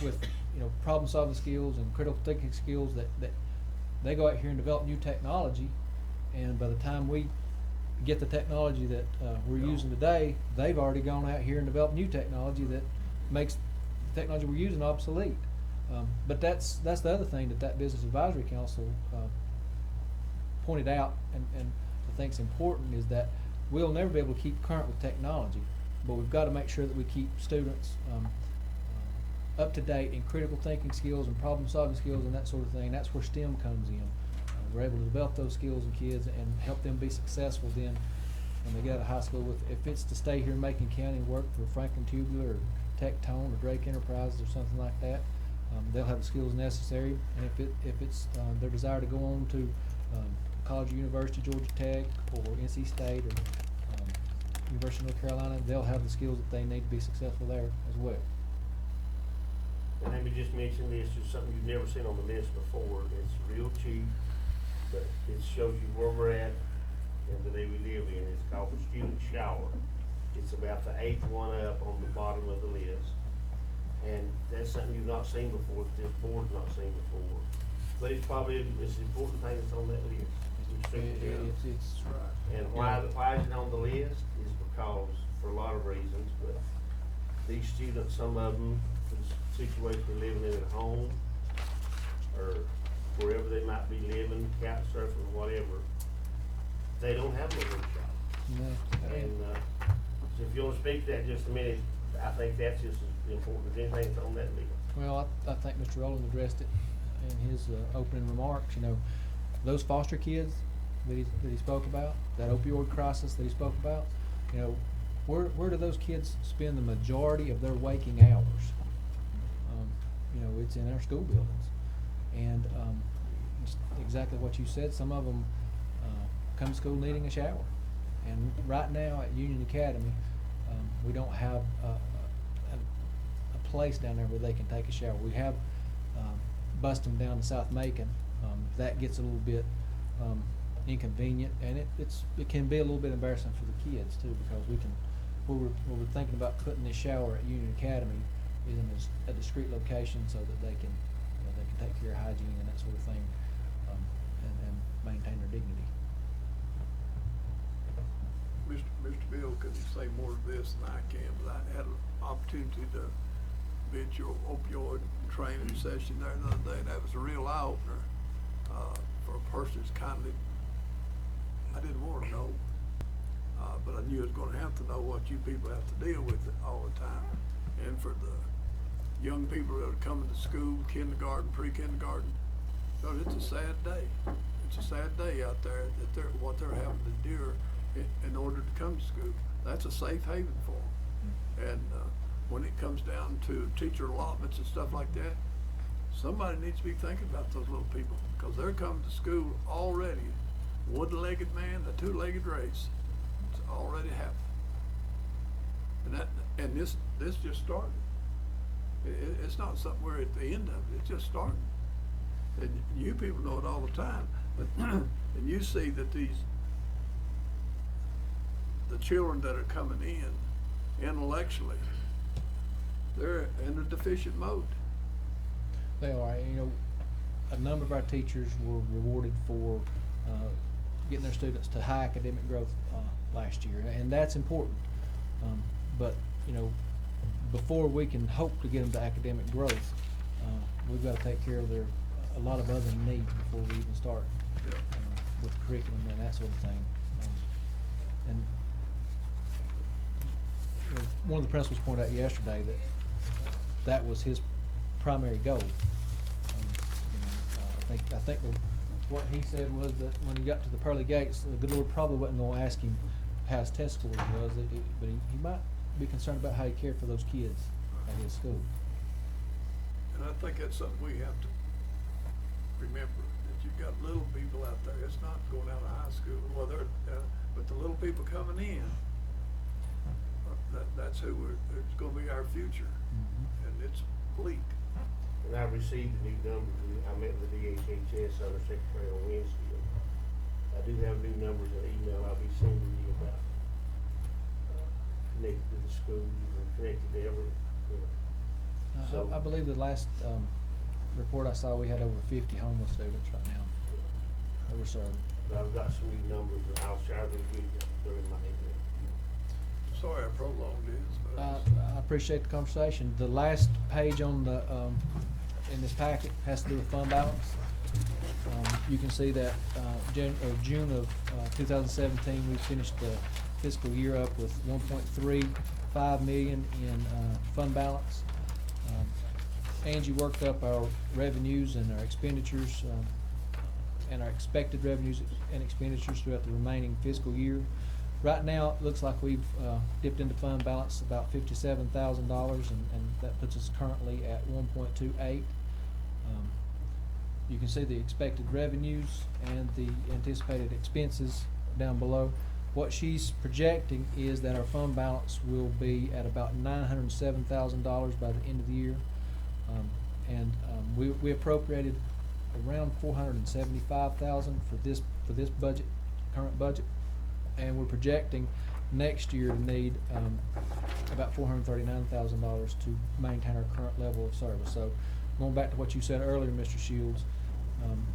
with, you know, problem solving skills and critical thinking skills that they go out here and develop new technology, and by the time we get the technology that we're using today, they've already gone out here and developed new technology that makes the technology we're using obsolete. But that's the other thing that Business Advisory Council pointed out, and I think is important, is that we'll never be able to keep current with technology, but we've got to make sure that we keep students up to date in critical thinking skills and problem solving skills and that sort of thing. That's where STEM comes in. We're able to develop those skills in kids and help them be successful then when they get out of high school. If it's to stay here in Macon County and work for Franklin Tubular or Tectone or Drake Enterprises or something like that, they'll have the skills necessary, and if it's their desire to go on to college or university, Georgia Tech or NC State or University of North Carolina, they'll have the skills that they need to be successful there as well. And let me just mention this, it's something you've never seen on the list before. It's real cheap, but it shows you where we're at and the day we live in. It's called the student shower. It's about the 8th one up on the bottom of the list. And that's something you've not seen before, that this board's not seen before. But it's probably, it's an important thing that's on that list. It's And why is it on the list is because, for a lot of reasons, but these students, some of them, for the situation they're living in at home, or wherever they might be living, couch surfing, whatever, they don't have no room shop. No. And, so if you wanna speak to that just a minute, I think that's just as important as anything that's on that list. Well, I think Mr. Rowland addressed it in his opening remarks. You know, those foster kids that he spoke about, that opioid crisis that he spoke about, you know, where do those kids spend the majority of their waking hours? You know, it's in our school buildings. And it's exactly what you said, some of them come to school needing a shower. And right now at Union Academy, we don't have a place down there where they can take a shower. We have bused them down to South Macon. That gets a little bit inconvenient, and it can be a little bit embarrassing for the kids too, because we're thinking about putting this shower at Union Academy is in a discrete location so that they can take care of hygiene and that sort of thing, and maintain their dignity. Mr. Bill, could you say more to this than I can, but I had an opportunity to be at your opioid training session there the other day, and that was a real eye-opener, for a person that's kindly, I didn't want to know, but I knew I was gonna have to know what you people have to deal with all the time. And for the young people that are coming to school, kindergarten, pre-kindergarten, it's a sad day. It's a sad day out there that what they're having to endure in order to come to school. That's a safe haven for them. And when it comes down to teacher allotments and stuff like that, somebody needs to be thinking about those little people, because they're coming to school already. One-legged man, a two-legged race. It's already happened. And this just started. It's not something we're at the end of it. It's just starting. And you people know it all the time. But and you see that the children that are coming in intellectually, they're in a deficient mode. They are. You know, a number of our teachers were rewarded for getting their students to high academic growth last year, and that's important. But you know, before we can hope to get them to academic growth, we've got to take care of a lot of other needs before we even start with curriculum and that sort of thing. And you know, one of the principals pointed out yesterday that was his primary goal. I think what he said was that when he got to the pearly gates, the good Lord probably wasn't going to ask him how his test scores was, but he might be concerned about how he cared for those kids at his school. And I think that's something we have to remember, that you've got little people out there. It's not going out of high school, but the little people coming in, that's who it's going to be our future. Mm-hmm. And it's bleak. And I received the new numbers. I met with the DHHS Undersecretary on Wednesday. I do have new numbers in an email I'll be sending you about connected to the schools and connected to every. So I believe the last report I saw, we had over 50 homeless students right now that were served. But I've got some new numbers and I'll share them with you during my email. Sorry I prolonged this, but. I appreciate the conversation. The last page on the in this packet has to do with fund balance. You can see that June of 2017, we finished the fiscal year up with 1.35 million in fund balance. Angie worked up our revenues and our expenditures and our expected revenues and expenditures throughout the remaining fiscal year. Right now, it looks like we've dipped into fund balance about $57,000, and that puts us currently at 1.28. You can see the expected revenues and the anticipated expenses down below. What she's projecting is that our fund balance will be at about $907,000 by the end of the year. We appropriated around $475,000 for this budget, current budget, and we're projecting next year to need about $439,000 to maintain our current level of service. So, going back to what you said earlier, Mr. Shields,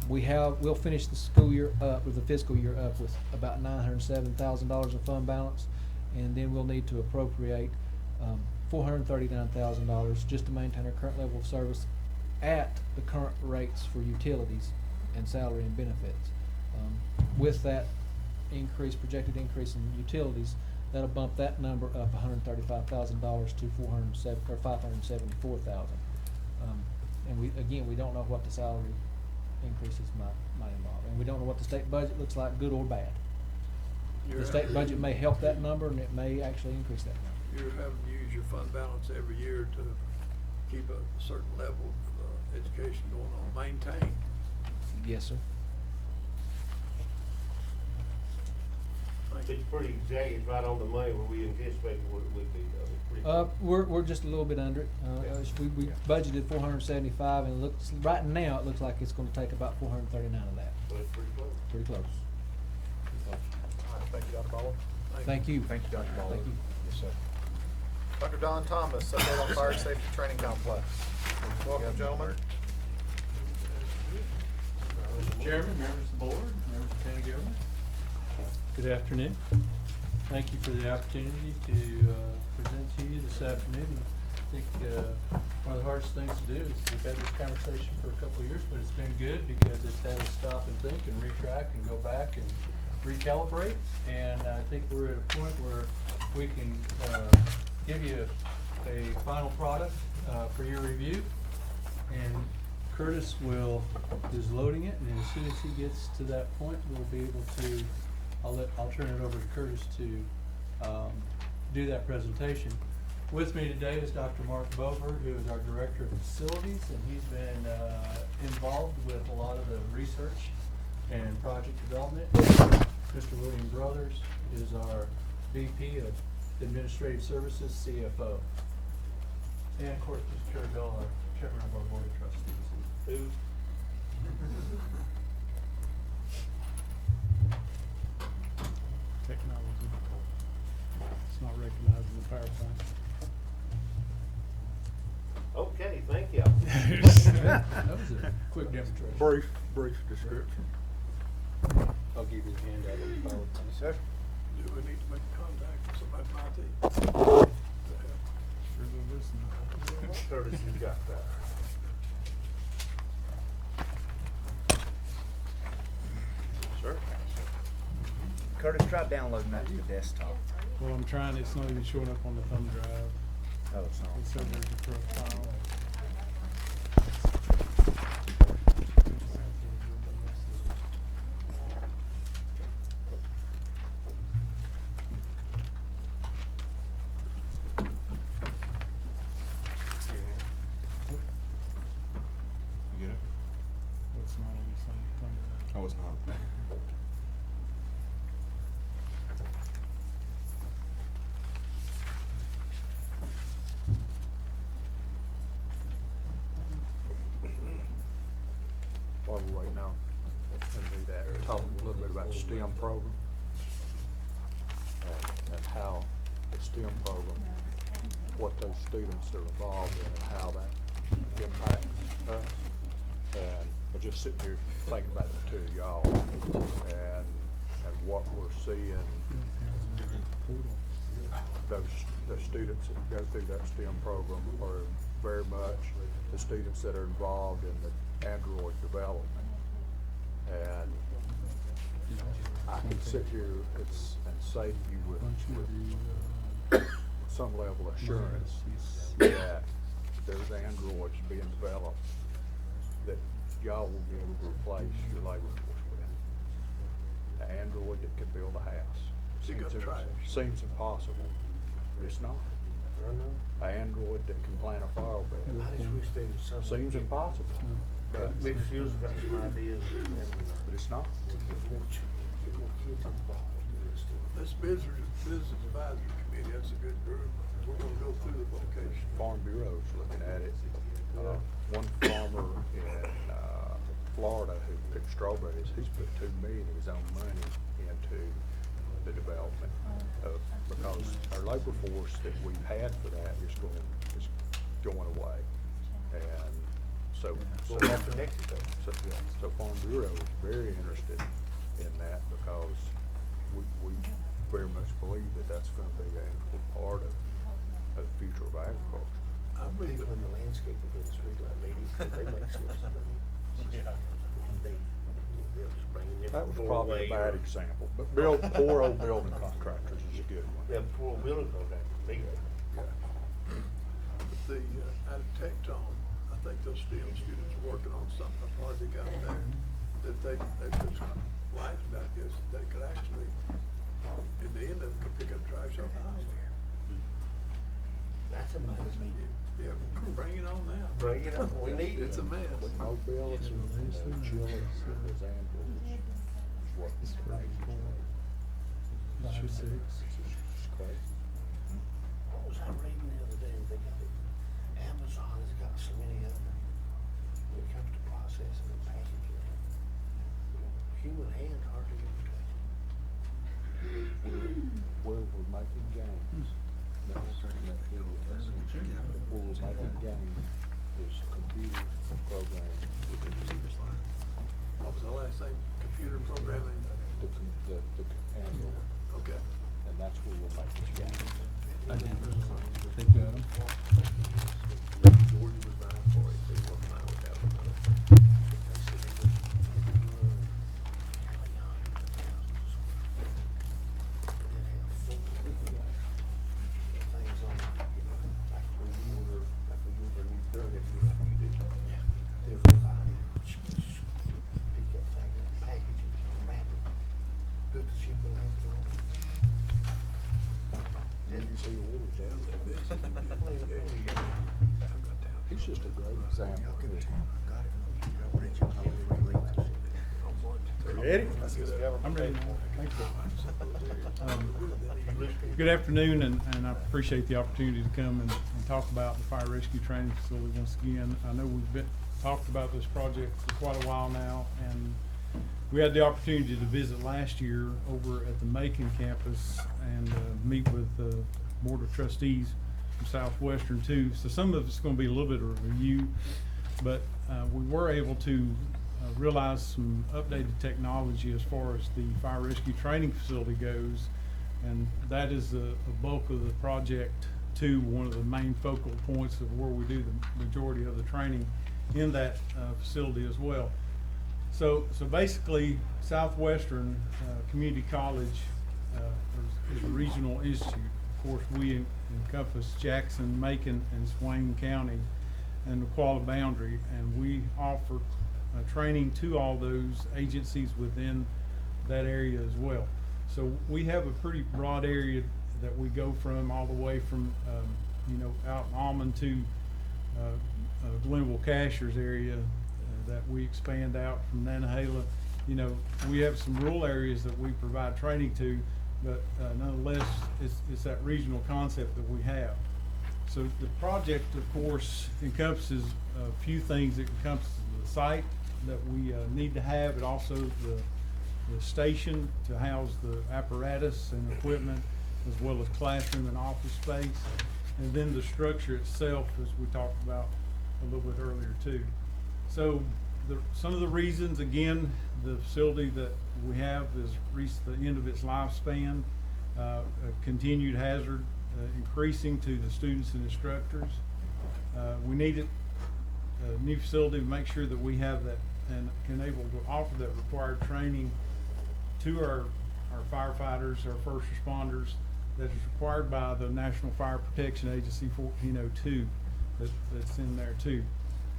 we'll finish the school year up, or the fiscal year up, with about $907,000 of fund balance, and then we'll need to appropriate $439,000 just to maintain our current level of service at the current rates for utilities and salary and benefits. With that projected increase in utilities, that'll bump that number up $135,000 to $574,000. And we don't know what the salary increases might involve, and we don't know what the state budget looks like, good or bad. The state budget may help that number, and it may actually increase that number. You're having to use your fund balance every year to keep a certain level of education going on, maintain. Yes, sir. It's pretty exact, it's right on the money where we anticipated what it would be, though. It's pretty close. We're just a little bit under it. We budgeted 475, and right now it looks like it's gonna take about 439 of that. So it's pretty close. Pretty close. All right, thank you, Dr. Baldwin. Thank you. Thank you, Dr. Baldwin. Thank you. Yes, sir. Dr. Don Thomas, update on Fire Safety Training Complex. Welcome, gentlemen. Mr. Chairman, members of the board, members of the county government, good afternoon. Thank you for the opportunity to present to you this afternoon. I think one of the hardest things to do is we've had this conversation for a couple of years, but it's been good because it's had us stop and think and retract and go back and recalibrate. And I think we're at a point where we can give you a final product for your review. And Curtis is loading it, and as soon as he gets to that point, we'll be able to, I'll turn it over to Curtis to do that presentation. With me today is Dr. Mark Bover, who is our Director of Facilities, and he's been involved with a lot of the research and project development. Mr. William Brothers is our VP of Administrative Services, CFO. And of course, Mr. Carabell, our Chairman of our Board of Trustees. Who? Technology. It's not recognized in the PowerPoint. Okay, thank you. That was a quick demonstration. Brief description. I'll give you the handout of the PowerPoint. Sir? Do we need to make contact with somebody from IT? Curtis, you got that. Sir? Curtis, try downloading that to the desktop. Well, I'm trying, it's not even showing up on the thumb drive. Oh, it's not. It says there's a profile. You get it? It's not on the thumb drive. Oh, it's not. While we're waiting on, talk a little bit about the STEM program and how the STEM program, what those students are involved in and how that impacts us. And I'm just sitting here thinking about the two of y'all and what we're seeing. The students that go through that STEM program are very much the students that are involved in the Android development. And I can sit here and say to you with some level of assurance that there's Androids being developed that y'all will be able to replace your labor force with. An Android that can build a house. Seems impossible, but it's not. An Android that can plant a fire bed. Seems impossible, but Mixed Fields got some ideas, But it's not. This business advisory committee, that's a good group. We're gonna go through the vocation. Farm Bureau's looking at it. One farmer in, Florida who picked strawberries, he's put $2 million of his own money into the development of, because our labor force that we've had for that is going away. And so. Going back to Mexico. So Farm Bureau is very interested in that because we very much believe that that's gonna be an integral part of the future of agriculture. I believe People in the landscape of the street like ladies, they make sense. They'll just bring in That was their probably a doorway bad or- example, but poor old building contractors is a good one. Yeah, poor building contractor, big. Yeah. But the, out of Tecton, I think those STEM students are working on something, a project out there, that they just lied about this, they could actually, in the end of it, could pick up trash off the highway. That's amazing. Yeah, bring it on now. Bring it on, we need it. It's a mess. Mobility, chillers, those anvils, is what is amazing. It's just crazy. What was I reading the other day? They got it. Amazon has got so many of them. When it comes to processing and packaging, human hand hardly ever touch it. Where we're making gains. Where we're making gains is computer programming. What was the last thing? Computer programming? The anvil, Okay. and that's where we're making gains. Jordan was buying for it, they were buying without it. He's just a great example. Ready? I'm ready. Thank you. Good afternoon, and I appreciate the opportunity to come and talk about the fire rescue training facility once again. I know we've talked about this project for quite a while now, and we had the opportunity to visit last year over at the Macon campus and meet with the Board of Trustees from Southwestern too. So some of it's gonna be a little bit of a review, but we were able to realize some updated technology as far as the fire rescue training facility goes. And that is the bulk of the project too, one of the main focal points of where we do the majority of the training in that facility as well. So basically, Southwestern Community College is a regional institute. Of course, we encompass Jackson, Macon, and Swain County and the Qualla boundary, and we offer training to all those agencies within that area as well. So we have a pretty broad area that we go from all the way from, out in Almond to Glenville Cashers area that we expand out from Nantahala. We have some rural areas that we provide training to, but nonetheless, it's that regional concept that we have. So the project, of course, encompasses a few things. It encompasses the site that we need to have, and also the station to house the apparatus and equipment, as well as classroom and office space, and then the structure itself, as we talked about a little bit earlier too. So some of the reasons, again, the facility that we have has reached the end of its lifespan, a continued hazard increasing to the students and instructors. We needed a new facility to make sure that we have that and can able to offer that required training to our firefighters, our first responders, that is required by the National Fire Protection Agency 1402 that's in there too.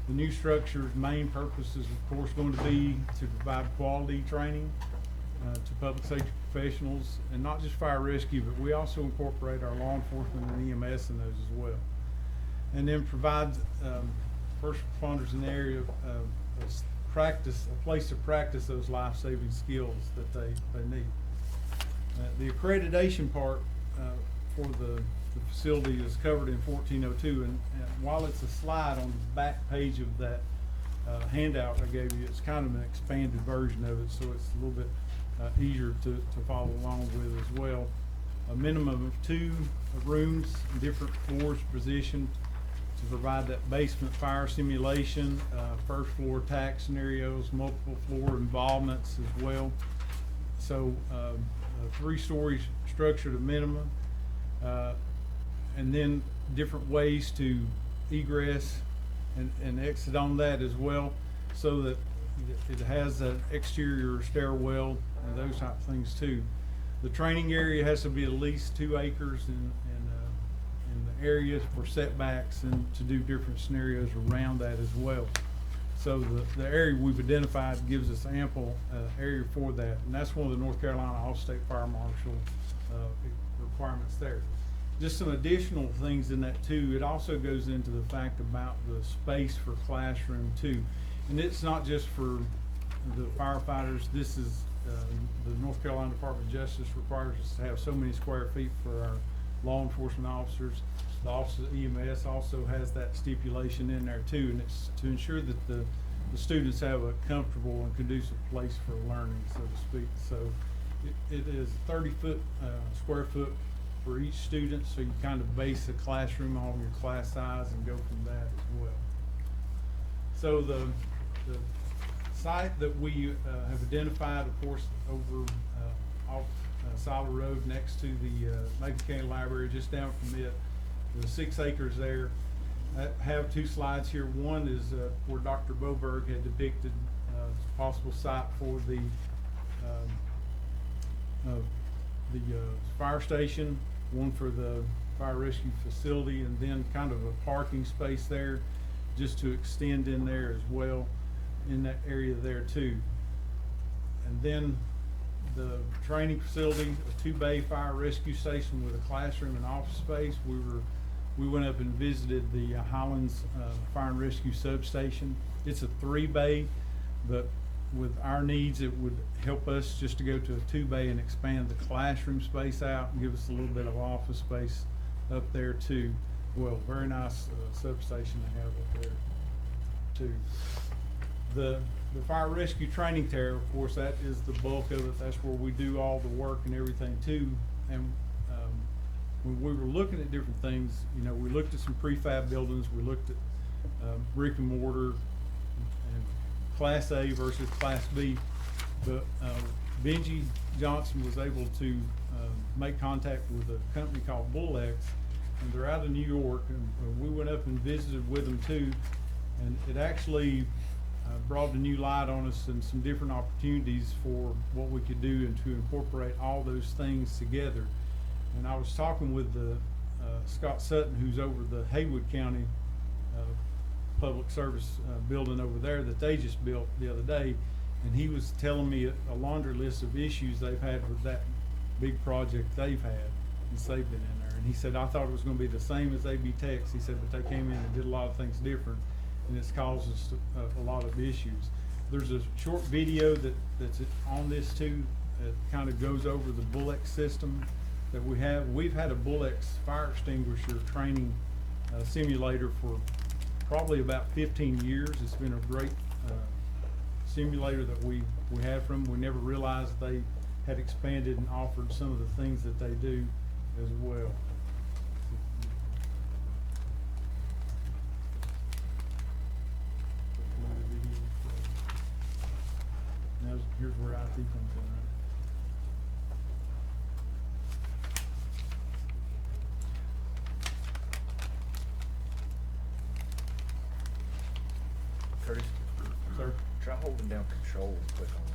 The new structure's main purpose is, of course, going to be to provide quality training to public safety professionals, and not just fire rescue, but we also incorporate our law enforcement and EMS in those as well. And then provide first responders in the area a place to practice those life-saving skills that they need. The accreditation part for the facility is covered in 1402, and while it's a slide on the back page of that handout I gave you, it's kind of an expanded version of it, so it's a little bit easier to follow along with as well. A minimum of 2 rooms, different floors positioned to provide that basement fire simulation, first floor attack scenarios, multiple floor involvements as well. So a 3-story structure to minimum, and then different ways to egress and exit on that as well, so that it has an exterior stairwell and those type of things too. The training area has to be at least 2 acres in the areas for setbacks and to do different scenarios around that as well. So the area we've identified gives us ample area for that, and that's one of the North Carolina All-State Fire Marshal requirements there. Just some additional things in that too. It also goes into the fact about the space for classroom too, and it's not just for the firefighters. This is the North Carolina Department of Justice requires us to have so many square feet for our law enforcement officers. The Office of EMS also has that stipulation in there too, and it's to ensure that the students have a comfortable and conducive place for learning, so to speak. So it is 30 square foot for each student, so you kind of base the classroom on your class size and go from that as well. So the site that we have identified, of course, over off Solid Road next to the Macon County Library, just down from it, the 6 acres there. I have 2 slides here. One is where Dr. Boberg had depicted possible site for the fire station, one for the fire rescue facility, and then kind of a parking space there just to extend in there as well in that area there too. And then the training facility, a 2-bay fire rescue station with a classroom and office space. We went up and visited the Highlands Fire and Rescue Substation. It's a 3-bay, but with our needs, it would help us just to go to a 2-bay and expand the classroom space out and give us a little bit of office space up there too. Well, very nice substation to have up there too. The fire rescue training tower, of course, that is the bulk of it. That's where we do all the work and everything too. And when we were looking at different things, you know, we looked at some prefab buildings. We looked at brick and mortar and Class A versus Class B. But Benji Johnson was able to make contact with a company called Bullex, and they're out of New York. And we went up and visited with them too, and it actually brought a new light on us and some different opportunities for what we could do and to incorporate all those things together. And I was talking with the Scott Sutton, who's over the Haywood County public service building over there that they just built the other day, and he was telling me a laundry list of issues they've had with that big project they've had since they've been in there. And he said, I thought it was going to be the same as AB Tex. He said, but they came in and did a lot of things different, and it's caused us a lot of issues. There's a short video that's on this too. It kind of goes over the Bullex system that we have. We've had a Bullex fire extinguisher training simulator for probably about 15 years. It's been a great simulator that we had from them. We never realized they had expanded and offered some of the things that they do as well. Now here's where IT comes in, right? Curtis, Sir? try holding down control and click on that.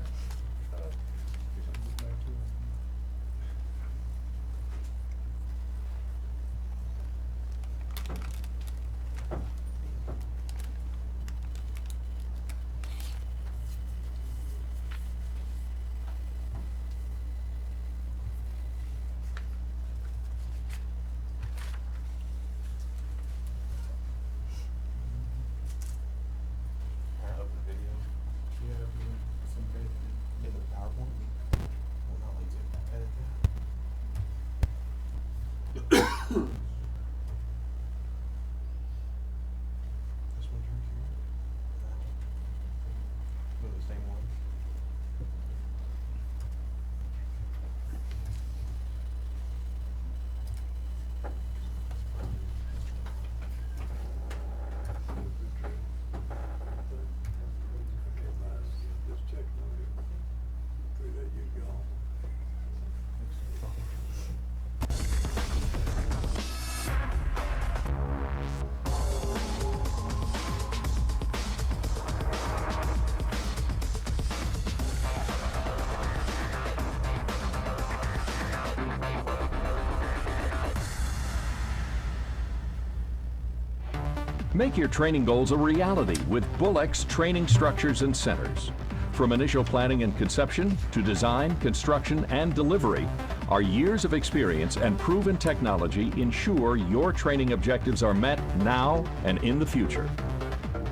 Make your training goals a reality with Bullex Training Structures and Centers. From initial planning and conception to design, construction, and delivery, our years of experience and proven technology ensure your training objectives are met now and in the future.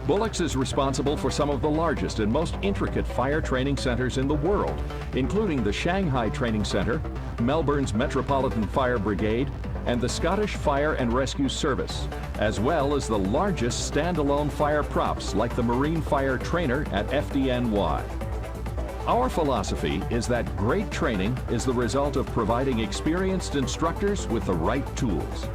Bullex is responsible for some of the largest and most intricate fire training centers in the world, including the Shanghai Training Center, Melbourne's Metropolitan Fire Brigade, and the Scottish Fire and Rescue Service, as well as the largest standalone fire props like the Marine Fire Trainer at FDNY. Our philosophy is that great training is the result of providing experienced instructors with the right tools.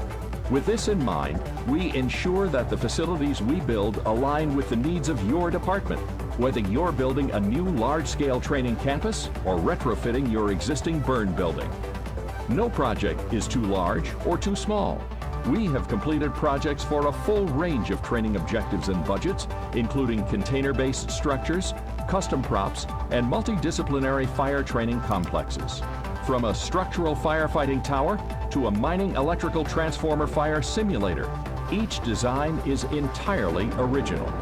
With this in mind, we ensure that the facilities we build align with the needs of your department, whether you're building a new large-scale training campus or retrofitting your existing burn building. No project is too large or too small. We have completed projects for a full range of training objectives and budgets, including container-based structures, custom props, and multidisciplinary fire training complexes. From a structural firefighting tower to a mining electrical transformer fire simulator, each design is entirely original.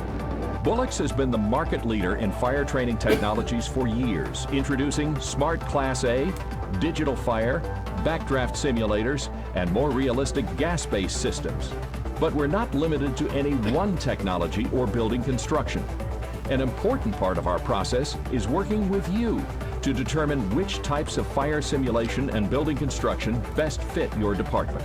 Bullex has been the market leader in fire training technologies for years, introducing Smart Class A, digital fire, backdraft simulators, and more realistic gas-based systems. But we're not limited to any one technology or building construction. An important part of our process is working with you to determine which types of fire simulation and building construction best fit your department.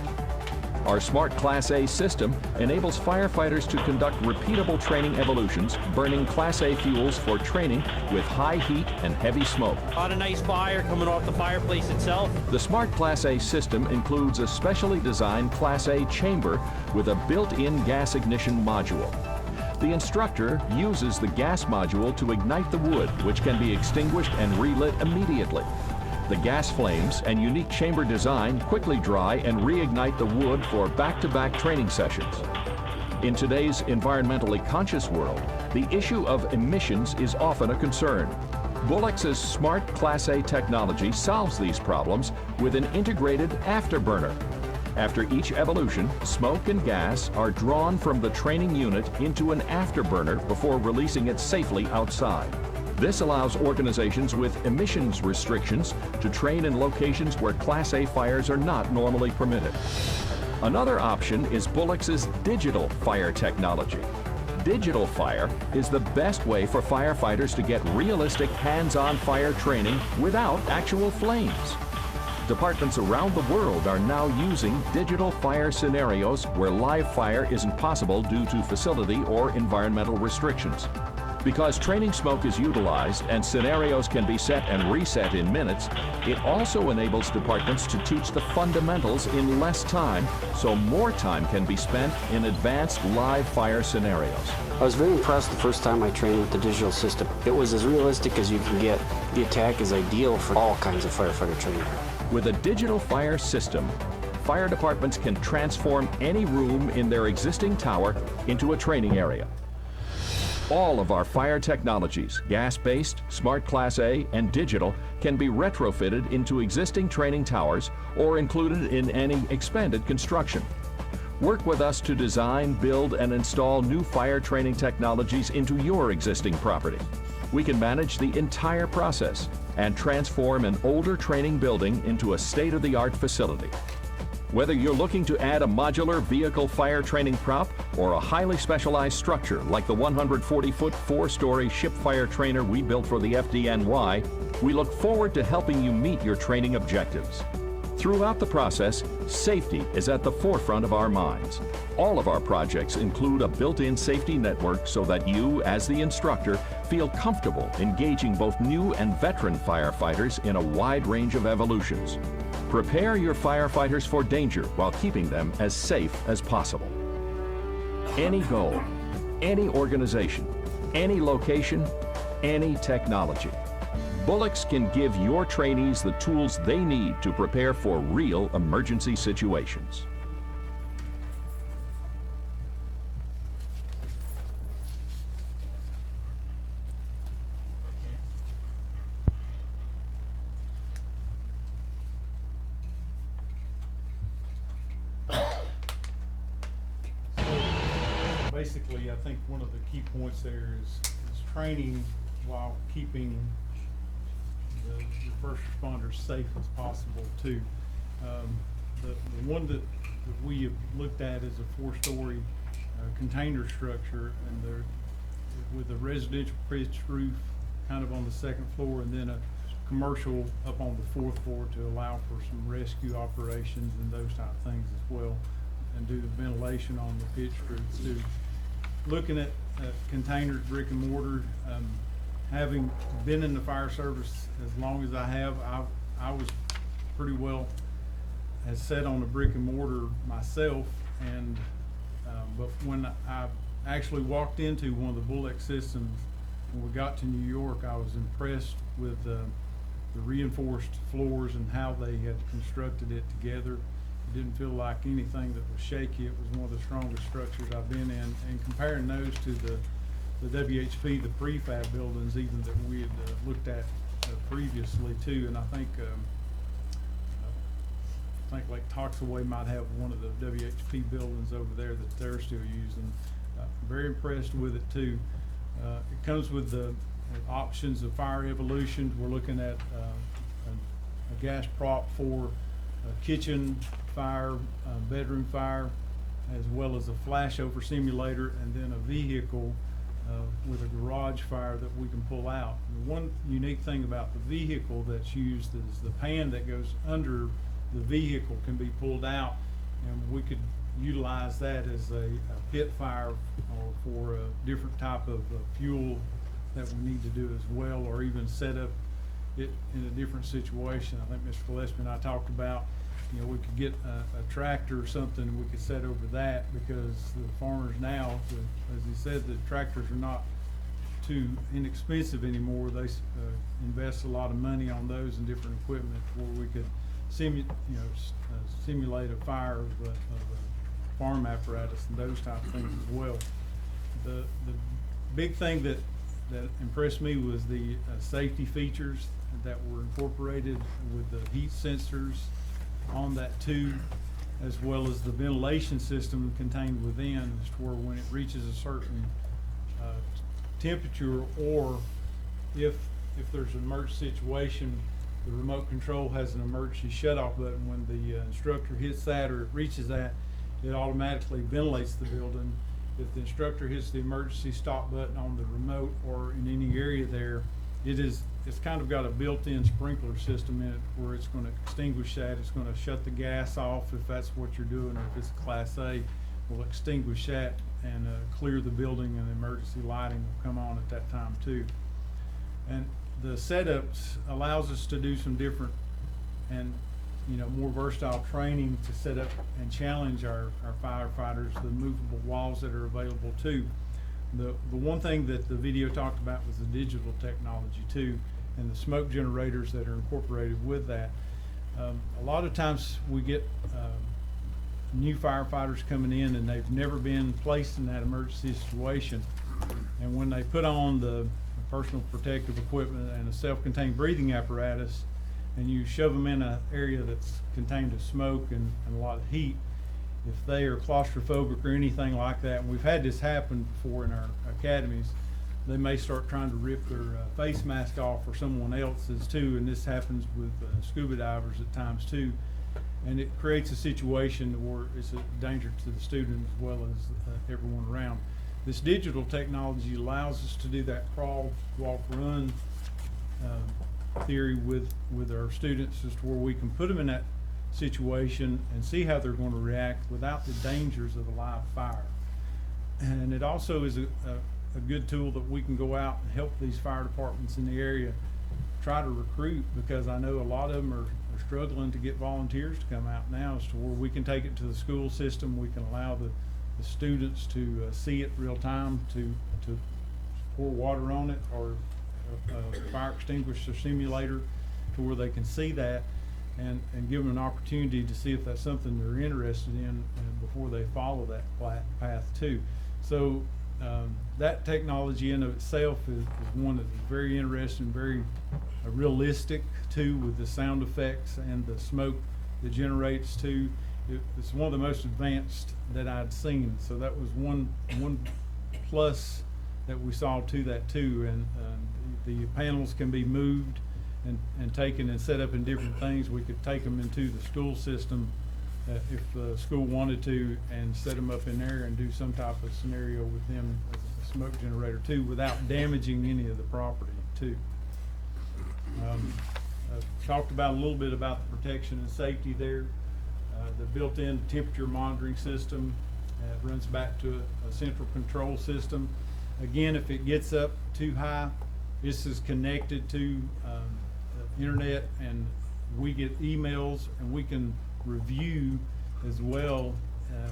Our Smart Class A system enables firefighters to conduct repeatable training evolutions, burning Class A fuels for training with high heat and heavy smoke. A lot of nice fire coming off the fireplace itself. The Smart Class A system includes a specially designed Class A chamber with a built-in gas ignition module. The instructor uses the gas module to ignite the wood, which can be extinguished and relit immediately. The gas flames and unique chamber design quickly dry and reignite the wood for back-to-back training sessions. In today's environmentally conscious world, the issue of emissions is often a concern. Bullex's Smart Class A technology solves these problems with an integrated afterburner. After each evolution, smoke and gas are drawn from the training unit into an afterburner before releasing it safely outside. This allows organizations with emissions restrictions to train in locations where Class A fires are not normally permitted. Another option is Bullex's digital fire technology. Digital fire is the best way for firefighters to get realistic hands-on fire training without actual flames. Departments around the world are now using digital fire scenarios where live fire isn't possible due to facility or environmental restrictions. Because training smoke is utilized and scenarios can be set and reset in minutes, it also enables departments to teach the fundamentals in less time, so more time can be spent in advanced live fire scenarios. I was very impressed the first time I trained with the digital system. It was as realistic as you can get. The attack is ideal for all kinds of firefighter training. With a digital fire system, fire departments can transform any room in their existing tower into a training area. All of our fire technologies, gas-based, Smart Class A, and digital, can be retrofitted into existing training towers or included in any expanded construction. Work with us to design, build, and install new fire training technologies into your existing property. We can manage the entire process and transform an older training building into a state-of-the-art facility. Whether you're looking to add a modular vehicle fire training prop or a highly specialized structure like the 140-foot, 4-story ship fire trainer we built for the FDNY, we look forward to helping you meet your training objectives. Throughout the process, safety is at the forefront of our minds. All of our projects include a built-in safety network so that you, as the instructor, feel comfortable engaging both new and veteran firefighters in a wide range of evolutions. Prepare your firefighters for danger while keeping them as safe as possible. Any goal, any organization, any location, any technology. Bullex can give your trainees the tools they need to prepare for real emergency situations. basically, I think one of the key points there is training while keeping the first responders safe as possible too. The one that we have looked at is a 4-story container structure, and they're with a residential pitched roof kind of on the 2nd floor, and then a commercial up on the 4th floor to allow for some rescue operations and those type of things as well, and do the ventilation on the pitched roof too. Looking at containers, brick and mortar, having been in the fire service as long as I have, I was pretty well has sat on a brick and mortar myself, and but when I actually walked into one of the Bullock systems when we got to New York, I was impressed with the reinforced floors and how they had constructed it together. It didn't feel like anything that was shaky. It was one of the strongest structures I've been in, and comparing those to the WHP, the prefab buildings even that we had looked at previously too, and I think like Toxaway might have one of the WHP buildings over there that they're still using. Very impressed with it too. It comes with the options of fire evolution. We're looking at a gas prop for a kitchen fire, bedroom fire, as well as a flashover simulator, and then a vehicle with a garage fire that we can pull out. And one unique thing about the vehicle that's used is the pan that goes under the vehicle can be pulled out, and we could utilize that as a pit fire or for a different type of fuel that we need to do as well, or even set up it in a different situation. I think Mr. Gillespie and I talked about, you know, we could get a tractor or something, and we could set over that, because the farmers now, as he said, the tractors are not too inexpensive anymore. They invest a lot of money on those and different equipment where we could simulate a fire of a farm apparatus and those type of things as well. The big thing that impressed me was the safety features that were incorporated with the heat sensors on that tube, as well as the ventilation system contained within, as to where when it reaches a certain temperature, or if there's an emergency situation, the remote control has an emergency shut-off button. When the instructor hits that or it reaches that, it automatically ventilates the building. If the instructor hits the emergency stop button on the remote or in any area there, it's kind of got a built-in sprinkler system in it where it's going to extinguish that. It's going to shut the gas off if that's what you're doing, or if it's a Class A, will extinguish that and clear the building, and emergency lighting will come on at that time too. And the setups allows us to do some different and more versatile training to set up and challenge our firefighters, the movable walls that are available too. The one thing that the video talked about was the digital technology too, and the smoke generators that are incorporated with that. A lot of times we get new firefighters coming in and they've never been placed in that emergency situation, and when they put on the personal protective equipment and a self-contained breathing apparatus, and you shove them in an area that's contained of smoke and a lot of heat, if they are claustrophobic or anything like that, and we've had this happen before in our academies, they may start trying to rip their face mask off or someone else's too, and this happens with scuba divers at times too, and it creates a situation where it's a danger to the student as well as everyone around. This digital technology allows us to do that crawl, walk, run theory with our students, as to where we can put them in that situation and see how they're going to react without the dangers of a live fire. And it also is a good tool that we can go out and help these fire departments in the area try to recruit, because I know a lot of them are struggling to get volunteers to come out now, as to where we can take it to the school system. We can allow the students to see it real time, to pour water on it, or a fire extinguisher simulator, to where they can see that and give them an opportunity to see if that's something they're interested in before they follow that path too. So that technology in of itself is one that is very interesting, very realistic too, with the sound effects and the smoke that generates too. it's one of the most advanced that I'd seen. So that was one plus that we saw to that too. And the panels can be moved and taken and set up in different things. We could take them into the school system if the school wanted to, and set them up in there and do some type of scenario with them as a smoke generator too, without damaging any of the property too. I've talked about a little bit about the protection and safety there. The built-in temperature monitoring system runs back to a central control system. Again, if it gets up too high, this is connected to the internet, and we get emails, and we can review as well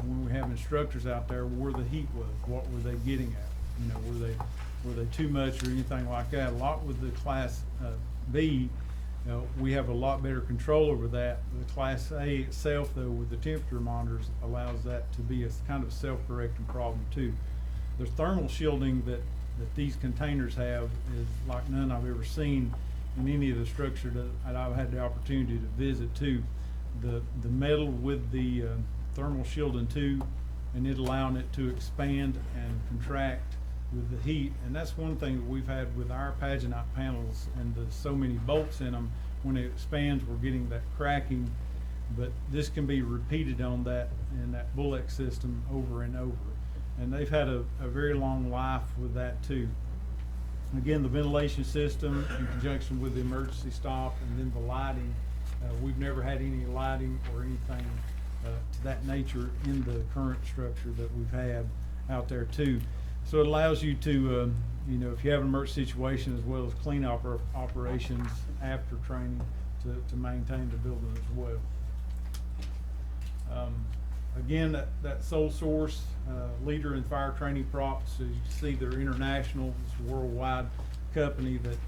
when we have instructors out there where the heat was, what were they getting at, you know, were they too much or anything like that. A lot with the Class B, you know, we have a lot better control over that. The Class A itself, though, with the temperature monitors, allows that to be a kind of self-correcting problem too. The thermal shielding that these containers have is like none I've ever seen in any of the structure that I've had the opportunity to visit too. The metal with the thermal shielding too, and it allowing it to expand and contract with the heat. And that's one thing that we've had with our Paginite panels, and there's so many bolts in them. When it expands, we're getting that cracking, but this can be repeated on that in that Bullex system over and over. And they've had a very long life with that too. Again, the ventilation system in conjunction with the emergency stop, and then the lighting. We've never had any lighting or anything to that nature in the current structure that we've had out there too. So it allows you to, you know, if you have an emergency situation, as well as clean operations after training, to maintain the building as well. Again, that sole source leader in fire training props, as you can see, they're international. It's a worldwide company that,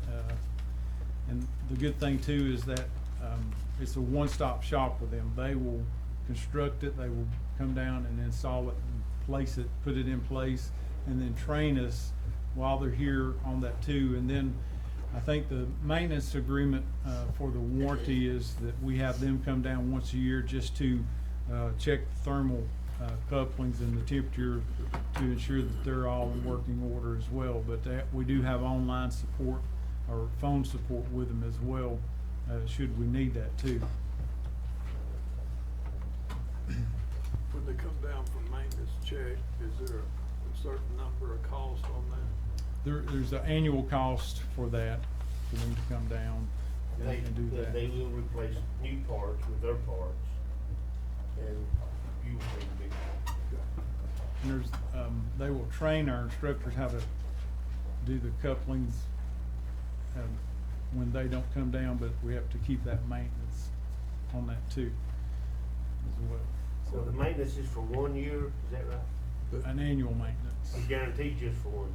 and the good thing too is that it's a one-stop shop with them. They will construct it, they will come down and install it and place it, put it in place, and then train us while they're here on that too. And then I think the maintenance agreement for the warranty is that we have them come down once a year just to check the thermal couplings and the temperature to ensure that they're all in working order as well. But we do have online support or phone support with them as well, should we need that too. When they come down for maintenance check, is there a certain number of cost on that? There's an annual cost for that, for them to come down and do that. They will replace new parts with their parts, and you will need to be. And there's, they will train our instructors how to do the couplings when they don't come down, but we have to keep that maintenance on that too as well. So the maintenance is for 1 year, is that right? An annual maintenance. It's guaranteed just for 1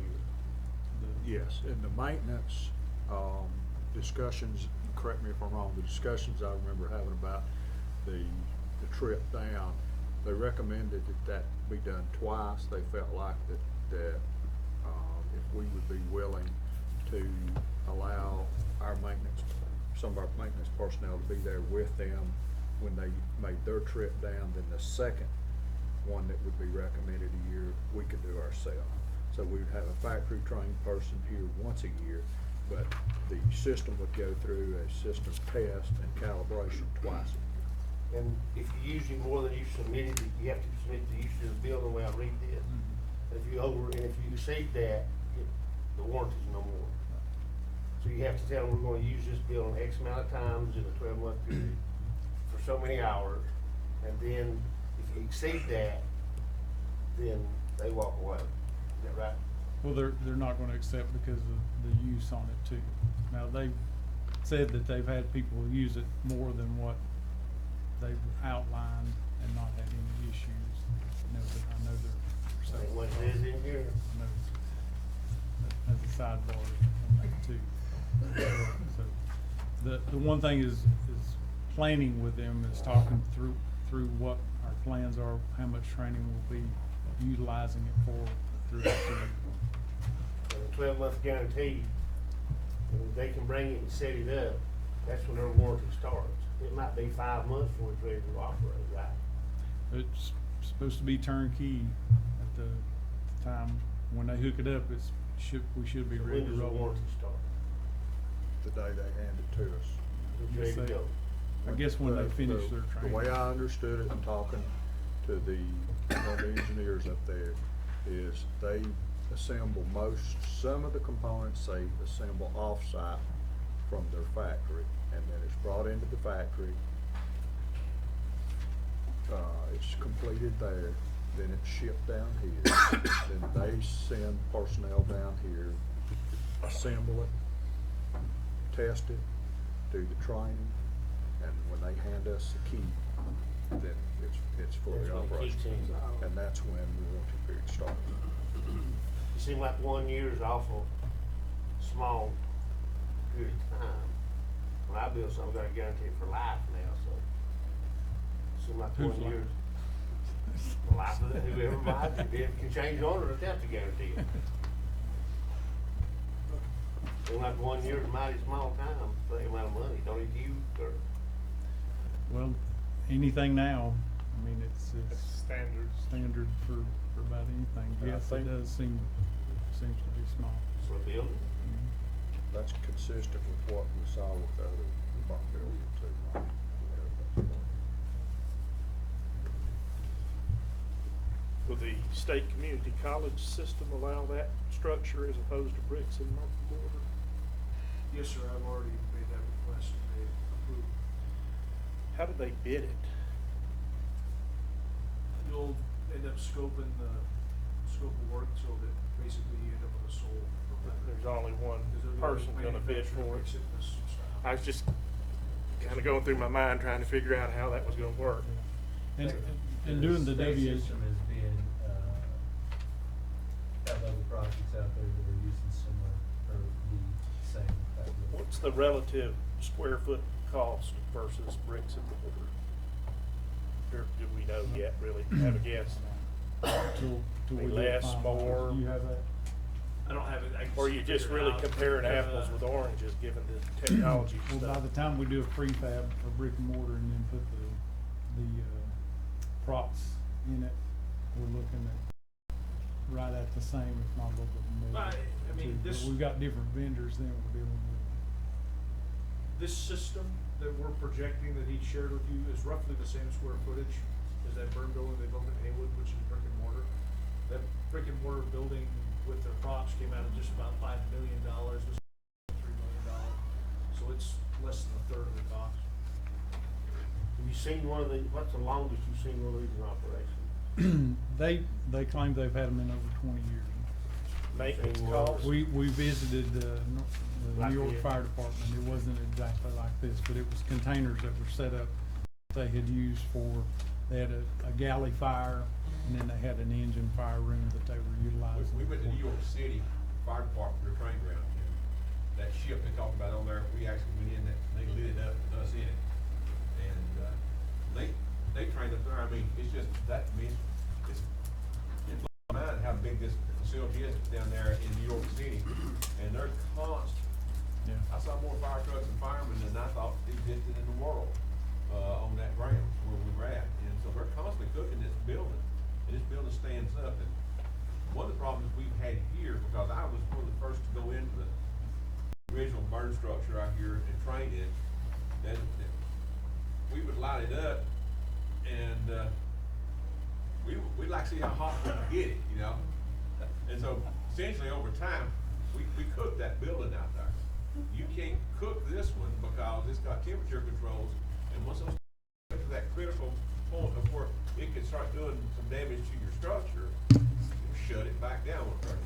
year. Yes, and the maintenance, discussions, correct me if I'm wrong, the discussions I remember having about the trip down, they recommended that be done twice. They felt like that if we would be willing to allow our maintenance, some of our maintenance personnel to be there with them when they made their trip down, then the second one that would be recommended a year, we could do ourselves. So we would have a factory trained person here once a year, but the system would go through a system test and calibration twice a year. And if you're using more than you submitted, you have to submit the use of the building the way I read this. If you if you exceed that, the warranty's no more. So you have to tell them we're going to use this building X amount of times in a 12-month period for so many hours, and then if you exceed that, then they walk away. Is that right? Well, they're not going to accept because of the use on it too. Now, they've said that they've had people use it more than what they've outlined and not had any issues. I know they're. Like what it is in here. I know as a sidebar on that too. So the one thing is planning with them, is talking through what our plans are, how much training we'll be utilizing it for throughout the year. A 12-month guarantee, and if they can bring it and set it up, that's when their warranty starts. It might be 5 months before it's ready to operate, right? It's supposed to be turnkey at the time when they hook it up. We should be So ready when to does the roll. warranty start? The day they hand it to us. It's Yes, ready to they- go. I guess when they The- finish the- their training. The way I understood it and talking to one of the engineers up there is they assemble some of the components they assemble off-site from their factory, and then it's brought into the factory. It's completed there, then it's shipped down here, then they send personnel down here, assemble it, test it, do the training, and when they hand us the key, then it's fully That's when it kicks operational. in. And that's when the warranty period starts. It seems like 1 year is awful small period of time. When I build something, I got a guarantee for life now, so. It seems like Who's 1 life? year, the life of it, whoever buys it, it can change owner without the guarantee. Seems like 1 year is a mighty small time for the amount of money, don't it you, or? Well, anything now, I mean, it's Standards. standard for about anything. And I Yes, it think- does seems to be small. For a building? Mhm. That's consistent with what we saw with the other park building too. Will the state community college system allow that structure as opposed to bricks and mortar? Yes, sir, I've already made that request and they approved. How do they bid it? You'll end up scoping the scope of work so that basically you end up with a sole proprietor. There's only one 'Cause they're the person gonna bid manufacturer for that it. makes this style. I was just kinda going through my mind trying to figure out how that was gonna work. And doing the state W. system is being, have other projects out there that are using similar, or the same type of. What's the relative square foot cost versus bricks and mortar? Or do we know yet, really? Have a guess? Till Be we get less, finalized. more? You have that? I don't have it. I can Or you just figure it really out. comparing apples with oranges, given the technology Well, by stuff? the time we do a prefab for brick and mortar and then put the props in it, we're looking at right at the same, if not a little bit more. Right, I mean, too. But this- we've got different vendors then we're dealing with. This system that we're projecting that he shared with you is roughly the same square footage as that burn building they built in Haywood, which is brick and mortar. That brick and mortar building with their props came out at just about $5 million, this is $3 million. So it's less than a third of the cost. Have you seen one of the, what's the longest you've seen one of these in operation? They claim they've had them in over 20 years. Maintenance costs? We visited the Like New York the- Fire Department. It wasn't exactly like this, but it was containers that were set up they had used for, they had a galley fire, and then they had an engine fire room that they were utilizing. We went to for- New York City Fire Department, their training ground, and that ship they talked about on there, we actually went in, they lit it up with us in it. And, they trained up there, I mean, it's just, that, I mean, it's, it blows my mind how big this facility is down there in New York City, and they're constant. Yeah. I saw more fire trucks and firemen than I thought existed in the world, on that ground where we were at. And so they're constantly cooking this building, and this building stands up. And one of the problems we've had here, because I was one of the first to go into the original burn structure out here and train it, then we would light it up, and, we'd like to see how hot we could get it, you know? And so essentially over time, we cooked that building out there. You can't cook this one because it's got temperature controls, and once those get to that critical point of where it can start doing some damage to your structure, you shut it back down with pressure.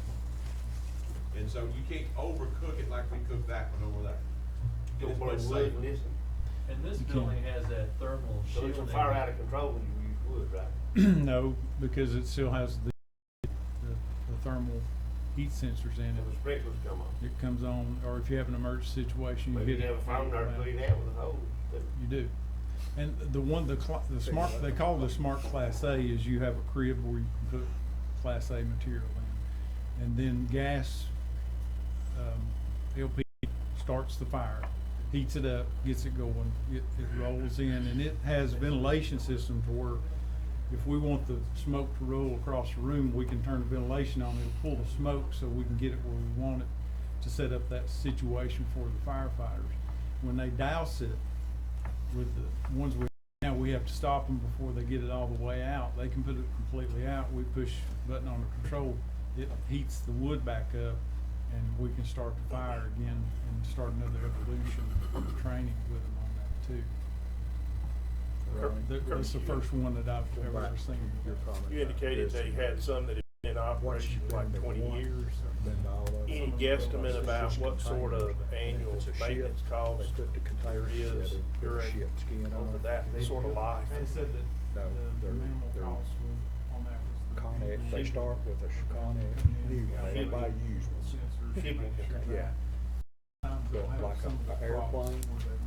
And so you can't overcook it like we cooked that one over there. It is Don't burn much wood safer. and this, And this You building has that thermal so shielding. it's a fire out of control when you use wood, right? No, because it still has the thermal heat sensors in And the it. sprinklers come on. It comes on, or if you have an emergency situation, you Maybe hit you it. have a fire there, put it out with a hose. but- You do. And the smart, they call the smart class A is you have a crib where you can put class A material in. And then gas, LP starts the fire, heats it up, gets it going, it rolls in, and it has ventilation system to where if we want the smoke to roll across the room, we can turn the ventilation on, it'll pull the smoke so we can get it where we want it to set up that situation for the firefighters. When they douse it, with the ones now we have to stop them before they get it all the way out. They can put it completely out. We push a button on the control, it heats the wood back up, and we can start the fire again and start another evolution of training with them on that too. That's the first one that I've ever seen. You indicated they had some that had been in operation for like 20 years. Any guesstimate about what sort of annual maintenance cost there is during over that sort of life? They said that the minimal cost was on that was the Connex, they start with a Connex new one, they buy used ones. Shipping container. Yeah. But like a airplane,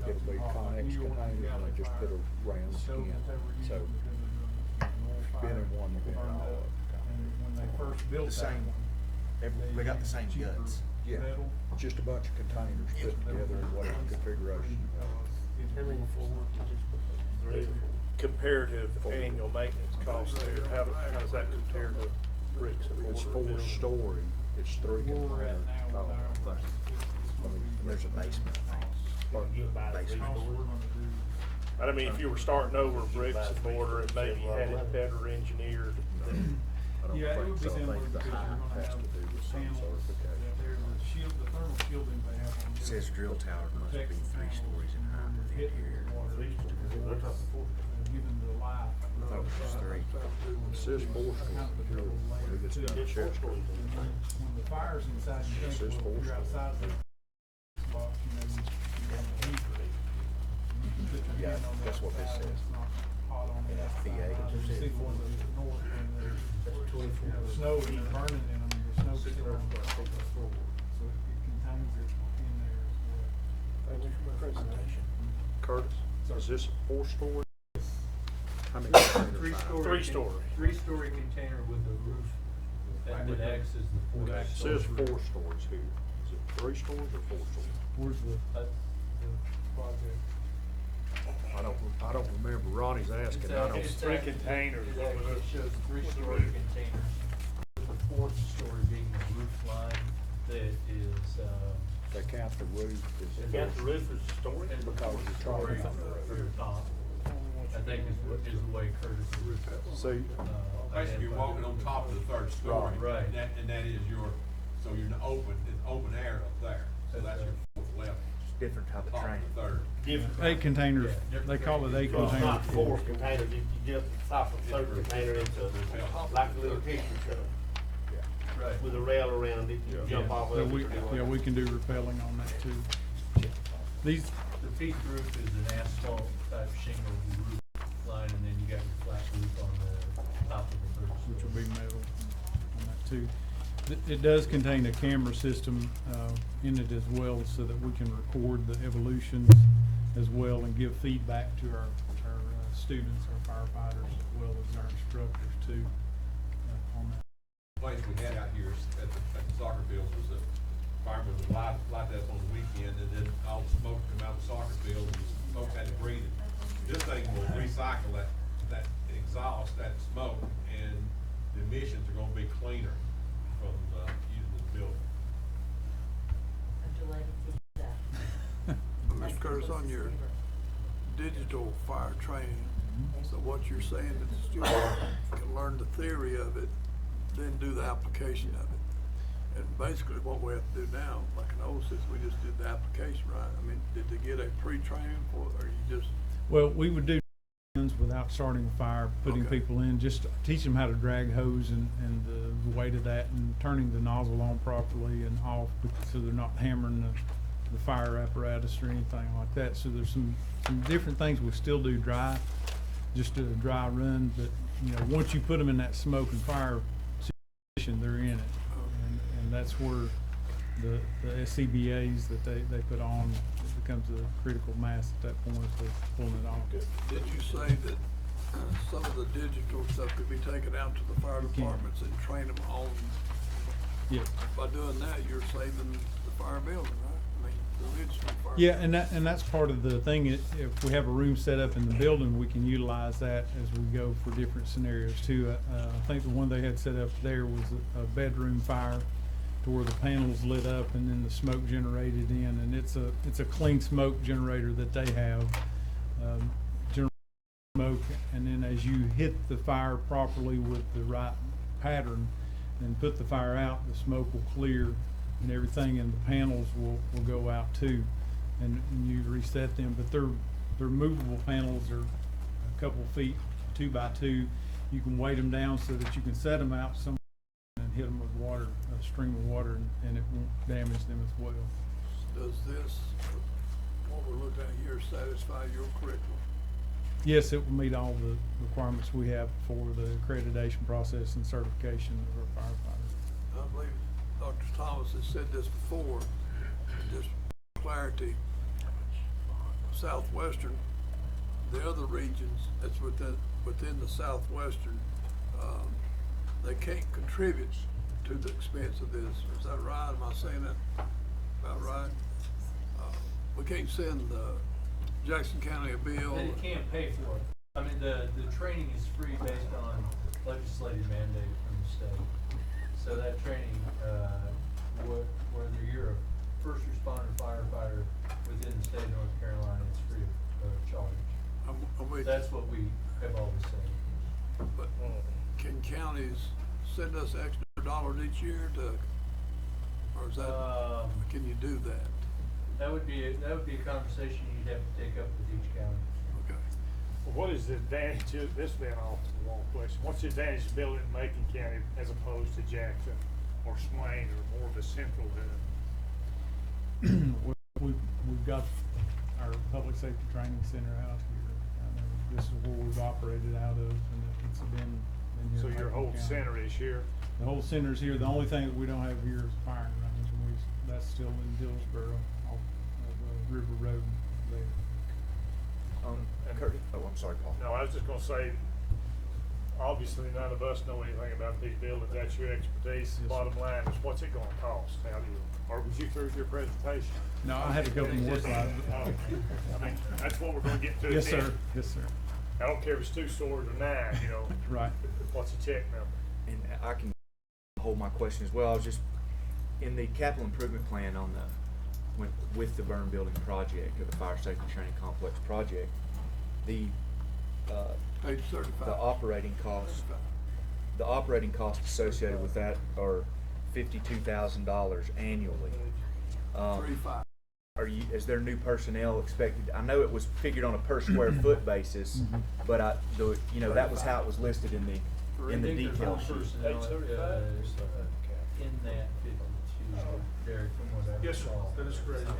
it'll be Connex container, and they just put a round skin, so spinning one to bend all of it. When they first built The that same- one, they got the same cheaper guts. Yeah, metal. just a bunch of containers put together in whatever configuration. Comparative annual maintenance cost there, how does that compare to bricks and It's mortar? 4-story, it's 3 Where we're at container now tall with our. thing. And there's a basement. I mean, if you were starting over bricks and mortar and maybe had it better engineered, then Yeah, it would be similar because you're Has gonna have to do with some panels, certification. there's the shield, the thermal shielding they have on. It says drill tower must be 3 stories in height within here. Given the life. I thought it was 3. It says 4 story. We just got a sheriff's When the fire's inside, you It says think, well, 4 you're story. outside the box, you know, you have the heat. You can put your Yeah, hand on that's that what this side, says. it's not hot on the Yeah, outside. VA. You see one of the north, when there's, you know, snow and they're burning in them, the snow still on the floor. So it contains it in there as well. thank you for my presentation. Curtis, is this a 4-story? How many containers? 3-story. 3-story container with a roof that would act as the fourth. It says 4 stories here. Is it 3 stories or 4 stories? Where's the project? I don't remember. Ronnie's asking. I don't. It's 3 containers. It shows 3-story containers, with the 4th story being the roof line that is, They count the roof as. Count the roof as a story? Because you're story trying to. for the top. I think is the way Curtis is. See, Basically, you're walking on top of the 3rd story. Right. And that is your, so you're it's open air up there, so that's your 4th level. Different type of Top training. of the 3rd. Different. 8 containers, they call it 8 Well, it's not containers. 4 containers, if you just top of the 3rd container into, like a little picture show. Right. With a rail around it, you jump off So of we, it. yeah, we can do rappelling on that too. These, The peak roof is an asphalt type shingle roof line, and then you got your flat roof on the top of the 3rd story. which will be metal on that too. It does contain a camera system, in it as well, so that we can record the evolutions as well and give feedback to our students, our firefighters, as well as our instructors too, on that. Place we had out here at the soccer field was that firemen would light that on the weekend, and then all the smoke come out of the soccer field, and the smoke had to breathe it. This thing will recycle that exhaust, that smoke, and the emissions are gonna be cleaner from, using the building. Mr. Curtis, on your digital fire training, so what you're saying is the student can learn the theory of it, then do the application of it. And basically what we have to do now, like in old system, we just did the application, right? I mean, did they get a pre-training for it, or you just? Well, we would do without starting a fire, putting Okay. people in, just to teach them how to drag hose and the weight of that, and turning the nozzle on properly and off, so they're not hammering the fire apparatus or anything like that. So there's some different things we still do dry, just do a dry run, but, you know, once you put them in that smoke and fire situation, they're in it. And that's where the SCBAs that they put on, it becomes a critical mass at that point, so pulling it off. Did you say that some of the digital stuff could be taken out to the fire You can. departments and train them on? Yeah. By doing that, you're saving the fire building, right? I mean, the original fire Yeah, and that's part of the thing, if we have a room set up in the building, we can utilize that as we go for different scenarios too. I think the one they had set up there was a bedroom fire to where the panels lit up and then the smoke generated in, and it's a clean smoke generator that they have. Generate smoke, and then as you hit the fire properly with the right pattern and put the fire out, the smoke will clear and everything, and the panels will go out too. And you reset them, but they're movable panels. Are a couple feet, 2 by 2. You can weight them down so that you can set them out somewhere and hit them with water, a stream of water, and it won't damage them as well. Does this, what we're looking at here, satisfy your curriculum? Yes, it will meet all the requirements we have for the accreditation process and certification of our firefighters. I believe Dr. Thomas has said this before, just clarity. Southwestern, the other regions that's within the Southwestern, they can't contribute to the expense of this. Is that right? Am I saying that about right? We can't send Jackson County a bill. They can't pay for it. I mean, the training is free based on legislative mandate from the state. So that training, whether you're a first responder firefighter within the state of North Carolina, it's free of charge. That's what we have always said. But can counties send us extra dollars each year or is that, can you do that? That would be a conversation you'd have to take up with each county. Okay. Well, what is the advantage of, this being off the wall question, what's the advantage of building in Macon County as opposed to Jackson or Swain or more of a central hub? We've got our public safety training center out here. This is where we've operated out of, and it's been here. So in your Macon whole County. center is here? The whole center's here. The only thing that we don't have here is firing range, and that's still in Dillsboro off of River Road there. Kurt, oh, I'm sorry, Paul. No, I was just gonna say, obviously none of us know anything about these buildings. That's your expertise. Yes, Bottom sir. line is what's it gonna cost? How do you, or was you through with your presentation? No, I had a couple more slides. Oh, I mean, that's what we're gonna get to. Yes, at the sir. end. Yes, sir. I don't care if it's 2 stories or 9, you know. Right. What's the check number? And I can hold my question as well. I was just in the capital improvement plan on with the burn building project or the fire safety training complex project, the Page 35. the operating costs associated with that are $52,000 annually. 35. Is there new personnel expected? I know it was figured on a per square foot basis, but that was how it was listed in the detail sheet. Personnel is in that 52, Derek, from what I Yes, sir, recall. that is correct. Yeah.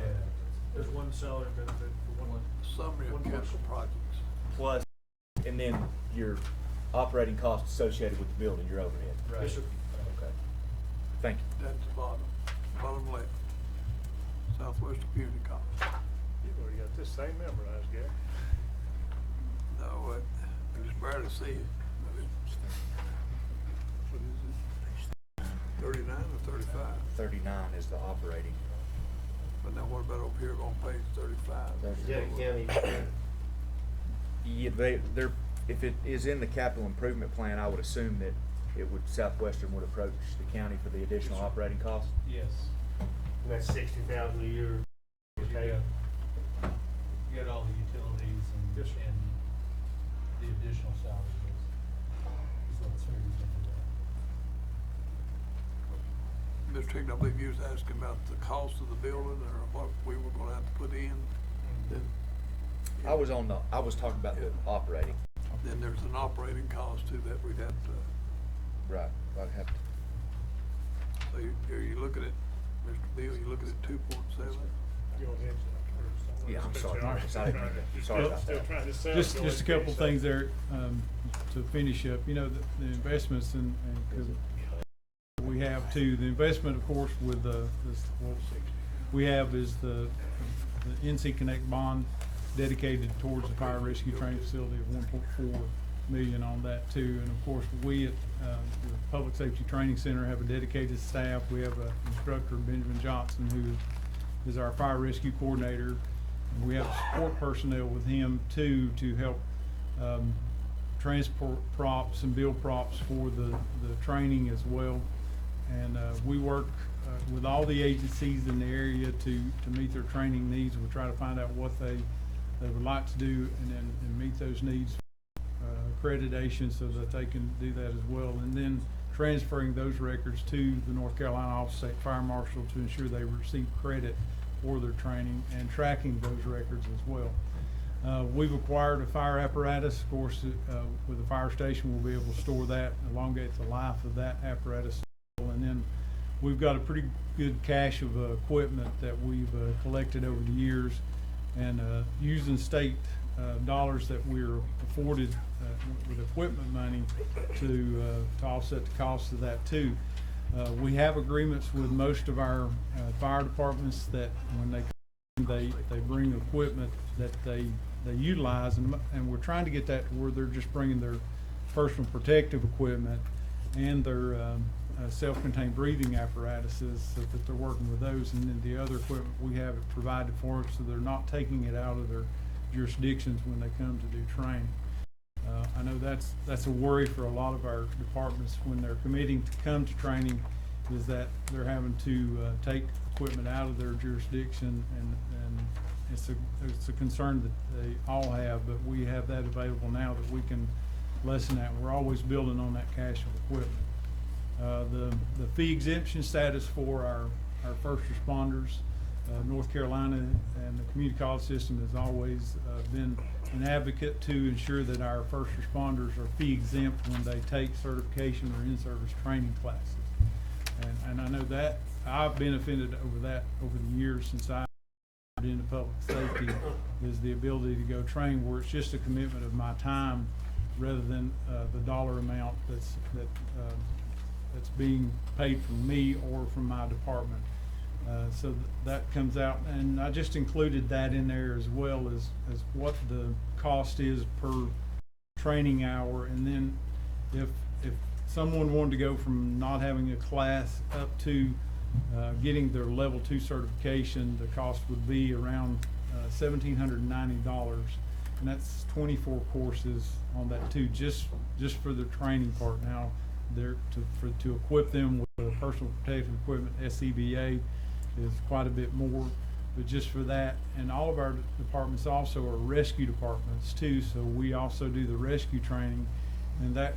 There's one salary benefit for one. Summary of capital projects. Plus, and then your operating costs associated with the building, your overhead. Right. Yes, sir. Okay. Thank you. That's the bottom left. Southwestern Community College. You've already got this same memorized, Gary. No, I just barely see it. What is it? 39 or 35? 39 is the operating. But now what about over here on page 35? Jackson County, Yeah, they're, if it is in the capital improvement plan, I would assume that Southwestern would approach the county for the additional operating costs. Yes. that's 60,000 a year. You got all the utilities Yes, sir. and the additional salaries. Is what's figured into that. Mr. Higgins, I believe you was asking about the cost of the building or what we were gonna have to put in. Then, I was talking about the operating. then there's an operating cost too that we'd have to, Right. I'd have to. so you looking at, Mr. Bill, you looking at 2.7? Go ahead. Yeah, I'm sorry. Sorry about Still that. trying to sell. Just a couple things there, to finish up, the investments and 'cause we have too, the investment, of course, with what we have is the NC Connect bond dedicated towards the fire rescue training facility of 1.4 million on that too. And of course, we at, the Public Safety Training Center have a dedicated staff. We have an instructor, Benjamin Johnson, who is our fire rescue coordinator. And we have support personnel with him too to help transport props and build props for the training as well. And we work with all the agencies in the area to meet their training needs. We try to find out what they would like to do and meet those needs, accreditation, so that they can do that as well. And then transferring those records to the North Carolina Office of State Fire Marshal to ensure they receive credit for their training, and tracking those records as well. We've acquired a fire apparatus. Of course, with the fire station, we'll be able to store that, elongate the life of that apparatus. And then we've got a pretty good cache of equipment that we've collected over the years, and using state dollars that we're afforded with equipment money to offset the cost of that too. We have agreements with most of our fire departments that when they bring equipment that they utilize, and we're trying to get that to where they're just bringing their personal protective equipment and their self-contained breathing apparatuses, so that they're working with those, and then the other equipment we have it provided for them, so they're not taking it out of their jurisdictions when they come to do training. I know that's a worry for a lot of our departments when they're committing to come to training, is that they're having to take equipment out of their jurisdiction, and it's a concern that they all have, but we have that available now that we can lessen that. We're always building on that cache of equipment. The fee exemption status for our first responders, North Carolina and the community college system has always been an advocate to ensure that our first responders are fee exempt when they take certification or in-service training classes. And I know that I've benefited over the years since I got into public safety, is the ability to go train where it's just a commitment of my time rather than the dollar amount that's being paid from me or from my department. So that comes out, and I just included that in there as well as what the cost is per training hour. And then if someone wanted to go from not having a class up to getting their level 2 certification, the cost would be around $1,790, and that's 24 courses on that too, just for the training part. Now, to equip them with personal protective equipment, SCBA, is quite a bit more, but just for that. And all of our departments also are rescue departments too, so we also do the rescue training, and that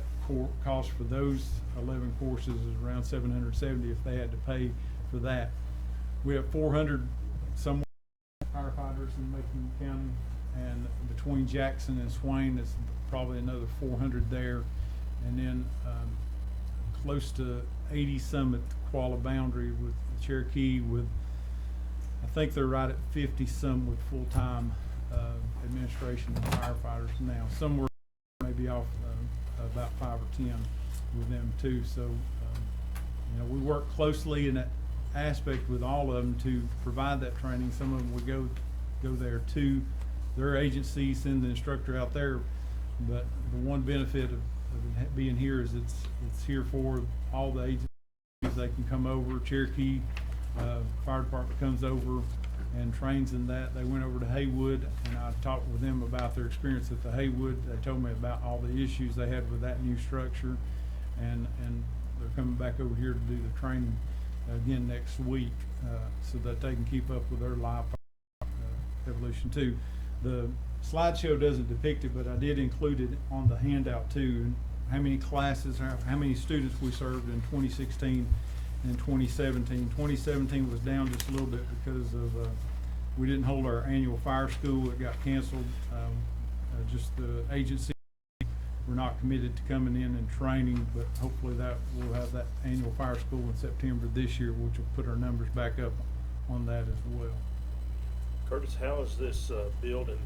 cost for those 11 courses is around $770 if they had to pay for that. We have 400 some firefighters in Macon County, and between Jackson and Swain, it's probably another 400 there, and then close to 80 some at the Kuala boundary with Cherokee, with I think they're right at 50 some with full-time administration and firefighters now. Somewhere maybe off about 5 or 10 with them too. So you know, we work closely in that aspect with all of them to provide that training. Some of them we go there to their agency, send the instructor out there, but the one benefit of it being here is it's here for all the agencies. They can come over. Cherokee Fire Department comes over and trains in that. They went over to Haywood, and I talked with them about their experience at the Haywood. They told me about all the issues they had with that new structure, and they're coming back over here to do the training again next week, so that they can keep up with their live evolution too. The slideshow doesn't depict it, but I did include it on the handout too, and how many classes, how many students we served in 2016 and 2017. 2017 was down just a little bit because of we didn't hold our annual fire school. It got canceled. Just the agency were not committed to coming in and training, but hopefully that we'll have that annual fire school in September this year, which will put our numbers back up on that as well. Curtis, how is this building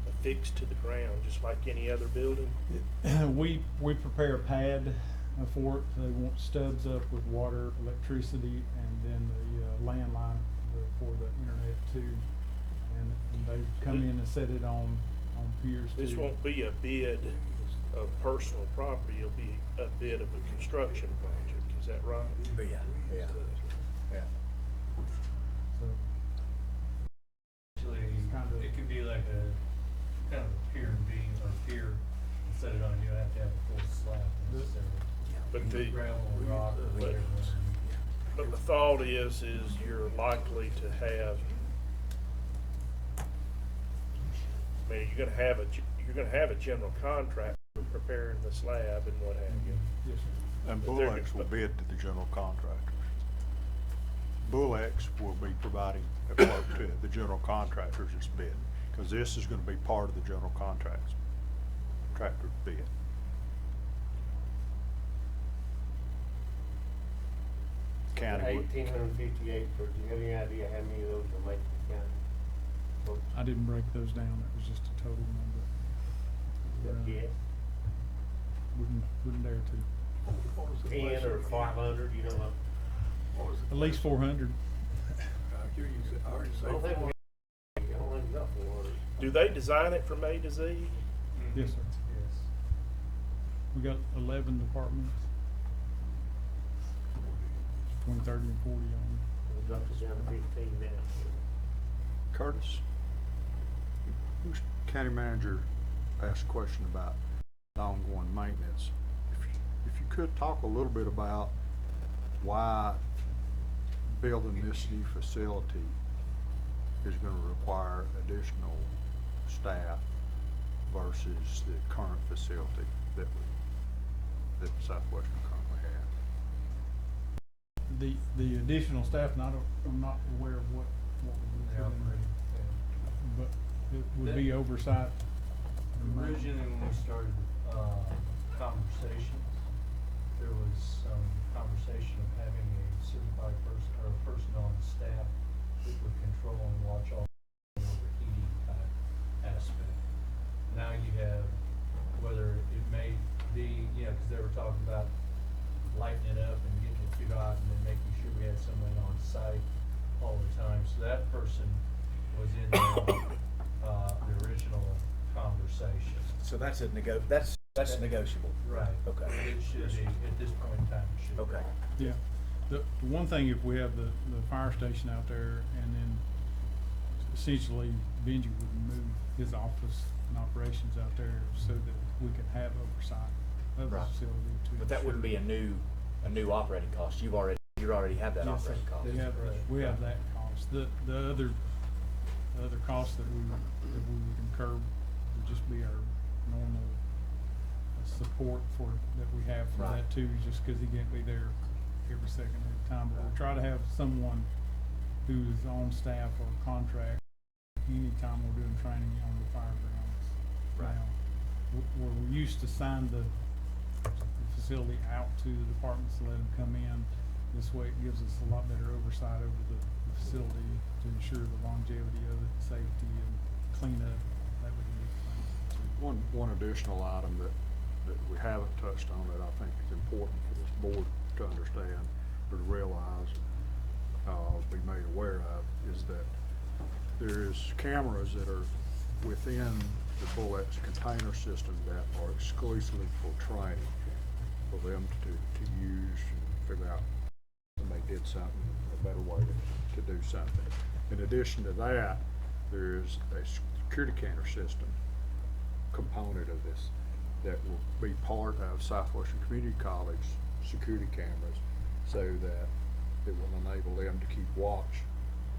affixed to the ground, just like any other building? We prepare a pad for it. They want stubs up with water, electricity, and then the landline for the internet too. And they come in and set it on piers too. This won't be a bid of personal property. It'll be a bid of a construction project. Is that right? Yeah. So it can be like a, kind of a pier and beam, or pier, and set it on, you don't have to have a full slab necessarily. But the, Gravel or rock or but, whatever. but the thought is you're likely to have, I mean, you're gonna have a general contractor preparing the slab and what have you. Yes, sir. And But they're- Bullex will bid to the general contractors. Bullex will be providing a quote to the general contractors that's bid, because this is gonna be part of the general contractor's bid. County would, 1,858, do you have any idea how many of those are Macon County? I didn't break those down, it was just a total number. Yeah, Wouldn't dare to. 10 or 500, you know what? At least 400. I hear you say, I already I don't think say. we got 400. Do they design it from A to Z? Yes, sir. Yes. We got 11 departments. 20, 30, and 40 on them. We dropped it down to 15 now. Curtis, who's county manager asked a question about the ongoing maintenance. If you could talk a little bit about why building this new facility is gonna require additional staff versus the current facility that Southwestern currently have. The additional staff, I'm not aware of what would be They put in operate, there. yeah. But it would be oversight. Originally, when we started, conversations, there was some conversation of having a certified person, or a person on staff that would control and watch all the overheating type aspect. Now you have, whether it may be, you know, cause they were talking about lighting it up and getting it too hot, and then making sure we had someone on site all the time. So that person was in the original conversation. So that's negotiable. Right. Okay. It should be, at this point in time, it should be. Okay. Yeah. The one thing, if we have the fire station out there, and then essentially Benji would move his office and operations out there so that we can have oversight of the Right. facility to. But that wouldn't be a new operating cost. You already have that Yes, sir. operating cost. We have that cost. The other costs that we would incur would just be our normal support that we have for Right. that too, just cause he can't be there every second of the time. But we try to have someone who's on staff or contract anytime we're doing training on the fire grounds. Right. Now, where we used to sign the facility out to the departments to let them come in, this way it gives us a lot better oversight over the facility to ensure the longevity of it, safety and cleanup. That would be One additional item that we haven't touched on that I think is important for this board to understand or to realize, be made aware of, is that there's cameras that are within the Bullex container system that are exclusively for training, for them to use and figure out when they did something, a better way to do something. In addition to that, there's a security camera system component of this that will be part of Southwestern Community College security cameras, so that it will enable them to keep watch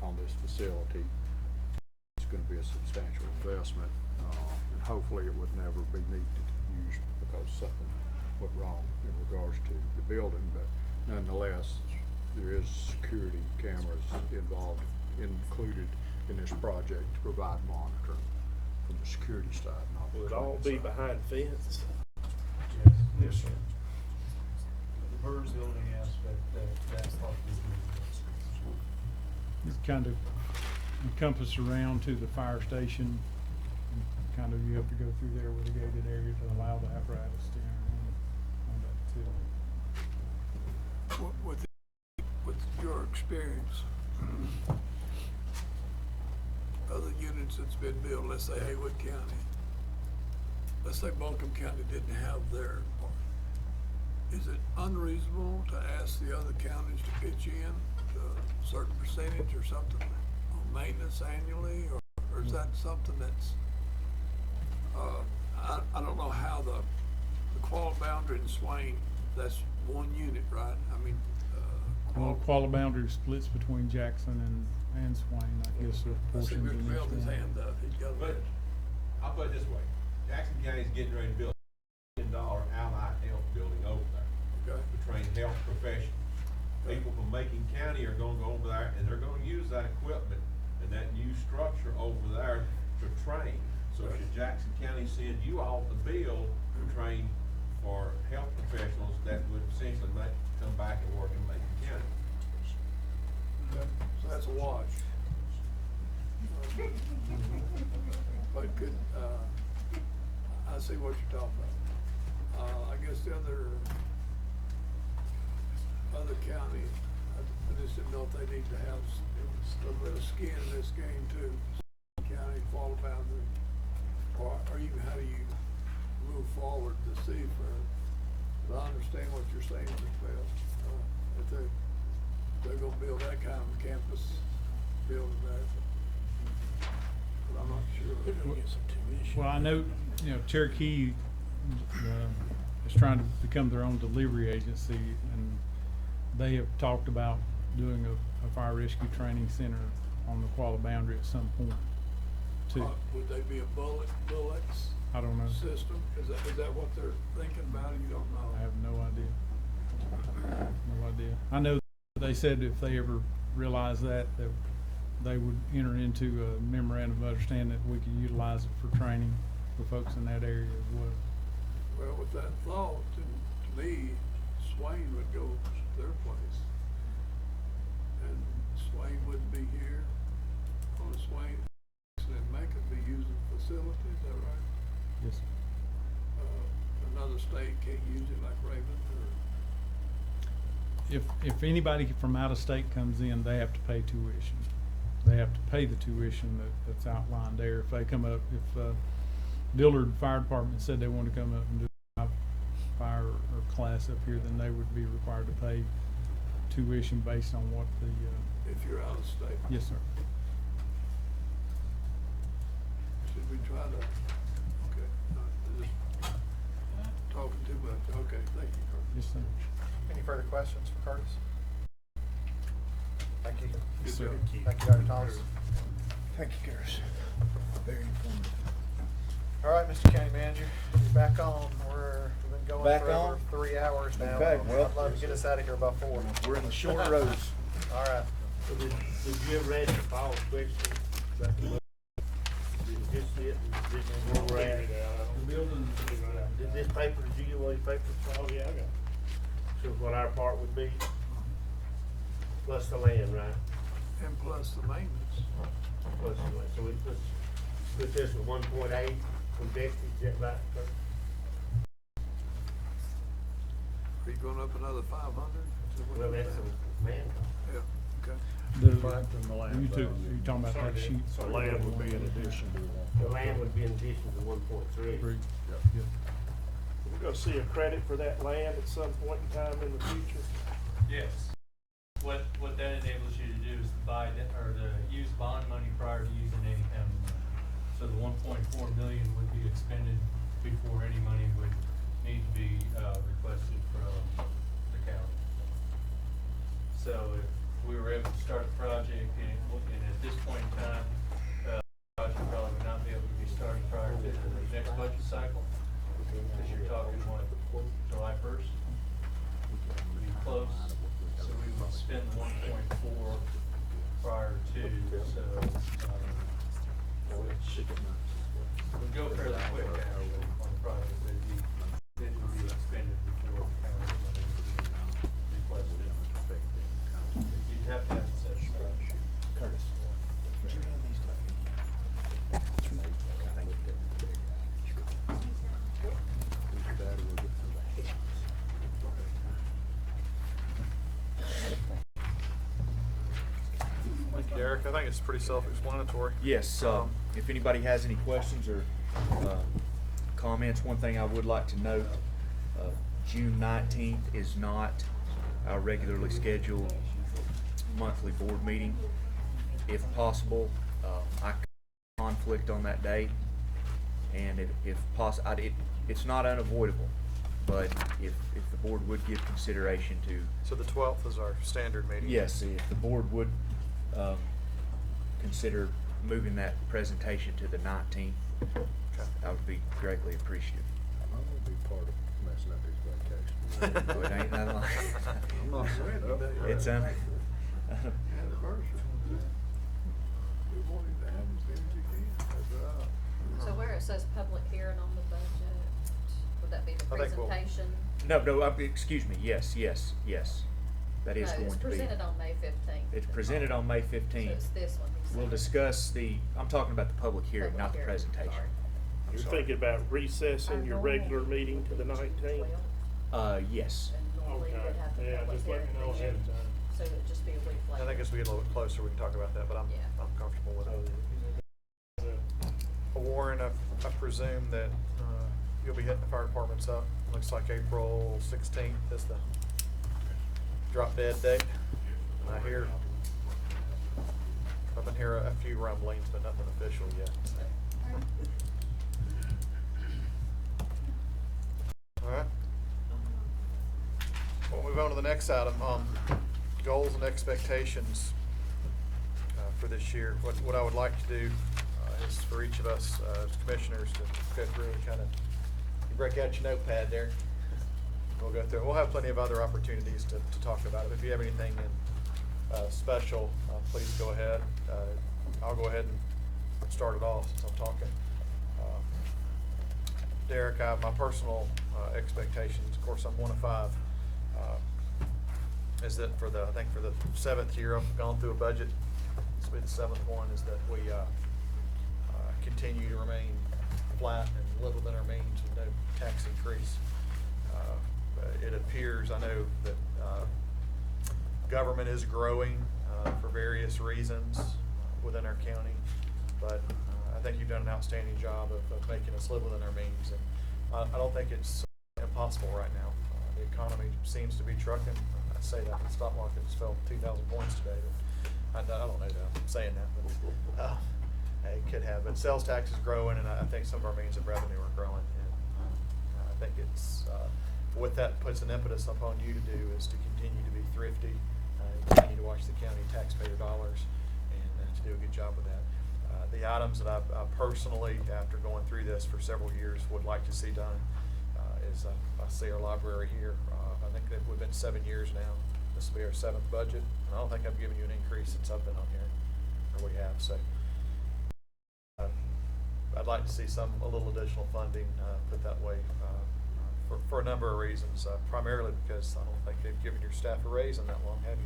on this facility. It's going to be a substantial investment, and hopefully it would never be needed to use because something went wrong in regards to the building, but nonetheless, there is security cameras included in this project to provide monitoring from the security side. Will it all be behind fence? Yes. Yes, sir. The bird building aspect, that's part of It's kind of encompassed around to the fire station. And kind of you have to go through there with a gated area to allow the apparatus to enter on that too. With your experience, other units that's been built, let's say Haywood County, let's say Buncombe County didn't have their part. Is it unreasonable to ask the other counties to pitch in a certain percentage or something on maintenance annually, or or is that something that's, I don't know how the Qualla Boundary and Swain, that's one unit, right? I mean, Well, Qualla Boundary splits between Jackson and Swain, I guess, or I see portions Mr. in Bell, each his one. hand up, he's got a But I'll put it this way, Jackson County's getting ready to build a $1 million allied health building over there. Okay. To train health professionals. People from Macon County are gonna go over there and they're gonna use that equipment and that new structure over there to train. So should Jackson County send you all the bill to train for health professionals that would essentially come back and work in Macon County? So that's a wash. But could, I see what you're talking about. I guess the other county, I just didn't know if they need to have a little bit of skin in this game too. County, Qualla Boundary, or even how do you move forward to see for, I understand what you're saying as well. If they're gonna build that kind of campus building there. But I'm not sure. They're gonna get some tuition. Well, I know, Cherokee is trying to become their own delivery agency, and they have talked about doing a fire rescue training center on the Qualla Boundary at some point, too. Would they be a bullets I don't know. system? Is that what they're thinking about? You don't know? I have no idea. No idea. I know they said if they ever realize that they would enter into a memorandum of understanding that we could utilize it for training for folks in that area as well. Well, with that thought, to me, Swain would go to their place. And Swain wouldn't be here on Swain, and Macon be using facilities, is that right? Yes, sir. Another state can't use it like Raven or? If anybody from out of state comes in, they have to pay tuition. They have to pay the tuition that's outlined there. If they come up, if Dillard Fire Department said they wanted to come up and do a fire or class up here, then they would be required to pay tuition based on what the. If you're out of state? Yes, sir. Should we try to, okay, just talking too much, okay, thank you, Curtis. Yes, sir. Any further questions for Curtis? Thank you. Yes, sir. Thank you, Dr. Thomas. Thank you, Curtis. Very informative. All right, Mr. County Manager, you're back on. We've been going Back for over on? 3 hours now. Okay, well- I'd love to get us out of here by 4. We're in the short roads. All right. So did you ever ask the Paul's question? Did this it, this is where we're at? The building. Did this paper, did you get one of these papers? Oh, yeah, I got it. So what our part would be? Plus the land, right? And plus the maintenance. Plus the land, so we put this at 1.8 from Dexter, is that right? Are you going up another 500? Well, that's a man. Yeah, okay. You talking about that sheet? So land would be in addition to The land would be in addition to 1.3. Three. We're gonna see a credit for that land at some point in time in the future. Yes. What that enables you to do is to buy, or to use bond money prior to using any county money. So the 1.4 million would be expended before any money would need to be, requested from the county. So if we were able to start the project and at this point in time, the project probably would not be able to be started prior to the next budget cycle. Because you're talking, what, July 1st? Be close, so we would spend 1.4 prior to, so, which would go fairly quick actually on the project, but it would be expended before the county money would be requested. You'd have to have it set aside. Curtis. Thank you, Derek. I think it's pretty self-explanatory. Yes, if anybody has any questions or comments, one thing I would like to note, June 19th is not our regularly scheduled monthly board meeting. If possible, I could conflict on that day, and it's not unavoidable, but if the board would give consideration to. So the 12th is our standard meeting? Yes, if the board would consider moving that presentation to the 19th, I would be greatly appreciative. I'm gonna be part of messing up his vacation. Well, it ain't nothing like I'm not saying that. It's Anniversary. We want him to have as many as he can. That's right. So where it says public hearing on the budget, would that be the I think we'll- presentation? No, excuse me, yes. That is No, going it's to be. presented on May 15th. It's presented on May So 15th. it's this one. he's We'll saying. discuss I'm talking about the public hearing, Public not the hearing, presentation. sorry. I'm You're sorry. thinking about recessing your regular meeting to the 19th? Yes. And normally you would Okay. have the Yeah, public just let me hearing know then, ahead of time. So it'd just be a week later. I think as we get a little bit closer, we can talk about that, but I'm comfortable with it. Warren, I presume that you'll be hitting the fire departments up. Looks like April 16th is the drop dead date. And I've been hearing a few rumblings, but nothing official yet. All right. We'll move on to the next item, goals and expectations for this year. What I would like to do is for each of us as commissioners to go through and kind of, you break out your notepad there. We'll go through it. We'll have plenty of other opportunities to talk about it. If you have anything special, please go ahead. I'll go ahead and start it off since I'm talking. Derek, I have my personal expectations. Of course, I'm one of 5. Is that I think for the 7th year I've gone through a budget. This will be the 7th one. Is that we continue to remain flat and live within our means with no tax increase. It appears, I know that government is growing for various reasons within our county, but I think you've done an outstanding job of making us live within our means, and I don't think it's impossible right now. The economy seems to be trucking. I say that the stock market has fell 2,000 points today, but I don't know that I'm saying that, but it could have. But sales tax is growing, and I think some of our means of revenue are growing, and I think it's what that puts an impetus upon you to do is to continue to be thrifty, continue to watch the county taxpayer dollars, and to do a good job with that. The items that I personally, after going through this for several years, would like to see done is I see our library here. I think that we've been 7 years now. This will be our 7th budget, and I don't think I've given you an increase since I've been on here, or we have. So I'd like to see a little additional funding put that way for a number of reasons. Primarily because I don't think they've given your staff a raise in that long, have you?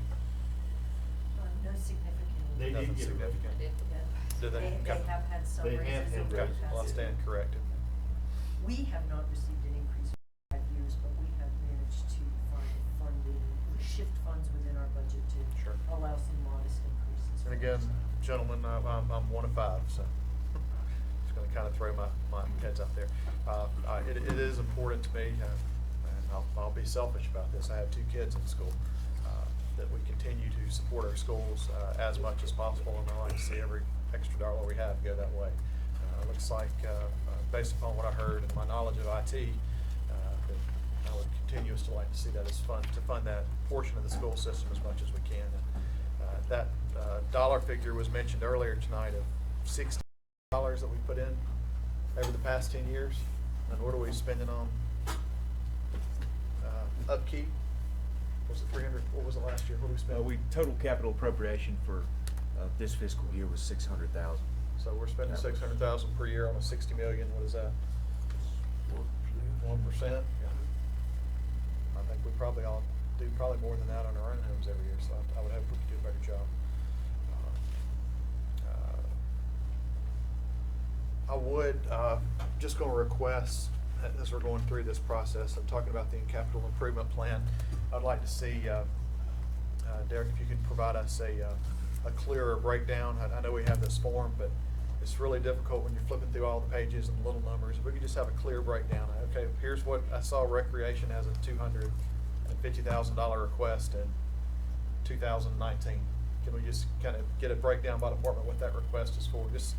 No significant. They Nothing did get a raise. significant. Yeah. Did they? They have had some They raises have had over the raises. past Well, I year. stand corrected. We have not received an increase in 5 years, but we have managed to find funding, shift funds within our budget to Sure. allow some modest increases. And again, gentlemen, I'm one of 5, so just going to kind of throw my heads out there. It is important to me, and I'll be selfish about this. I have 2 kids in school, that we continue to support our schools as much as possible, and I like to see every extra dollar we have go that way. Looks like, based upon what I heard and my knowledge of IT, that I would continuously like to see that as to fund that portion of the school system as much as we can. And that dollar figure was mentioned earlier tonight of $60 that we put in over the past 10 years. And what are we spending on upkeep? Was it 300? What was it last year? What did we spend? Total capital appropriation for this fiscal year was $600,000. So we're spending That was- $600,000 per year on a $60 million. What is that? 1%. Yeah. I think we probably all do more than that on our own homes every year. So I would hope we could do a better job. I would just going to request, as we're going through this process, I'm talking about the capital improvement plan. I'd like to see, Derek, if you could provide us a clearer breakdown. I know we have this form, but it's really difficult when you're flipping through all the pages and the little numbers. If we could just have a clear breakdown. Okay, here's what I saw. Recreation has a $250,000 request in 2019. Can we just kind of get a breakdown by department what that request is for? Just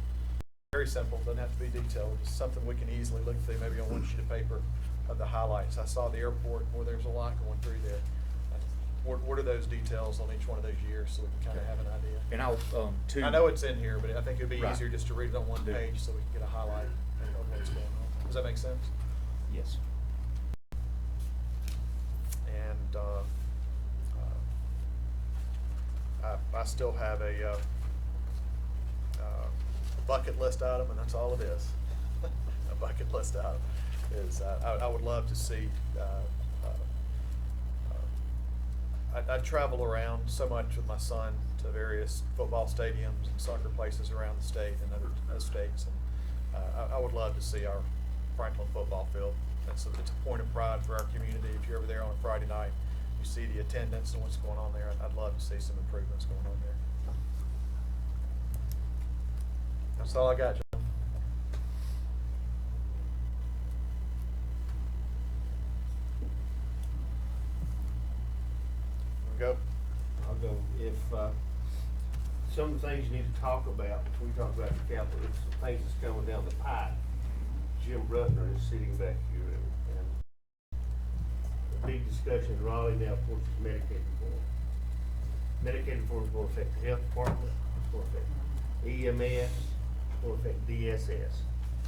Very simple, doesn't have to be detailed, just something we can easily look through, maybe on one sheet of paper of the highlights. I saw the airport where there's a lot going through there. What are those details on each one of those years, so we can kind of have an idea? And I'll, I know it's in here, but I think it'd be Right. easier just to read it on one page, so we can get a highlight of what's going on. Does that make sense? Yes. And, I still have a bucket list item, and that's all it is. A bucket list item is, I would love to see, I travel around so much with my son to various football stadiums and soccer places around the state and other states, and I would love to see our Franklin football field. It's a point of pride for our community. If you're ever there on a Friday night, you see the attendance and what's going on there. I'd love to see some improvements going on there. That's all I got, John. Go. I'll go. If, some of the things you need to talk about, before we talk about the capital, it's some things that's coming down the pipe. Jim Brutner is sitting back here, and the big discussion in Raleigh now, of course, is Medicaid reform. Medicaid reform is going to affect the health department, it's going to affect EMS, it's going to affect DSS.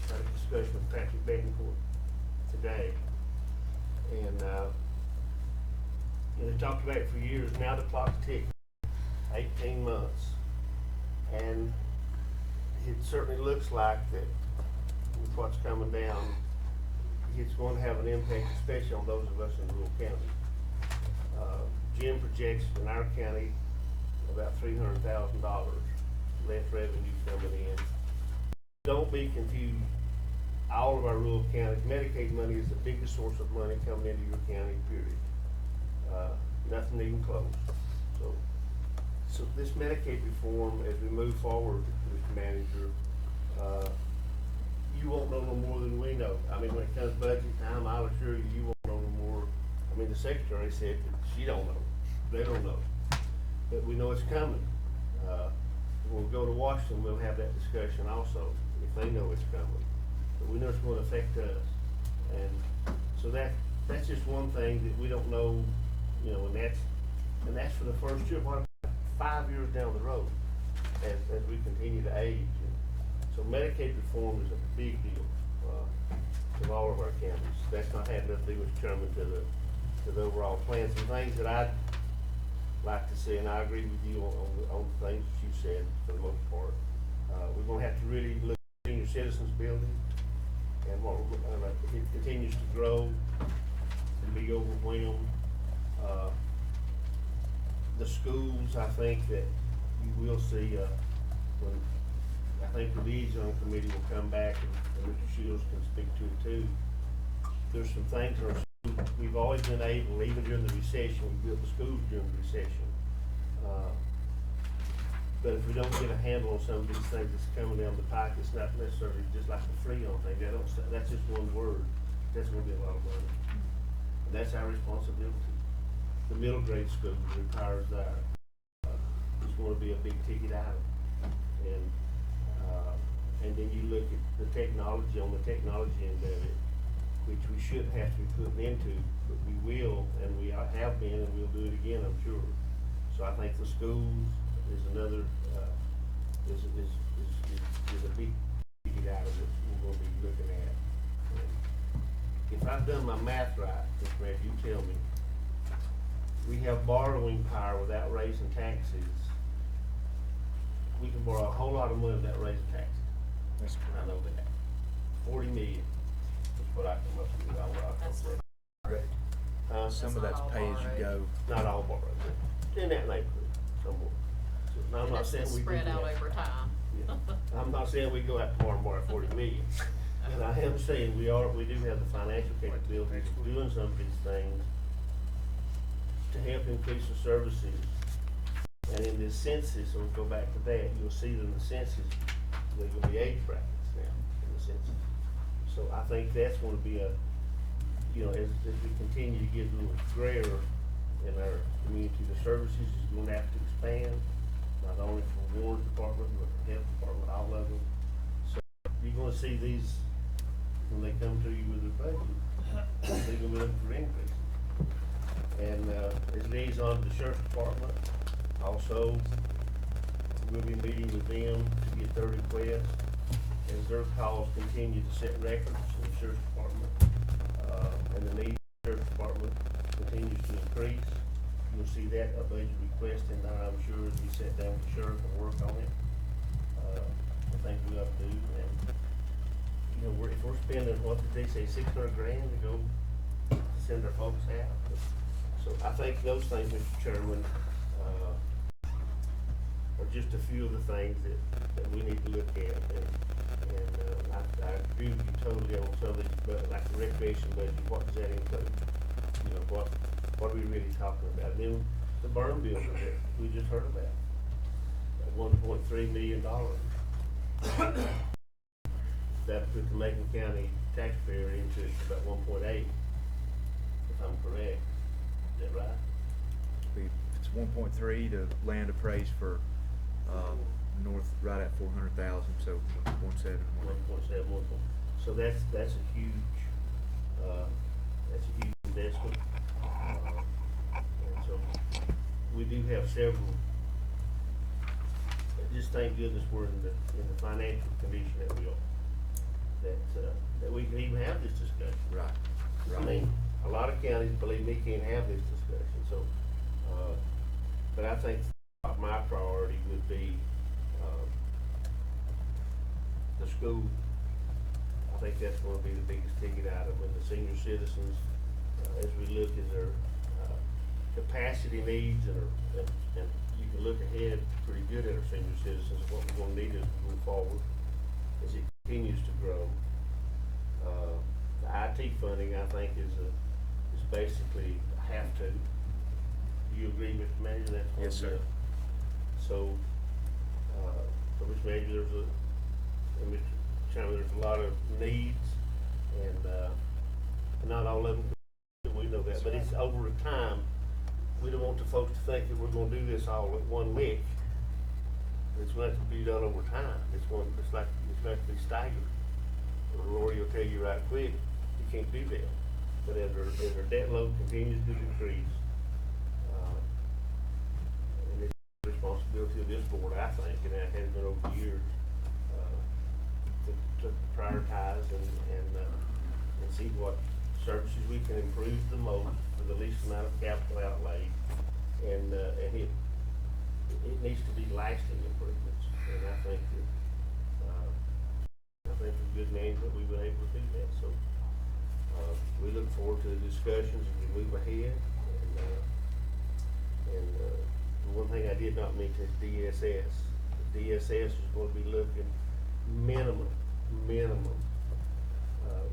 I had a discussion with Patrick Betancourt today, and, they talked about it for years. Now the clock's ticking, 18 months. And it certainly looks like that with what's coming down, it's going to have an impact, especially on those of us in rural counties. Jim projects in our county about $300,000 less revenue coming in. Don't be confused. All of our rural counties, Medicaid money is the biggest source of money coming into your county, period. Nothing even close. So this Medicaid reform, as we move forward, Mr. Manager, you won't know no more than we know. I mean, when it comes budget time, I'll assure you, you won't know no more. I mean, the secretary said that she don't know. They don't know. But we know it's coming. When we go to Washington, we'll have that discussion also, if they know it's coming. But we know it's going to affect us. And so that's just one thing that we don't know, you know, and that's for the first year. What about 5 years down the road as we continue to age? And so Medicaid reform is a big deal to all of our counties. That's not had nothing to do with Chairman to the overall plan. Some things that I'd like to see, and I agree with you on the things that you said for the most part. We're going to have to really look at senior citizens building, and it continues to grow and be overwhelmed. The schools, I think that you will see when I think the liaison committee will come back and Mr. Shields can speak to it too. There's some things in our schools, we've always been able, even during the recession, we built the schools during the recession. But if we don't get a handle on some of these things that's coming down the pike, it's not necessarily just like a Freon thing. That's just one word. That's going to be a lot of money. And that's our responsibility. The middle grade school, the repairs there, is going to be a big ticket item. And then you look at the technology, on the technology end of it, which we should have to be putting into, but we will, and we have been, and we'll do it again, I'm sure. So I think the schools is another, is a big ticket item that we're going to be looking at. And if I've done my math right, Mr. Mayor, you tell me, we have borrowing power without raising taxes. We can borrow a whole lot of money without raising taxes. That's I know that. 40 million is what I come up with. That's Correct. Some of that's pay as you go. Not all borrowed, in that neighborhood, somewhere. So, now, I'm not saying we do spread out that. over time. Yeah. I'm not saying we go out tomorrow and borrow 40 million. But I am saying we do have the financial capabilities of doing some of these things to help increase the services. And in this census, so we'll go back to that, you'll see that in the census, there will be age brackets now in the census. So I think that's going to be a, you know, as we continue to get a little grayer in our community, the services is going to have to expand, not only for Warren's department, but the health department, all of them. So wanna see these, when they come to you with their budget, they're gonna be looking for increases. And, as liaison to the sheriff's department, also, we'll be meeting with them to get their requests. As their calls continue to set records in the sheriff's department, and the need of the sheriff's department continues to increase, you'll see that a budget request in there, I'm sure, as we sit down with the sheriff and work on it. I think we ought to do, and, you know, if we're spending, what did they say, $600,000 to go to send our folks out? So I think those things, Mr. Chairman, are just a few of the things that we need to look at, and I agree with you totally on some of these, but like the recreation budget, what does that include? You know, what are we really talking about? And then the burn bill that we just heard about, $1.3 million. That put the Macon County taxpayer into about 1.8, if I'm correct. Is that right? It's 1.3, the land appraised for, north, right at 400,000, so 1.7. 1.7. So that's a huge investment. And so we do have several. Just thank goodness we're in the financial condition that we are. That we can even have this discussion. Right. I mean, a lot of counties, believe me, can't have this discussion. So, but I think my priority would be the school. I think that's going to be the biggest ticket item, and the senior citizens, as we look at their capacity needs, and you can look ahead pretty good at our senior citizens, what we're going to need as we move forward as it continues to grow. The IT funding, I think, is basically a have to. Do you agree, Mr. Manager? That's Yes, sir. So, Mr. Manager, and Mr. Chairman, there's a lot of needs, and not all of them, we know that, but it's over a time. We don't want the folks to think that we're gonna do this all at one lick. It's going to have to be done over time. It's going to be staggered. Lori will tell you right quick, you can't do that. But as our debt load continues to decrease, and it's the responsibility of this board, I think, and it has been over the years, to prioritize and see what services we can improve the most for the least amount of capital outlay, and it needs to be lasting improvements. And I think that with good management we've been able to do that. So we look forward to the discussions as we move ahead. And the one thing I did not mention is DSS. The DSS is going to be looking minimum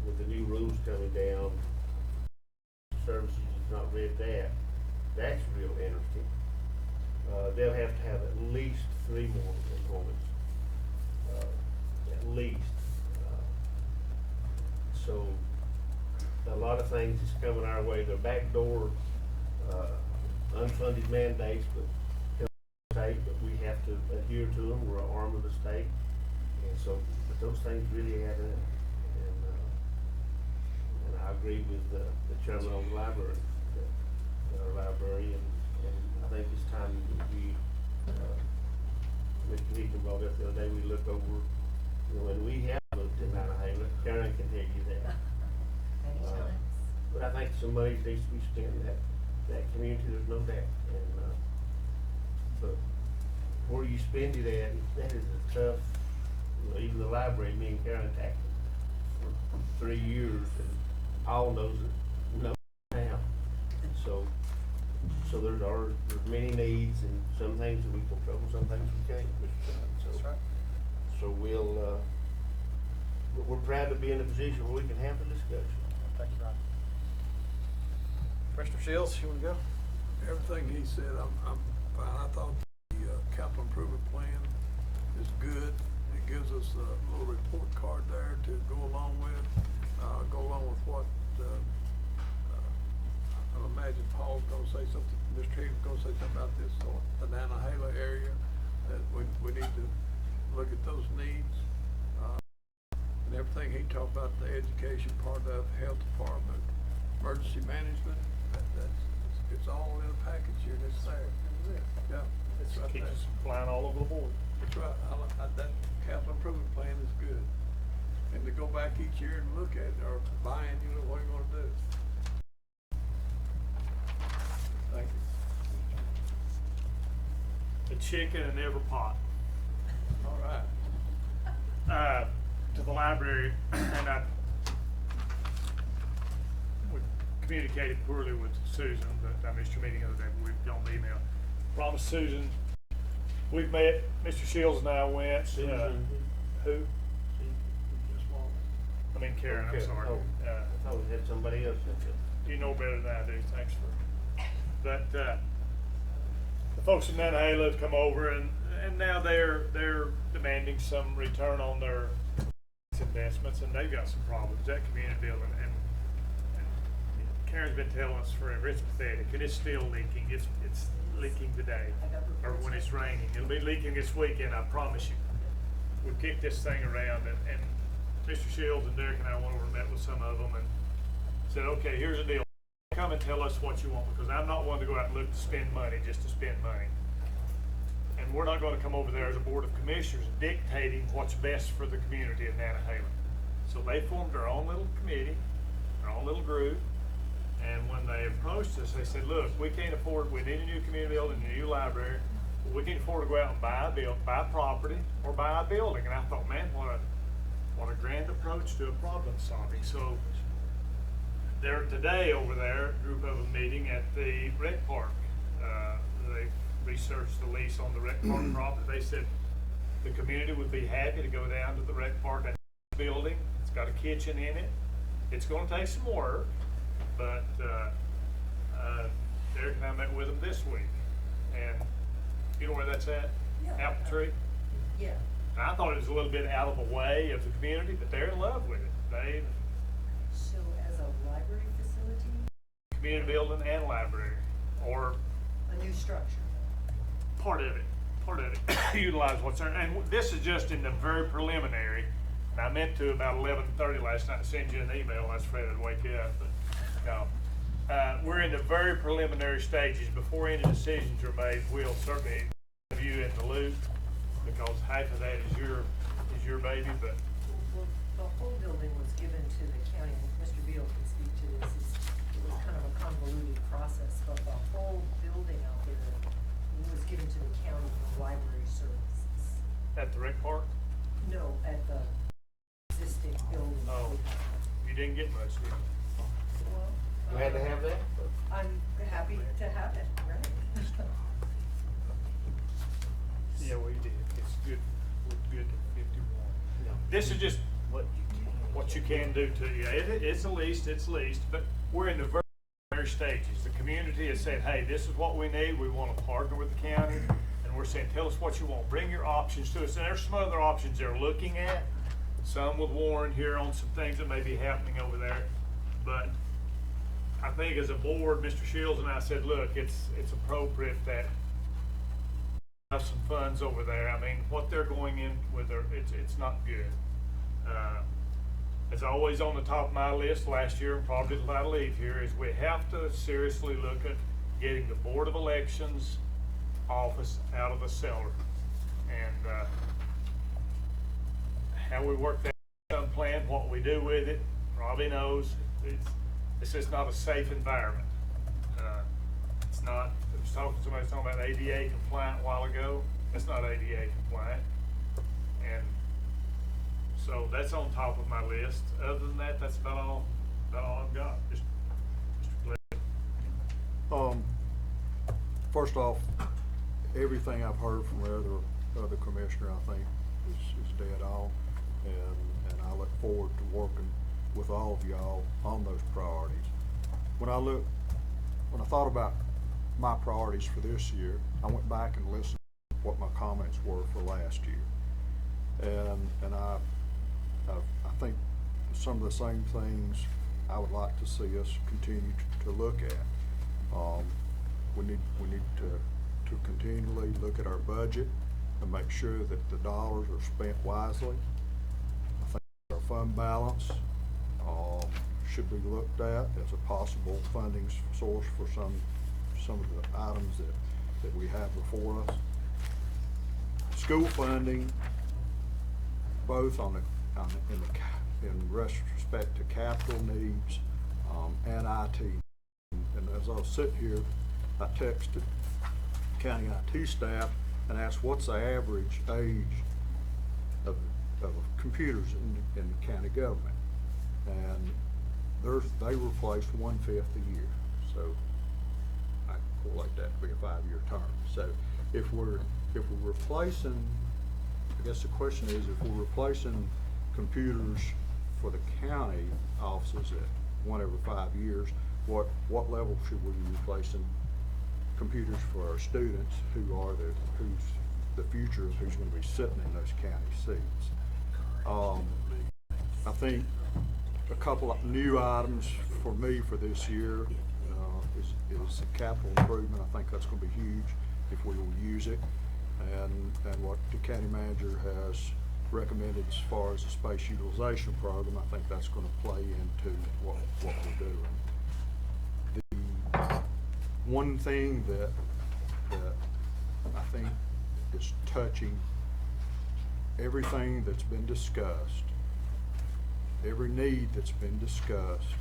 with the new rules coming down. Services have not read that. That's real interesting. They'll have to have at least 3 more employees. At least. So a lot of things is coming our way. They're backdoor, unfunded mandates, but we have to adhere to them. We're an arm of the state, and so but those things really haven't. And I agree with the chairman of the library, our librarian, and I think it's time that we, Mr. Heaton brought up the other day, we look over, when we have looked at Nantahala, Karen can tell you that. But I think some money needs to be spent in that community, there's no doubt. And, but where you spend it at, that is a tough, even the library, me and Karen tackled for 3 years, and Paul knows it, now. So there's many needs, and some things that we control, some things we can't. So, that's right. So we're proud to be in a position where we can have the discussion. Thank you, Ryan. Commissioner Shields, you want to go? Everything he said, I'm fine. I thought the capital improvement plan is good. It gives us a little report card there to go along with what I imagine Paul's gonna say something, Mr. Higgins gonna say something about this, so the Nantahala area, that we need to look at those needs. and everything he talked about, the education part of health department, emergency management, it's all in a package here, and it's there. Yeah, it's right Keeps there. us flying all over the board. That's right, that capital improvement plan is good. And to go back each year and look at it, or buying, what you wanna do. Thank you. The chicken in every pot. All right. To the library, and we communicated poorly with Susan, but I missed your meeting the other day, but we've gone email. Promised Susan, we've met, Mr. Shields and I went, who? I mean Karen, I'm Okay. sorry. Oh, I thought we had somebody else. You know better than I do, thanks for, but, the folks in Nantahala have come over and now they're demanding some return on their investments, and they've got some problems, that community building, and Karen's been telling us forever, it's pathetic, and it's still leaking, it's leaking today, or when it's raining, it'll be leaking this weekend, I promise you. We've kicked this thing around, and Mr. Shields and Derek and I went over and met with some of them, and said, okay, here's the deal, come and tell us what you want, because I'm not one to go out and look to spend money just to spend money. And we're not gonna come over there as a board of commissioners dictating what's best for the community of Nantahala. So they formed their own little committee, their own little group, and when they approached us, they said, look, we can't afford, we need a new community building, a new library, but we can't afford to go out and buy property or buy a building. And I thought, man, what a grand approach to a problem solving. So they're today over there, a group of them meeting at the rec park. They researched the lease on the rec park property. They said the community would be happy to go down to the rec park and building. It's got a kitchen in it. It's gonna take some work, but Derek and I met with them this week. And you know where that's at? Yeah. Apple Tree? Yeah. And I thought it was a little bit out of the way of the community, but they're in love with it. So as a library facility, Community building and library, or a new structure. part of it, utilize what's there. And this is just in the very preliminary. And I meant to about 11:30 last night send you an email. I was afraid I'd wake you up, but no. We're in the very preliminary stages. Before any decisions are made, we'll certainly have you in the loop, because half of that is your baby. But Well, the whole building was given to the county, and Mr. Beal can speak to this, it was kind of a convoluted process, but the whole building out there was given to the county for library services. at the rec park, No, at the existing building. Oh. you didn't get much, did you? Well, Glad to have that. I'm happy to have it, right? Yeah, we did. It's good. We're good to 51. This is just what you can do to you. It's leased, but we're in the very early stages. The community has said, hey, this is what we need. We want to partner with the county. And we're saying, tell us what you want. Bring your options to us. And there's some other options they're looking at. Some with Warren here on some things that may be happening over there. But I think as a board, Mr. Shields and I said, look, it's appropriate that have some funds over there. I mean, what they're going in with, it's not good. It's always on the top of my list last year, and probably till I leave here, is we have to seriously look at getting the Board of Elections office out of the cellar. And how we work that plan, what we do with it, Robbie knows. It's just not a safe environment. It's not. I was talking about ADA compliant a while ago. It's not ADA compliant, and so that's on top of my list. Other than that, that's about all I've got. Just Mr. Glenn. First off, everything I've heard from the other commissioner, I think, is dead on, and I look forward to working with all of y'all on those priorities. When I thought about my priorities for this year, I went back and listened to what my comments were for last year, and I think some of the same things I would like to see us continue to look at. We need to continually look at our budget and make sure that the dollars are spent wisely. I think our fund balance, should be looked at as a possible funding source for some of the items that we have before us. School funding, both in respect to capital needs and IT. And as I was sitting here, I texted county IT staff and asked what's the average age of computers in the county government, and they replace 1/5 a year. So I correlate that to be a 5-year term. So if we're replacing, I guess the question is, if we're replacing computers for the county offices at 1 every 5 years, what level should we be replacing computers for our students who's the future of who's going to be sitting in those county seats? I think a couple of new items for me for this year is the capital improvement. I think that's going to be huge if we will use it, and what the county manager has recommended as far as the space utilization program, I think that's going to play into what we're doing. The one thing that I think is touching everything that's been discussed, every need that's been discussed,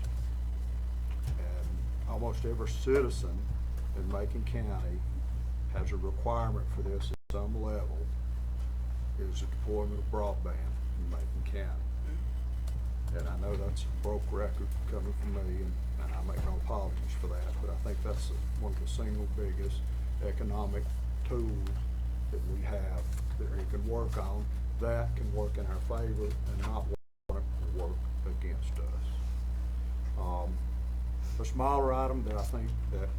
and almost every citizen in Macon County has a requirement for this at some level, is the deployment of broadband in Macon County. And I know that's a broke record coming from me, and I make no apologies for that, but I think that's one of the single biggest economic tools that we have that we can work on, that can work in our favor and not work against us. A smaller item that I think that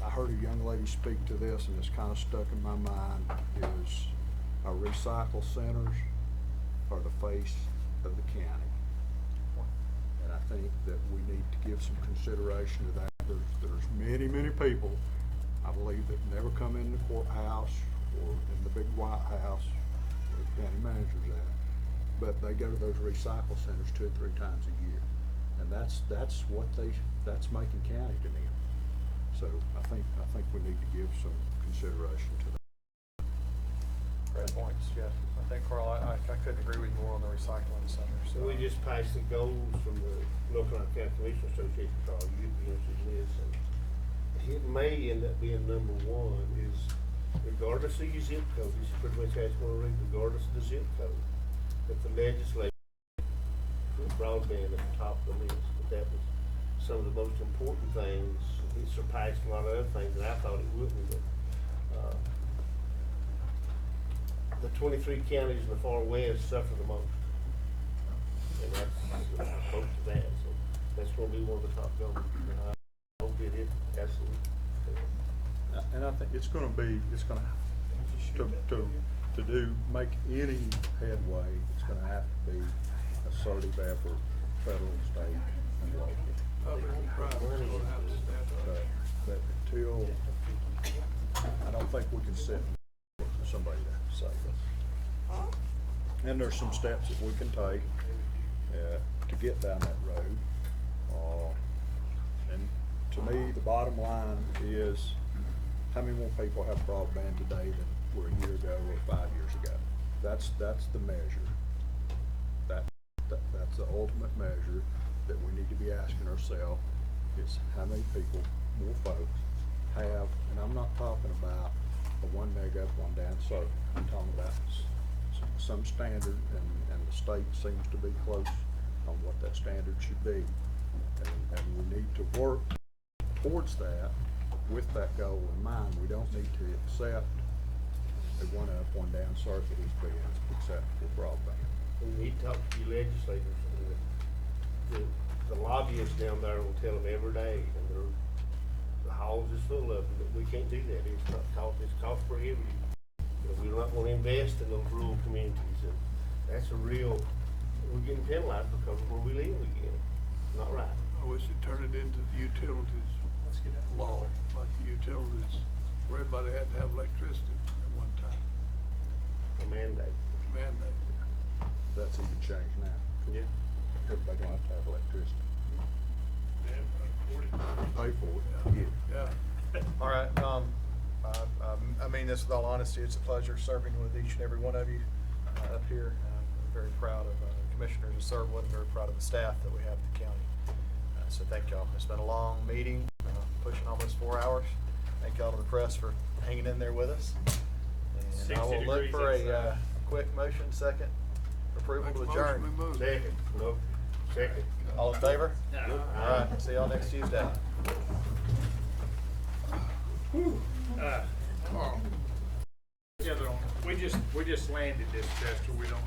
I heard a young lady speak to this and it's kind of stuck in my mind is our recycle centers are the face of the county. And I think that we need to give some consideration to that. There's many people, I believe, that never come in the courthouse or in the big White House where the county manager's at, but they go to those recycle centers 2 or 3 times a year. And that's Macon County to them. So I think we need to give some consideration to that. Great points, yeah. I think, Carl, I couldn't agree with you more on the recycling center. So we just passed the goals from the North Carolina County Commission Association, Carl, you'd be interested in this, and it may end up being #1 is regardless of your zip code, this is pretty much how it's going to read, regardless of the zip code, that the legislature put broadband at the top of the list. But that was some of the most important things. It surpassed a lot of other things that I thought it wouldn't, but the 23 counties in the far west suffer the most. And that's close to that, so that's going to be one of the top goals. And I hope it is absolutely. And I think it's going to make any headway, it's going to have to be assertive effort, federal, state, and local. But until, I don't think we can sit for somebody to save us. And there's some steps that we can take to get down that road. And to me, the bottom line is, how many more people have broadband today than were a year ago or 5 years ago? That's the measure. That's the ultimate measure that we need to be asking ourselves, is how many people, more folks, have, and I'm not talking about a 1 meg up, 1 down circuit. I'm talking about some standard, and the state seems to be close on what that standard should be. And we need to work towards that with that goal in mind. We don't need to accept a 1 up, 1 down circuit as being acceptable broadband. We need to talk to your legislators. The lobbyists down there will tell them every day, and the halls is full of them, but we can't do that. It's cost prohibitive. We're not going to invest in those rural communities, and that's we're getting penalized because of where we live again. Not right. I wish they'd turn it into the utilities law, like the utilities, where everybody had to have electricity at one time. A mandate. that's even changed now. Yeah. Everybody gonna have to have electricity. Pay for it, yeah. Yeah. All right, I mean this with all honesty, it's a pleasure serving with each and every one of you up here. I'm very proud of commissioners to serve with, very proud of the staff that we have at the county. So thank y'all. It's been a long meeting, pushing almost 4 hours. Thank y'all to the press for hanging in there with us. And I 60 will look degrees for a outside. quick motion, second approval to Make a motion, adjourn. we move. Second, no, second. All in favor? All right, see y'all next Tuesday. Together on, we just landed this, Chester, we don't